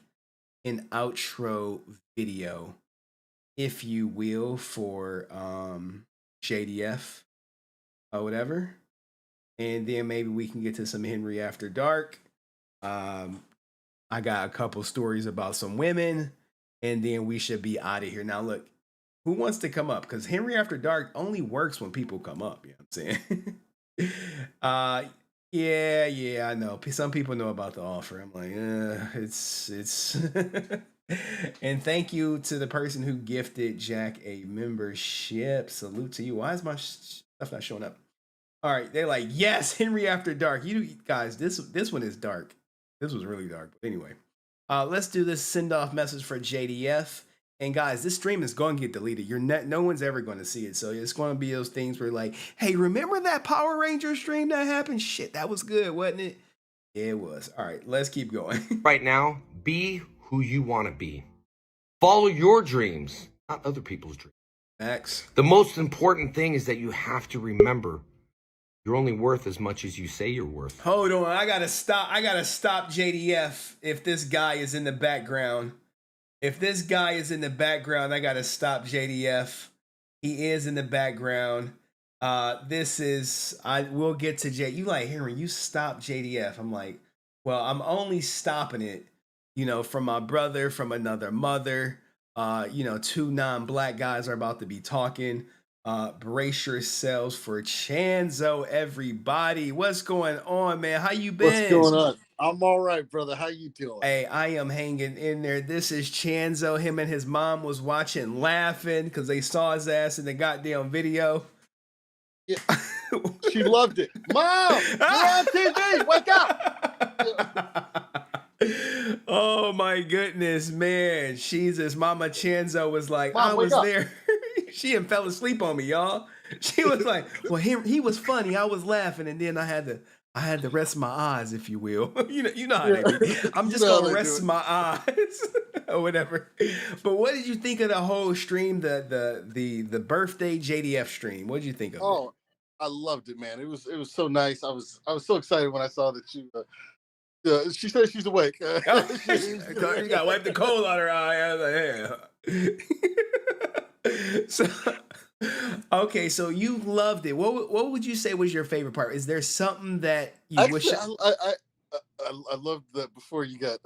an outro video, if you will, for JDF or whatever. And then maybe we can get to some Henry After Dark. I got a couple stories about some women, and then we should be out of here. Now, look, who wants to come up? Because Henry After Dark only works when people come up. You know what I'm saying? Yeah, I know. Some people know about the offer. I'm like, it's. And thank you to the person who gifted Jack a membership. Salute to you. Why is my stuff not showing up? All right, they're like, yes, Henry After Dark. You guys, this one is dark. This was really dark. But anyway, let's do this send-off message for JDF. And guys, this stream is going to get deleted. No one's ever going to see it. So it's going to be those things where like, hey, remember that Power Ranger stream that happened? Shit, that was good, wasn't it? Yeah, it was. All right, let's keep going. Right now, be who you want to be. Follow your dreams, not other people's dreams. X. The most important thing is that you have to remember you're only worth as much as you say you're worth. Hold on, I gotta stop JDF if this guy is in the background. If this guy is in the background, I gotta stop JDF. He is in the background. We'll get to J. You like, Henry, you stop JDF. I'm like, well, I'm only stopping it, from my brother, from another mother. Two non-black guys are about to be talking. Brace yourselves for Chanzo, everybody. What's going on, man? How you been? What's going on? I'm all right, brother. How you doing? Hey, I am hanging in there. This is Chanzo. Him and his mom was watching, laughing because they saw his ass in the goddamn video. Yeah. She loved it. Mom, you're on TV. Wake up. Oh my goodness, man. Jesus, Mama Chanzo was like, Mom, I was up. there. She had fell asleep on me, y'all. She was like, well, he was funny. I was laughing, and then I had to rest my eyes, if you will. You know how they be. I'm just gonna rest my eyes or whatever. But what did you think of the whole stream, the birthday JDF stream? What did you think of it? Oh, I loved it, man. It was so nice. I was so excited when I saw that you. She said she's awake. You got to wipe the coal out her eye. I was like, yeah. So, okay, so you loved it. What would you say was your favorite part? Is there something that you wish? I loved that before you got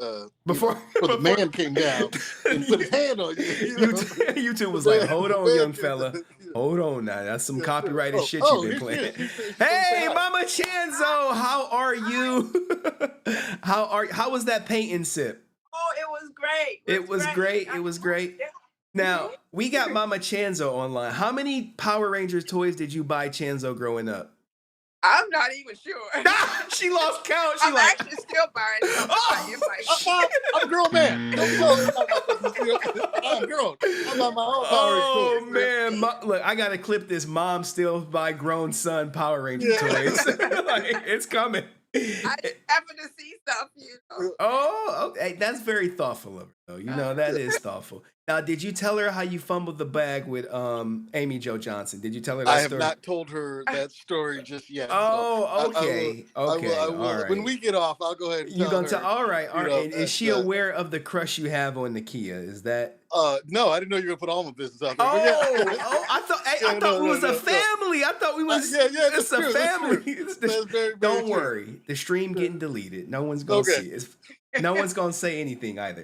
Before, the man came down and put his hand on you. YouTube was like, hold on, young fella. Hold on now. That's some copyrighted shit you've been playing. Hey, Mama Chanzo, how are you? How was that painting sip? Oh, it was great. It was great. It was great. Now, we got Mama Chanzo online. How many Power Rangers toys did you buy Chanzo growing up? I'm not even sure. She lost count. I'm actually still buying some. I'm a grown man. I'm grown. I'm on my own Power Ranger toys. Man, look, I gotta clip this. Mom still buy grown son Power Ranger toys. Like, it's coming. I just happen to see stuff, you know. Oh, okay. That's very thoughtful of her, though. You know, that is thoughtful. Now, did you tell her how you fumbled the bag with Amy Jo Johnson? Did you tell her that story? I have not told her that story just yet. Oh, okay. I will, All right. When we get off, I'll go ahead and tell her. All right. You know, is she aware of the crush you have on the Kia? Is that? No, I didn't know you were gonna put all my business out there. I thought we was a family. I thought we was. It's a family. Don't worry. The stream getting deleted. No one's gonna see it. No one's gonna say anything either.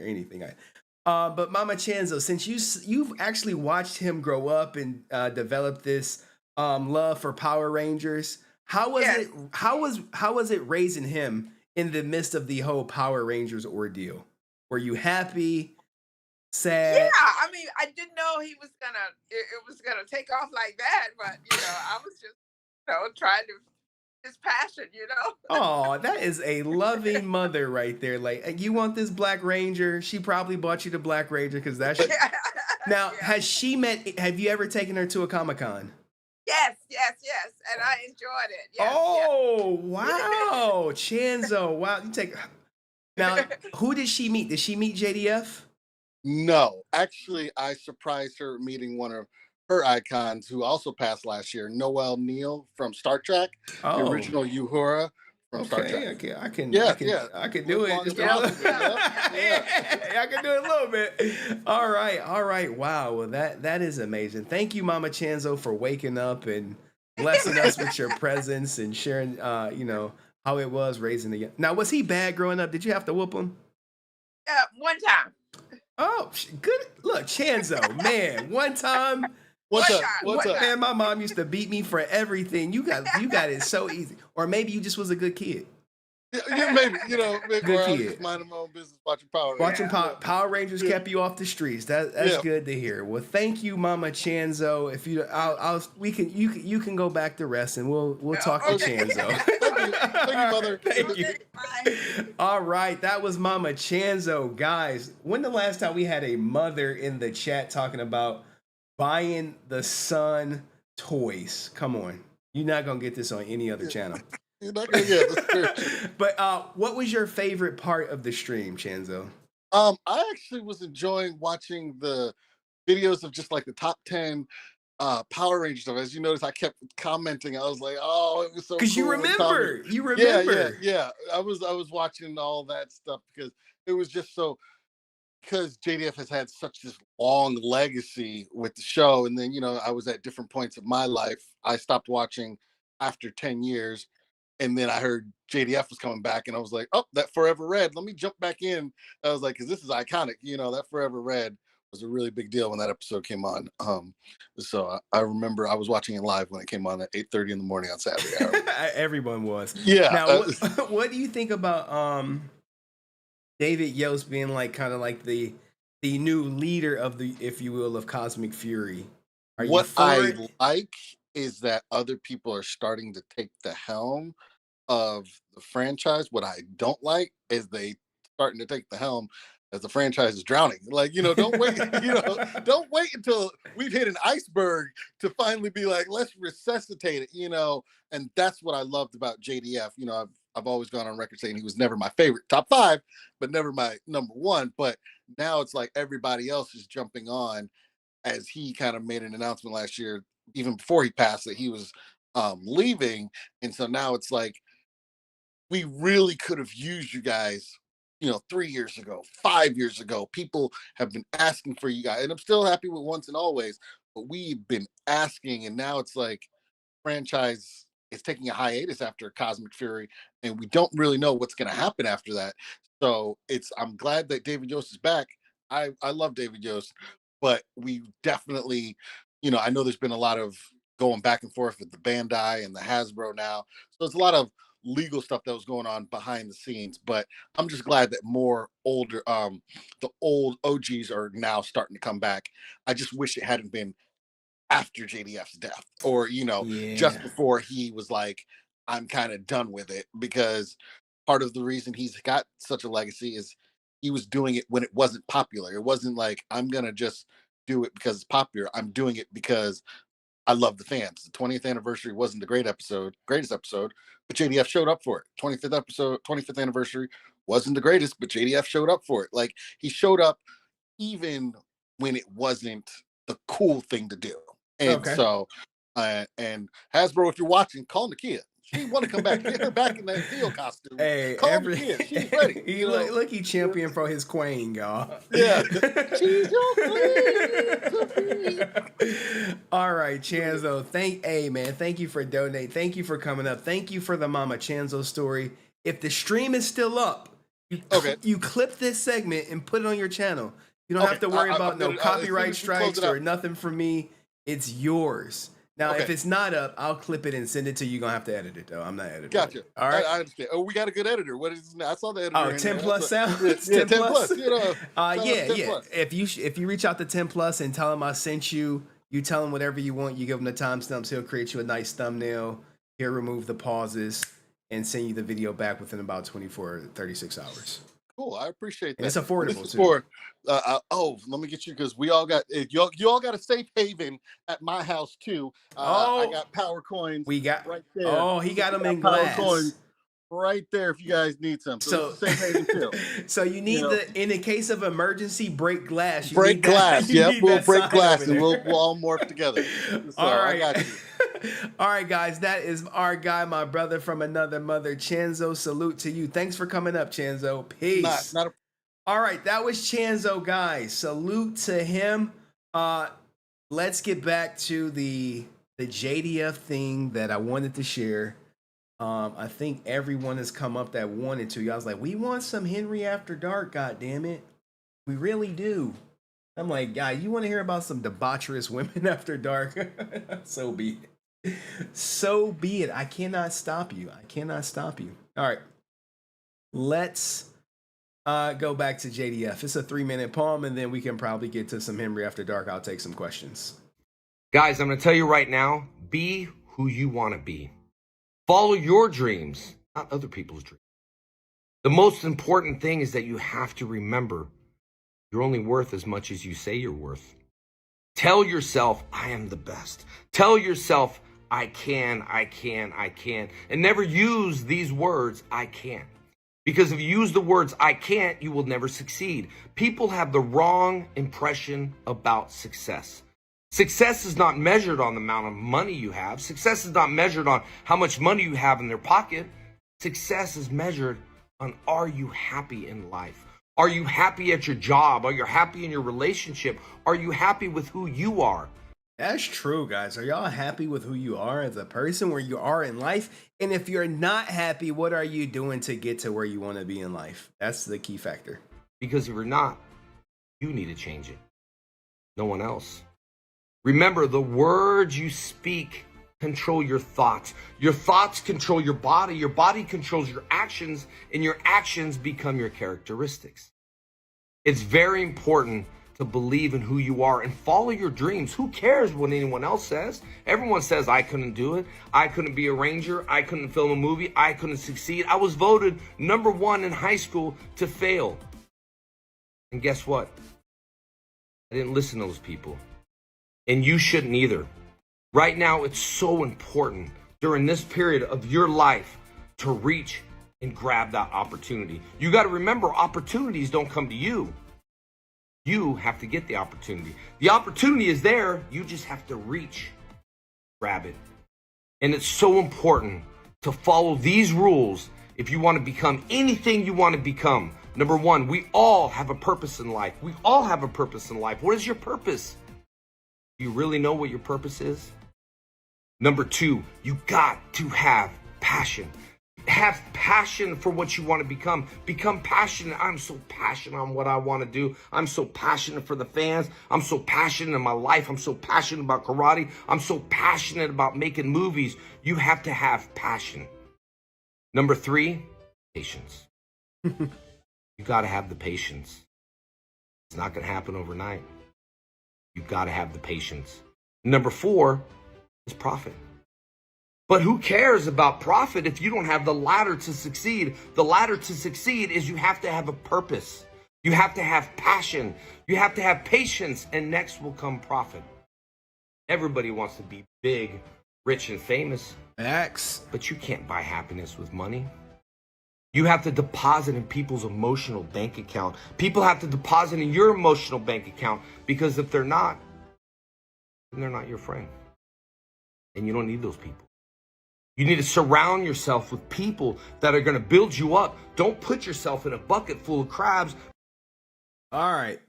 But Mama Chanzo, since you've actually watched him grow up and develop this love for Power Rangers, how was it? How was it raising him in the midst of the whole Power Rangers ordeal? Were you happy? Sad? Yeah, I mean, I didn't know he was it was gonna take off like that, but I was just trying to his passion, Oh, that is a loving mother right there. Like, you want this Black Ranger? She probably bought you the Black Ranger because that's. Now, have you ever taken her to a Comic-Con? Yes, and I enjoyed it. Yes, wow, Chanzo, wow, you take. Now, who did she meet? Did she meet JDF? No, actually, I surprised her meeting one of her icons who also passed last year, Noel Neal from Star Trek, the original Uhura from Star Trek. Okay, I can do it. I can do it a little bit. All right. Wow. Well, that is amazing. Thank you, Mama Chanzo, for waking up and blessing us with your presence and sharing, how it was raising the. Now, was he bad growing up? Did you have to whoop him? One time. Oh, good. Look, Chanzo, man, one time. What's up? Man, my mom used to beat me for everything. You got it so easy. Or maybe you just was a good kid. Yeah, maybe, good I was kid. just minding my own business, watching Power Rangers. Power Rangers kept you off the streets. That's good to hear. Well, thank you, Mama Chanzo. If you can go back to rest and we'll talk to Chanzo. Thank you, Mother. Thank you. All right, that was Mama Chanzo, guys. When the last time we had a mother in the chat talking about buying the son toys? Come on, you're not gonna get this on any other channel. You're not gonna get this. But what was your favorite part of the stream, Chanzo? I actually was enjoying watching the videos of just like the top 10 Power Rangers stuff. As you notice, I kept commenting. I was like, "Oh, it was so cool." Because you remember. Yeah. I was watching all that stuff because it was just so. Because JDF has had such this long legacy with the show, and then I was at different points of my life. I stopped watching after 10 years, and then I heard JDF was coming back, and I was like, "Oh, that Forever Red! Let me jump back in." I was like, "Because this is iconic." That Forever Red was a really big deal when that episode came on. So I remember I was watching it live when it came on at 8:30 in the morning on Saturday. Everyone was. Yeah. Now, what do you think about David Yost being kind of like the new leader of the, if you will, of Cosmic Fury? What I like is that other people are starting to take the helm of the franchise. What I don't like is they starting to take the helm as the franchise is drowning. Don't wait, don't wait until we've hit an iceberg to finally be like, let's resuscitate it, and that's what I loved about JDF. I've always gone on record saying he was never my favorite, top 5, but never my number 1. But now it's like everybody else is jumping on, as he kind of made an announcement last year, even before he passed, that he was leaving. And so now it's like, we really could have used you guys 3 years ago, 5 years ago. People have been asking for you guys, and I'm still happy with Once and Always, but we've been asking, and now it's like franchise is taking a hiatus after Cosmic Fury, and we don't really know what's going to happen after that. So I'm glad that David Yost is back. I love David Yost, but we definitely, I know there's been a lot of going back and forth with the Bandai and the Hasbro now. So there's a lot of legal stuff that was going on behind the scenes, but I'm just glad that more the old OGs are now starting to come back. I just wish it hadn't been after JDF's death, or just before he was like, I'm kind of done with it, because part of the reason he's got such a legacy is he was doing it when it wasn't popular. It wasn't like, I'm gonna just do it because it's popular. I'm doing it because I love the fans. The 20th anniversary wasn't the greatest episode, but JDF showed up for it. 25th anniversary wasn't the greatest, but JDF showed up for it. Like, he showed up even when it wasn't the cool thing to do. And so, and Hasbro, if you're watching, call Nakia. She want to come back. Get her back in that Theo costume. Hey, call Nakia. She's ready. Look, he champion for his queen, y'all. Yeah. She's your queen. All right, Chanzo. Thank you for donating. Thank you for coming up. Thank you for the Mama Chanzo story. If the stream is still up, you clip this segment and put it on your channel. You don't have to worry about no copyright strikes or nothing from me. It's yours. Now, if it's not up, I'll clip it and send it to you. You're going to have to edit it, though. I'm not editing Gotcha. it. All right? I understand. Oh, we got a good editor. What is I saw the editor. Oh, 10 plus sounds? Yeah, 10 plus. Yeah. If you reach out to 10 plus and tell him I sent you, you tell him whatever you want. You give him the timestamps. He'll create you a nice thumbnail. He'll remove the pauses and send you the video back within about 24 or 36 hours. Cool. I appreciate that. And it's affordable, too. Let me get you, because we all got you all got a safe haven at my house too. I got power coins. We got right there. Oh, he got them in power glass. Coins right there if you guys need some. So it's a safe haven too. So you need in a case of emergency, break glass. Break glass. Yep, we'll break glass and we'll all morph together. So all right. I got you. All right, guys, that is our guy, my brother from another mother, Chanzo. Salute to you. Thanks for coming up, Chanzo. Peace. All right, that was Chanzo, guys. Salute to him. Let's get back to the JDF thing that I wanted to share. I think everyone has come up that wanted to. Y'all was like, we want some Henry After Dark, goddammit. We really do. I'm like, guy, you want to hear about some debaucherous women after dark? So be it. So be it. I cannot stop you. All right. Let's go back to JDF. It's a 3-minute poem, and then we can probably get to some Henry After Dark. I'll take some questions. Guys, I'm going to tell you right now, be who you want to be. Follow your dreams, not other people's dreams. The most important thing is that you have to remember you're only worth as much as you say you're worth. Tell yourself, I am the best. Tell yourself, I can. And never use these words, I can't. Because if you use the words, I can't, you will never succeed. People have the wrong impression about success. Success is not measured on the amount of money you have. Success is not measured on how much money you have in their pocket. Success is measured on, are you happy in life? Are you happy at your job? Are you happy in your relationship? Are you happy with who you are? That's true, guys. Are y'all happy with who you are as a person, where you are in life? And if you're not happy, what are you doing to get to where you want to be in life? That's the key factor. Because if you're not, you need to change it. No one else. Remember, the words you speak control your thoughts. Your thoughts control your body controls your actions, and your actions become your characteristics. It's very important to believe in who you are and follow your dreams. Who cares what anyone else says? Everyone says, I couldn't do it. I couldn't be a ranger. I couldn't film a movie. I couldn't succeed. I was voted #1 in high school to fail. And guess what? I didn't listen to those people. And you shouldn't either. Right now, it's so important during this period of your life to reach and grab that opportunity. You got to remember, opportunities don't come to you. You have to get the opportunity. The opportunity is there. You just have to reach, grab it. And it's so important to follow these rules if you want to become anything you want to become. #1, we all have a purpose in life. We all have a purpose in life. What is your purpose? Do you really know what your purpose is? #2, you got to have passion. Have passion for what you want to become. Become passionate. I'm so passionate on what I want to do. I'm so passionate for the fans. I'm so passionate in my life. I'm so passionate about karate. I'm so passionate about making movies. You have to have passion. Number 3, patience. You got to have the patience. It's not going to happen overnight. You got to have the patience. Number 4 is profit. But who cares about profit if you don't have the ladder to succeed? The ladder to succeed is you have to have a purpose. You have to have passion. You have to have patience, and next will come profit. Everybody wants to be big, rich, and famous. But you can't buy happiness with money. You have to deposit in people's emotional bank account. People have to deposit in your emotional bank account, because if they're not, then they're not your friend. And you don't need those people. You need to surround yourself with people that are going to build you up. Don't put yourself in a bucket full of crabs. All right.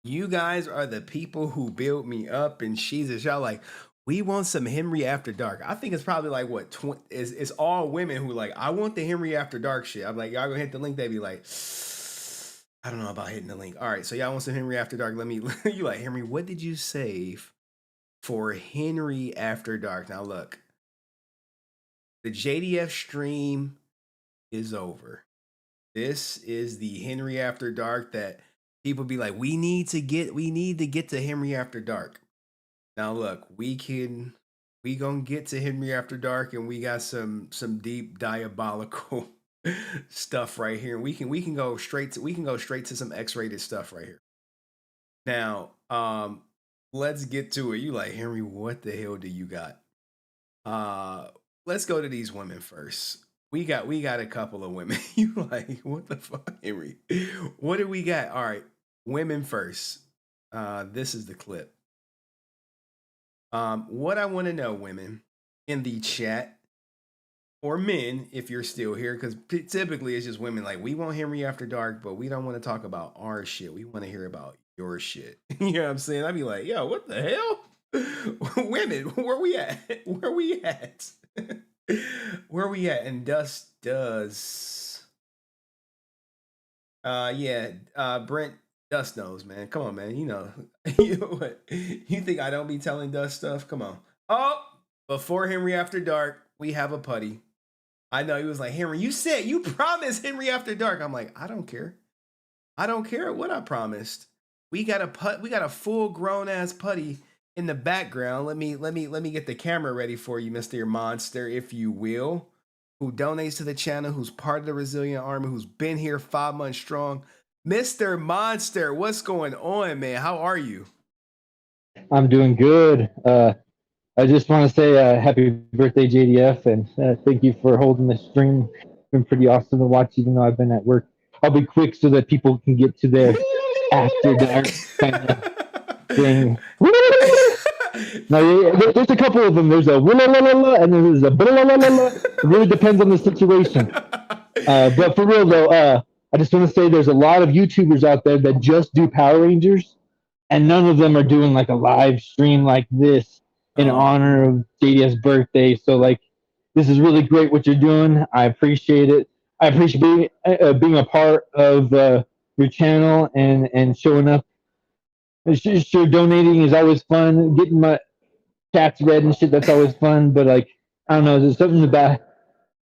You guys are the people who build me up, and Jesus, y'all like, we want some Henry After Dark. I think it's probably like what it's all women who like, I want the Henry After Dark shit. I'm like, y'all gonna hit the link. They be like, I don't know about hitting the link. All right, so y'all want some Henry After Dark? Let me. You like, Henry? What did you save for Henry After Dark? Now look, the JDF stream is over. This is the Henry After Dark that people be like, we need to get to Henry After Dark. Now look, we gonna get to Henry After Dark, and we got some deep diabolical stuff right here. We can go straight to some X-rated stuff right here. Now, let's get to it. You like, Henry, what the hell do you got? Let's go to these women first. We got a couple of women. You like, what the fuck, Henry? What do we got? All right, women first. This is the clip. What I want to know, women, in the chat, or men, if you're still here, because typically it's just women like, we want Henry After Dark, but we don't want to talk about our shit. We want to hear about your shit. You know what I'm saying? I'd be like, yo, what the hell? Women, where we at? Where we at? Where we at? And Dust does. Brent, Dust knows, man. Come on, man. You know what? You think I don't be telling Dust stuff? Come on. Oh, before Henry After Dark, we have a putty. I know he was like, Henry, you promised Henry After Dark. I'm like, I don't care. I don't care what I promised. We got a full grown ass putty in the background. Let me get the camera ready for you, Mr. Monster, if you will, who donates to the channel, who's part of the Resilient Army, who's been here 5 months strong. Mr. Monster, what's going on, man? How are you? I'm doing good. I just want to say happy birthday, JDF, and thank you for holding the stream. It's been pretty awesome to watch, even though I've been at work. I'll be quick so that people can get to their after dark kind of thing. Now, there's a couple of them. There's a and there's a It really depends on the situation. But for real though, I just want to say there's a lot of YouTubers out there that just do Power Rangers, and none of them are doing like a live stream like this in honor of JDF's birthday. So like, this is really great what you're doing. I appreciate it. I appreciate being a part of your channel and showing up. Sure, donating is always fun. Getting my chats read and shit, that's always fun. But like, I don't know, there's something about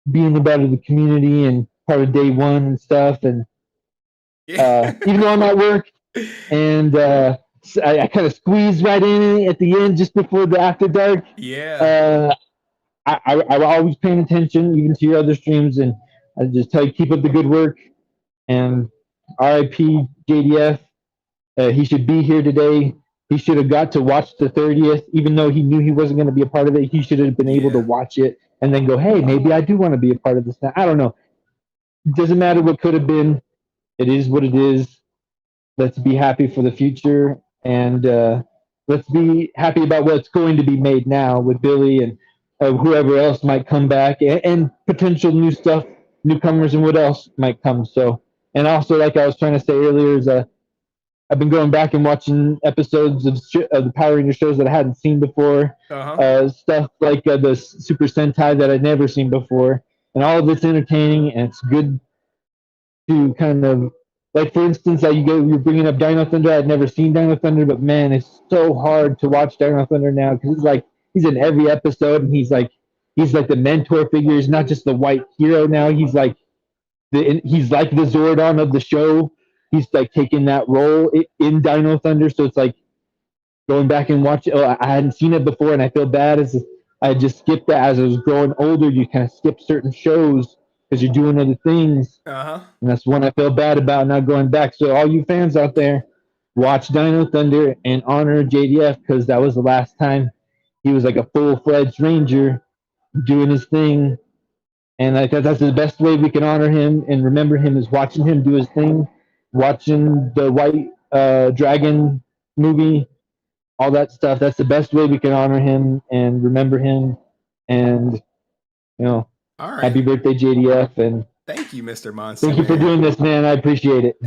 being a part of the community and part of day one and stuff. And even though I'm at work, and I kind of squeezed right in at the end just before the After Dark. Yeah. I'm always paying attention, even to your other streams, and I just tell you, keep up the good work. And RIP JDF. He should be here today. He should have got to watch the 30th, even though he knew he wasn't going to be a part of it. He should have been able to watch it and then go, hey, maybe I do want to be a part of this now. I don't know. It doesn't matter what could have been. It is what it is. Let's be happy for the future, and let's be happy about what's going to be made now with Billy and whoever else might come back, and potential new stuff, newcomers, and what else might come. So, and also, like I was trying to say earlier, is I've been going back and watching episodes of the Power Ranger shows that I hadn't seen before. Stuff like the Super Sentai that I'd never seen before. and all of it's entertaining, and it's good to kind of, like, for instance, you're bringing up Dino Thunder. I'd never seen Dino Thunder, but man, it's so hard to watch Dino Thunder now because he's in every episode, and he's like the mentor figure. He's not just the white hero now. He's like the Zordon of the show. He's like taking that role in Dino Thunder. So it's like going back and watch it. Oh, I hadn't seen it before, and I feel bad as I just skipped that. As I was growing older, you kind of skip certain shows because you're doing other things. Uh-huh. And that's one I feel bad about not going back. So all you fans out there, watch Dino Thunder and honor JDF because that was the last time he was like a full-fledged Ranger doing his thing. And I thought that's the best way we can honor him and remember him is watching him do his thing, watching the White Dragon movie, all that stuff. That's the best way we can honor him and remember him. And, all right. Happy birthday, JDF. And thank you, Mr. Monster. Thank you for doing this, man. I appreciate it.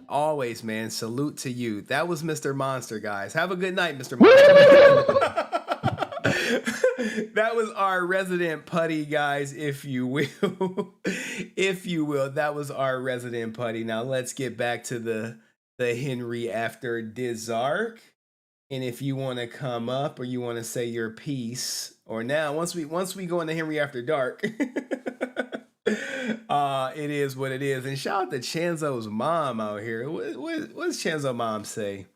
Always, man. Salute to you. That was Mr. Monster, guys. Have a good night, Mr. Monster. That was our resident putty, guys, if you will. If you will. That was our resident putty. Now let's get back to the Henry after Dizark. And if you want to come up or you want to say your piece, or now once we go into Henry After Dark, it is what it is. And shout out to Chanzo's mom out here. What's Chanzo's mom say?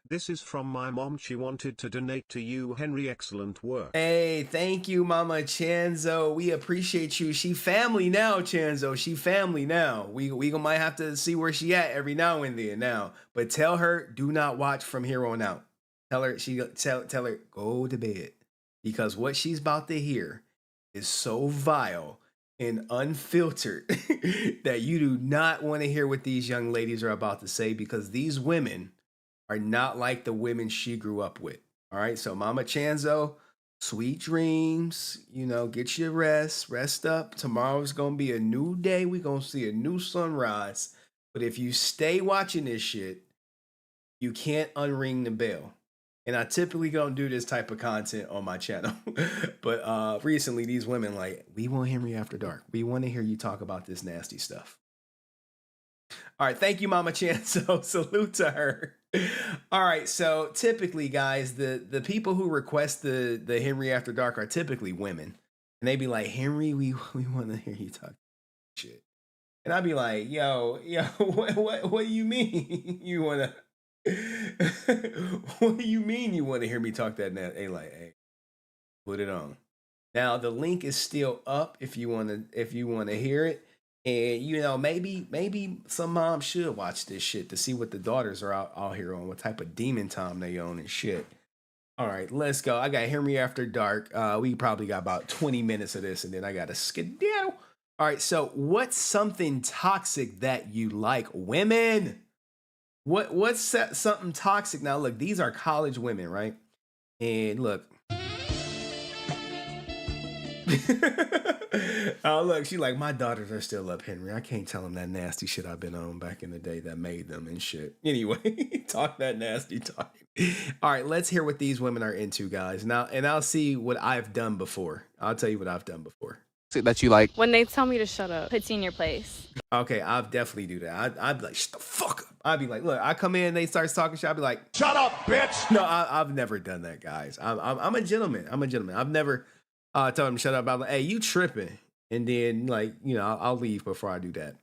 This is from my mom. She wanted to donate to you, Henry. Excellent work. Hey, thank you, Mama Chanzo. We appreciate you. She family now, Chanzo. She family now. We might have to see where she at every now and then now. But tell her, do not watch from here on out. Tell her, tell her, go to bed. Because what she's about to hear is so vile and unfiltered that you do not want to hear what these young ladies are about to say, because these women are not like the women she grew up with. All right, so Mama Chanzo, sweet dreams, get your rest up. Tomorrow's gonna be a new day. We're gonna see a new sunrise. But if you stay watching this shit, you can't unring the bell. And I typically don't do this type of content on my channel. But recently these women we want Henry After Dark. We want to hear you talk about this nasty stuff. All right, thank you, Mama Chanzo. Salute to her. All right, so typically, guys, the people who request the Henry After Dark are typically women. And they be like, Henry, we want to hear you talk shit. And I'd be like, yo, what do you mean you want to... What do you mean you want to hear me talk that now? Hey, put it on. Now the link is still up if you want to hear it. And maybe some moms should watch this shit to see what the daughters are out here on, what type of demon time they own and shit. All right, let's go. I got Henry After Dark. We probably got about 20 minutes of this, and then I got a skedaddle. All right, so what's something toxic that you like, women? What's something toxic? Now, look, these are college women, right? And look. Oh, look, she like, my daughters are still up, Henry. I can't tell them that nasty shit I've been on back in the day that made them and shit. Anyway, talk that nasty talk. All right, let's hear what these women are into, guys. Now, and I'll see what I've done before. I'll tell you what I've done before. That you like? When they tell me to shut up, puts you in your place. Okay, I'll definitely do that. I'd be like, shut the fuck up. I'd be like, look, I come in, they start talking shit. I'd be like, shut up, bitch. No, I've never done that, guys. I'm a gentleman. I've never told them to shut up. I'm like, hey, you tripping. And then, I'll leave before I do that.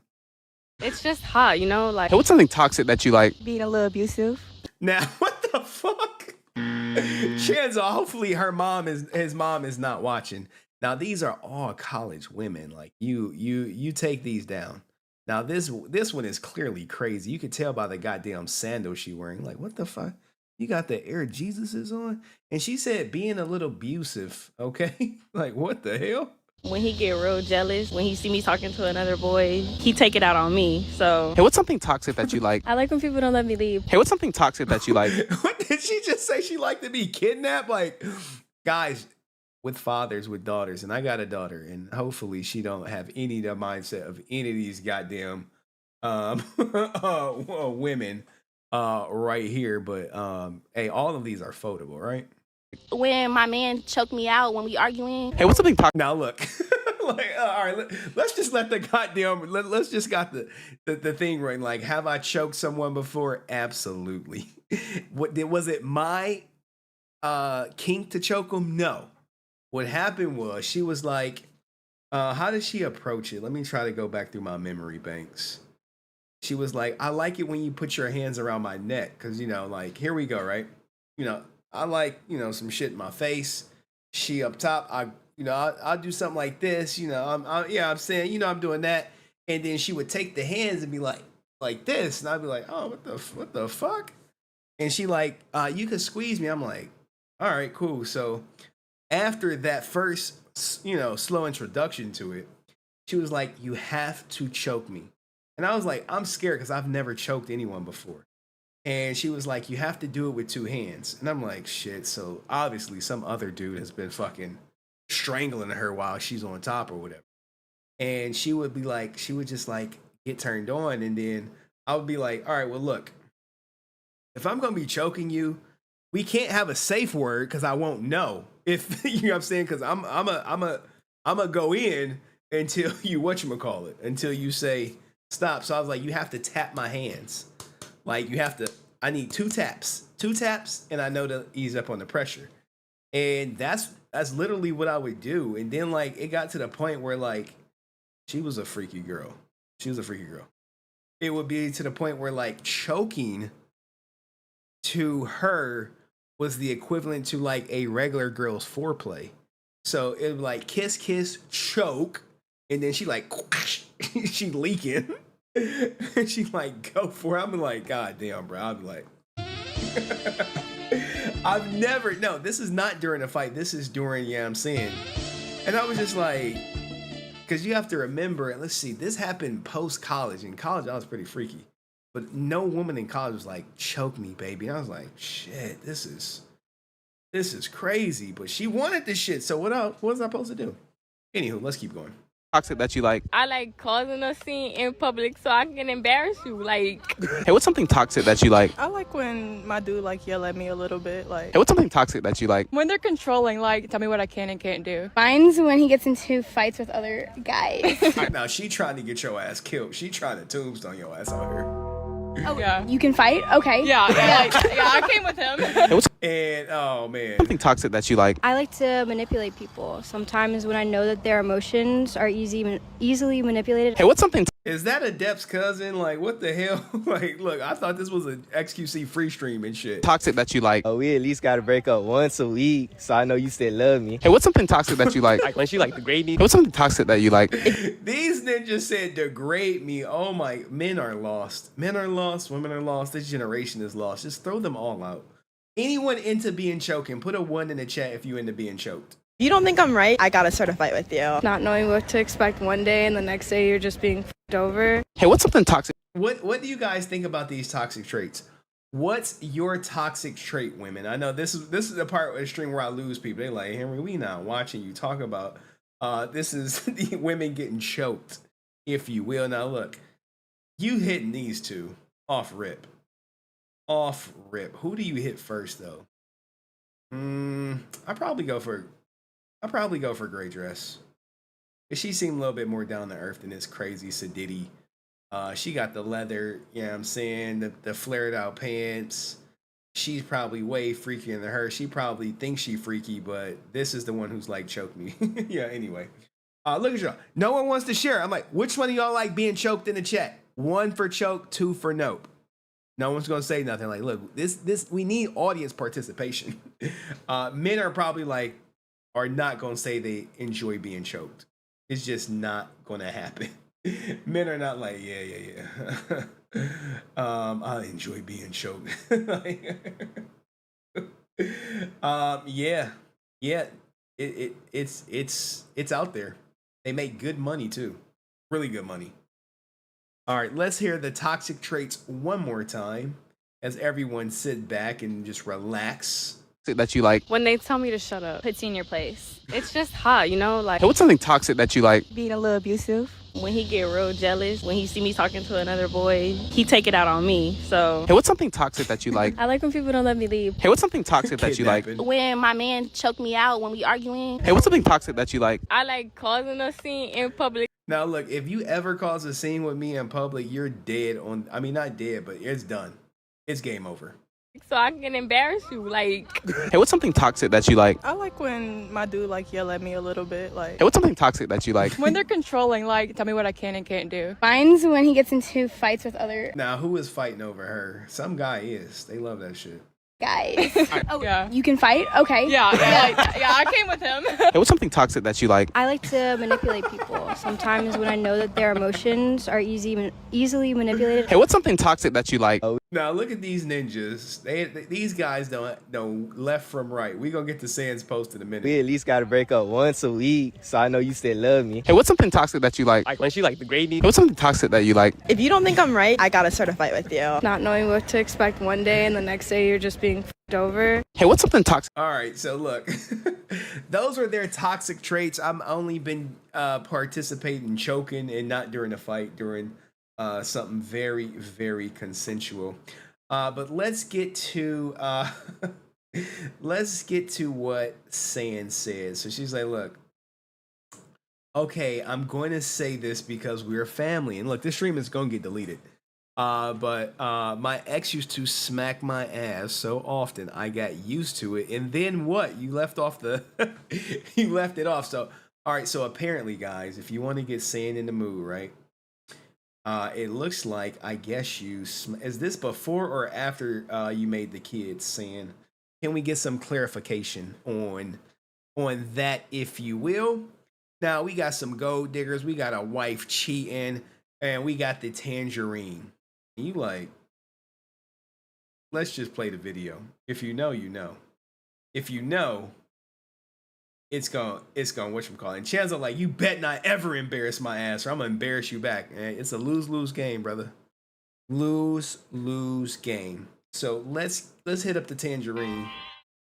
It's just hot, Hey, what's something toxic that you like? being a little abusive. Now, what the fuck? Chanzo, hopefully his mom is not watching. Now, these are all college women. Like, you take these down. Now, this one is clearly crazy. You could tell by the goddamn sandals she wearing. Like, what the fuck? You got the Air Jesuses on? And she said being a little abusive, okay? Like, what the hell? When he get real jealous, when he see me talking to another boy, he take it out on me, so. Hey, what's something toxic that you like? I like when people don't let me leave. Hey, what's something toxic that you like? What did she just say? She liked to be kidnapped? Like, guys, with fathers, with daughters, and I got a daughter, and hopefully she don't have any of the mindset of any of these goddamn women right here. But hey, all of these are foldable, right? When my man choked me out when we arguing. Hey, what's something toxic? Now look, like, all right, let's just let the goddamn let's just got the thing right. Like, have I choked someone before? Absolutely. What was it? My kink to choke them? No. What happened was she was like, how did she approach it? Let me try to go back through my memory banks. She was like, I like it when you put your hands around my neck. Cause like, here we go, right? I like, some shit in my face. She up top, I'll do something like this, I'm saying, I'm doing that. And then she would take the hands and be like this. And I'd be like, oh, what the fuck? And she like, you can squeeze me. I'm like, all right, cool. So after that first, slow introduction to it, she was like, you have to choke me. And I was like, I'm scared because I've never choked anyone before. And she was like, you have to do it with two hands. And I'm like, shit. So obviously some other dude has been fucking strangling her while she's on top or whatever. And she would just like get turned on. And then I would be like, all right, well, look, if I'm going to be choking you, we can't have a safe word because I won't know if, you know what I'm saying? Because I'm a go in until you, whatchamacallit, until you say stop. So I was like, you have to tap my hands. Like I need two taps, and I know to ease up on the pressure. And that's literally what I would do. And then like, it got to the point where like, she was a freaky girl. It would be to the point where like choking to her was the equivalent to like a regular girl's foreplay. So it would like kiss, choke. And then she like, she leaking. And she like, go for it. I'm like, God damn, bro. I'll be like, no, this is not during a fight. This is during, I'm saying. And I was just like, because you have to remember, let's see, this happened post-college. In college, I was pretty freaky. But no woman in college was like, choke me, baby. And I was like, shit, this is crazy. But she wanted this shit. So what was I supposed to do? Anywho, let's keep going. Toxic that you like? I like causing a scene in public so I can embarrass you. Like, hey, what's something toxic that you like? I like when my dude like yell at me a little bit. Like, hey, what's something toxic that you like? When they're controlling, like, tell me what I can and can't do. Mine's when he gets into fights with other guys. Now she trying to get your ass killed. She trying to tombstone your ass out here. Oh yeah. You can fight? Okay. Yeah, I came with him. Hey, what's And oh man, something toxic that you like? I like to manipulate people. Sometimes when I know that their emotions are easily manipulated. Hey, what's something is that Adept's cousin? Like, what the hell? Like, look, I thought this was an XQC free stream and shit. toxic that you like? Oh, we at least gotta break up once a week, so I know you still love me. Hey, what's something toxic that you like? Like when she like degrade me. Hey, what's something toxic that you like? These ninjas said degrade me. Oh my, men are lost. Men are lost. Women are lost. This generation is lost. Just throw them all out. Anyone into being choking, put a 1 in the chat if you into being choked. You don't think I'm right? I gotta start a fight with you. Not knowing what to expect one day and the next day you're just being f***ed over. Hey, what's something toxic? What do you guys think about these toxic traits? What's your toxic trait, women? I know this is the part of the stream where I lose people. They're like, Henry, we not watching you talk about. This is the women getting choked, if you will. Now look, you hitting these two off rip. Who do you hit first though? I probably go for Gray Dress. She seemed a little bit more down to earth than this crazy Sadiddy. She got the leather, you know what I'm saying, the flared out pants. She's probably way freakier than her. She probably thinks she freaky, but this is the one who's like, choke me. Yeah, anyway. Look at y'all. No one wants to share. I'm like, which one of y'all like being choked in the chat? 1 for choke, 2 for nope. No one's gonna say nothing. Like, look, this we need audience participation. Men are probably like, are not gonna say they enjoy being choked. It's just not gonna happen. Men are not like, yeah. I enjoy being choked. It's out there. They make good money too, really good money. All right, let's hear the toxic traits one more time as everyone sit back and just relax. That you like? When they tell me to shut up, puts you in your place. It's just hot, like. Hey, what's something toxic that you like? Being a little abusive. when he get real jealous, when he see me talking to another boy, he take it out on me. So Hey, what's something toxic that you like? I like when people don't let me leave. Hey, what's something toxic that you like? When my man choke me out when we arguing. Hey, what's something toxic that you like? I like causing a scene in public. Now look, if you ever cause a scene with me in public, you're dead on. I mean, not dead, but it's done. It's game over. So I can embarrass you, like. Hey, what's something toxic that you like? I like when my dude like yell at me a little bit, like. Hey, what's something toxic that you like? When they're controlling, like, tell me what I can and can't do. Mine's when he gets into fights with other Now, who is fighting over her? Some guy is. They love that shit. guys. Oh, Yeah. you can fight? Okay. Yeah, I came with him. Hey, what's something toxic that you like? I like to manipulate people. Sometimes when I know that their emotions are easily manipulated. Hey, what's something toxic that you like? Now look at these ninjas. These guys don't know left from right. We gonna get to Sans post in a minute. We at least gotta break up once a week, so I know you still love me. Hey, what's something toxic that you like? Like when she like the gravy. Hey, what's something toxic that you like? If you don't think I'm right, I gotta start a fight with you. Not knowing what to expect one day and the next day you're just being f***ed over. Hey, what's something toxic? All right, so look, those are their toxic traits. I've only been participating, choking, and not during a fight, during something very, very consensual. But let's get to what Sans says. So she's like, look, okay, I'm going to say this because we're family. And look, this stream is going to get deleted. But my ex used to smack my ass so often I got used to it. And then what? You left off the you left it off. So all right, so apparently, guys, if you want to get Sans in the mood, right? It looks like, I guess is this before or after you made the kids, Sans? Can we get some clarification on that, if you will? Now, we got some gold diggers, we got a wife cheating, and we got the tangerine. And you like, let's just play the video. If you know, you know. If you know, it's gonna whatchamacallit. And Chan's like, you bet not ever embarrass my ass, or I'm gonna embarrass you back. And it's a lose-lose game, brother. Lose-lose game. So let's hit up the tangerine.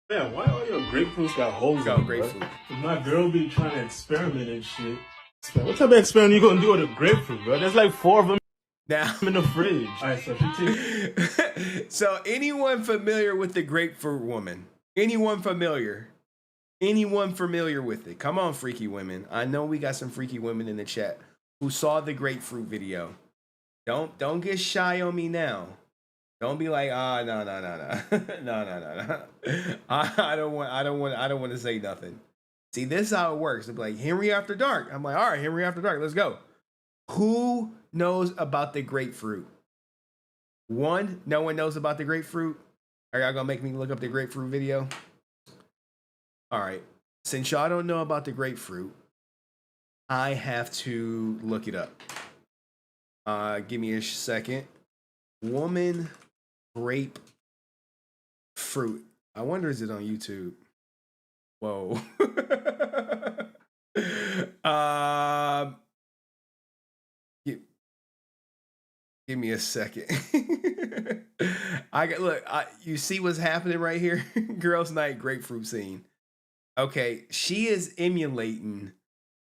Man, why all your grapefruits got holes in them, grapefruit. Bro? My girl be trying to experiment and shit. What type of experiment you gonna do with a grapefruit, bro? There's like 4 of them now in the fridge. All right, so So anyone familiar with the grapefruit woman? Anyone familiar? Anyone familiar with it? Come on, freaky women. I know we got some freaky women in the chat who saw the grapefruit video. Don't get shy on me now. Don't be like, no. no. I don't want to say nothing. See, this is how it works. They'll be like, Henry After Dark. I'm like, all right, Henry After Dark, let's go. Who knows about the grapefruit? One, no one knows about the grapefruit. Are y'all gonna make me look up the grapefruit video? All right, since y'all don't know about the grapefruit, I have to look it up. Give me a second. Woman grape fruit. I wonder, is it on YouTube? Whoa. Give me a second. You see what's happening right here? Girls' night grapefruit scene. Okay, she is emulating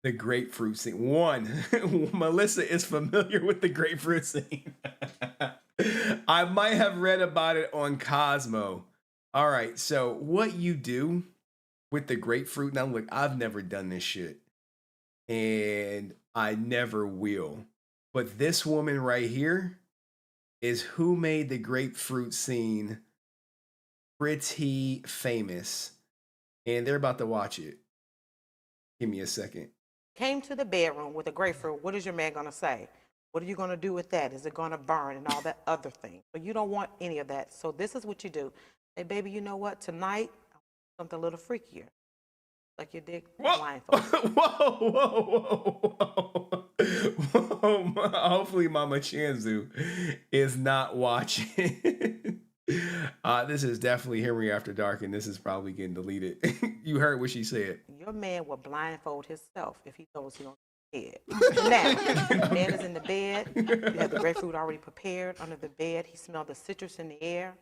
the grapefruit scene. One, Melissa is familiar with the grapefruit scene. I might have read about it on Cosmo. All right, so what you do with the grapefruit, now look, I've never done this shit, and I never will. But this woman right here is who made the grapefruit scene pretty famous. And they're about to watch it. Give me a second. Came to the bedroom with a grapefruit. What is your man going to say? What are you going to do with that? Is it going to burn and all that other thing? So you don't want any of that. So this is what you do. Hey, baby, you know what? Tonight, I want something a little freakier. Like your dick blindfold. Whoa. Hopefully Mama Chanzu is not watching. This is definitely Henry After Dark, and this is probably getting deleted. You heard what she said. Your man will blindfold himself if he knows he don't get bed. Now, the man is in the bed. You have the grapefruit already prepared under the bed. He smells the citrus in the air.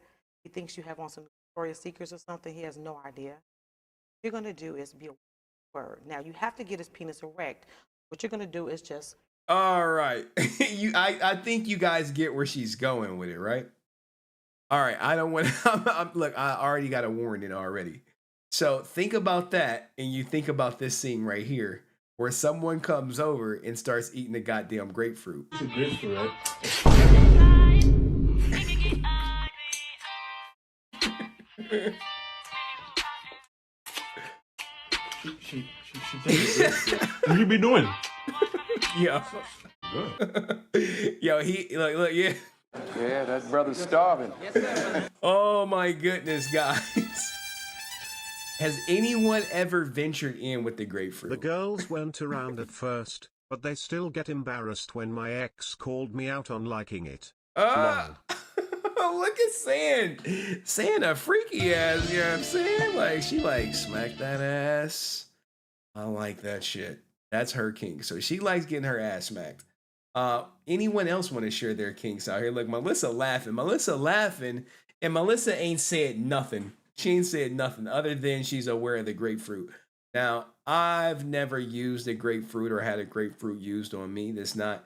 He thinks you have on some Victoria's Secrets or something. He has no idea. What you're going to do is be a word. Now, you have to get his penis erect. What you're going to do is just All right. I think you guys get where she's going with it, right? All right. I don't want to. Look, I already got a warning already. So think about that, and you think about this scene right here, where someone comes over and starts eating the goddamn grapefruit. It's a grapefruit, right? She what you be doing? Yo. Yo, he look, yeah. Yeah, that brother's starving. Oh my goodness, guys. Has anyone ever ventured in with the grapefruit? The girls weren't around at first, but they still get embarrassed when my ex called me out on liking it. Look at Sand. Sand a freaky ass, you know what I'm saying? Like, she like smack that ass. I like that shit. That's her kink. So she likes getting her ass smacked. Anyone else want to share their kinks out here? Look, Melissa laughing, and Melissa ain't said nothing. She ain't said nothing other than she's aware of the grapefruit. Now, I've never used a grapefruit or had a grapefruit used on me. That's not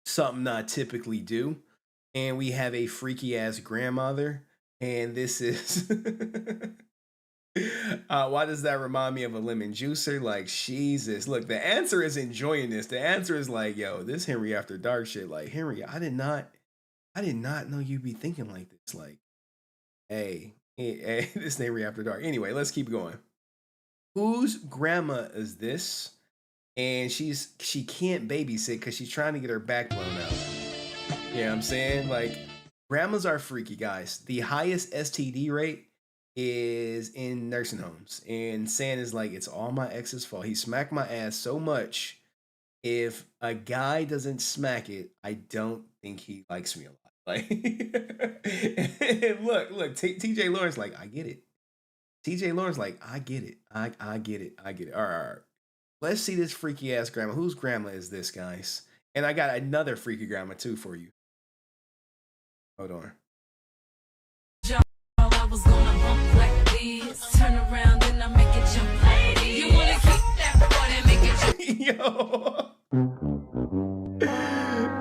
something I typically do. And we have a freaky ass grandmother, and this is why does that remind me of a lemon juicer? Like, Jesus. Look, the answer is enjoying this. The answer is like, yo, this Henry After Dark shit. Like, Henry, I did not know you'd be thinking like this. Like, hey, this Henry After Dark. Anyway, let's keep going. Whose grandma is this? And she can't babysit because she's trying to get her back blown out. You know what I'm saying? Like, grandmas are freaky, guys. The highest STD rate is in nursing homes. And Sand is like, it's all my ex's fault. He smacked my ass so much. If a guy doesn't smack it, I don't think he likes me a lot. Like, look, TJ Lawrence like, I get it. TJ Lawrence like, I get it. I get it. All right. Let's see this freaky ass grandma. Whose grandma is this, guys? And I got another freaky grandma too for you. Hold on. I was gonna bump like this. Turn around and I make it jump like this. You wanna keep that boy and make it jump.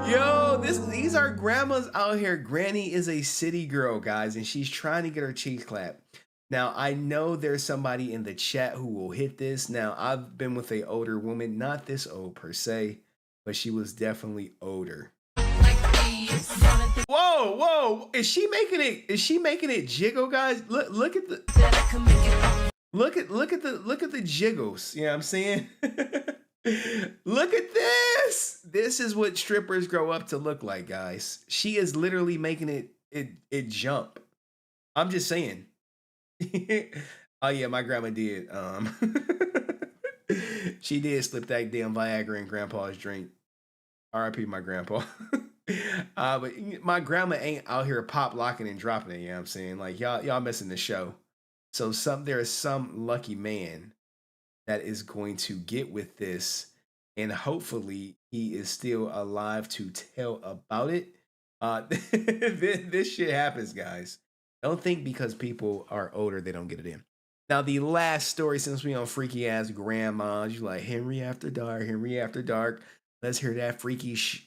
Yo, these are grandmas out here. Granny is a city girl, guys, and she's trying to get her cheeks clapped. Now, I know there's somebody in the chat who will hit this. Now, I've been with a older woman, not this old per se, but she was definitely older. Whoa! Is she making it jiggle, guys? Look at the jiggles. You know what I'm saying? Look at this. This is what strippers grow up to look like, guys. She is literally making it jump. I'm just saying. Oh yeah, my grandma did. She did slip that damn Viagra in grandpa's drink. R.I.P. my grandpa. But my grandma ain't out here pop locking and dropping it, you know what I'm saying? Like, y'all missing the show. So there is some lucky man that is going to get with this, and hopefully he is still alive to tell about it. This shit happens, guys. Don't think because people are older they don't get it in. Now, the last story, since we on freaky ass grandmas, you like Henry After Dark, Henry After Dark. Let's hear that freaky ish.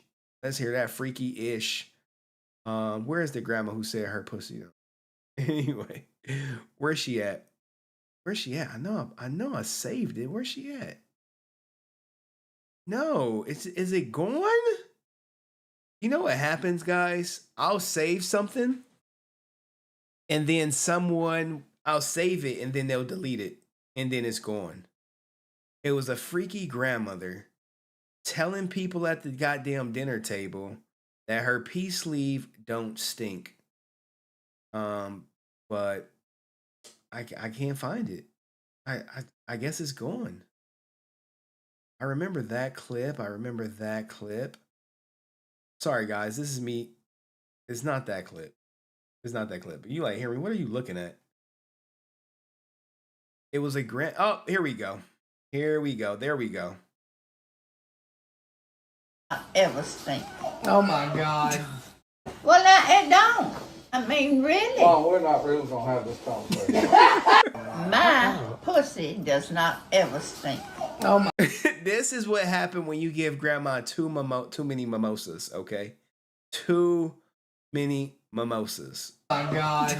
Where is the grandma who said her pussy? Anyway, where's she at? I know I saved it. Where's she at? No, is it gone? You know what happens, guys? I'll save something, and then I'll save it, and then they'll delete it, and then it's gone. It was a freaky grandmother telling people at the goddamn dinner table that her pea sleeve don't stink. But I can't find it. I guess it's gone. I remember that clip. Sorry, guys. This is me. It's not that clip. You like, Henry, what are you looking at? It was a oh, here we go. There we go. Ever stink. Oh my God. Well, now it don't. I mean, really. Oh, we're not really gonna have this conversation. My pussy does not ever stink. Oh my. This is what happened when you give grandma too many mimosas, okay? Too many mimosas. Oh my God.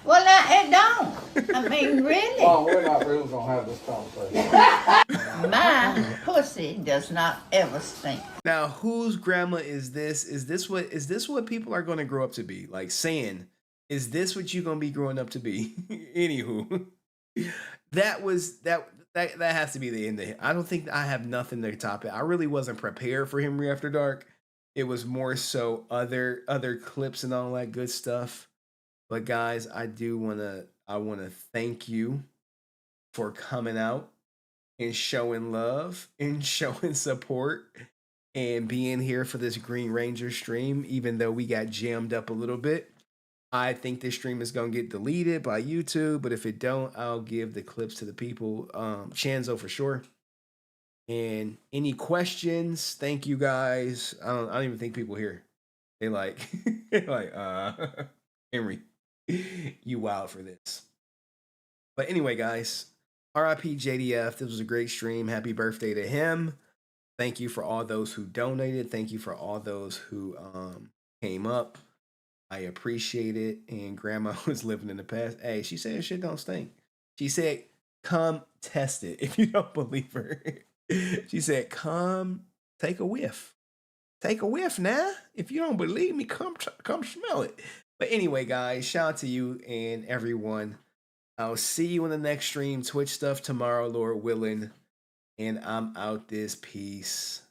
Well, now it don't. I mean, really. Oh, we're not really gonna have this conversation. My pussy does not ever stink. Now, whose grandma is this? Is this what people are going to grow up to be? Like saying, is this what you're going to be growing up to be? Anywho, that has to be the end of it. I don't think I have nothing to top it. I really wasn't prepared for Henry After Dark. It was more so other clips and all that good stuff. But guys, I want to thank you for coming out and showing love and showing support and being here for this Green Ranger stream, even though we got jammed up a little bit. I think this stream is going to get deleted by YouTube, but if it don't, I'll give the clips to the people. Chanzo for sure. And any questions? Thank you guys. I don't even think people here. They like, Henry, you wild for this. But anyway, guys, RIP JDF. This was a great stream. Happy birthday to him. Thank you for all those who donated. Thank you for all those who came up. I appreciate it. And grandma was living in the past. Hey, she said shit don't stink. She said, come test it if you don't believe her. She said, come take a whiff. Take a whiff now. If you don't believe me, come smell it. But anyway, guys, shout out to you and everyone. I'll see you in the next stream. Twitch stuff tomorrow, Lord willing. And I'm out this piece.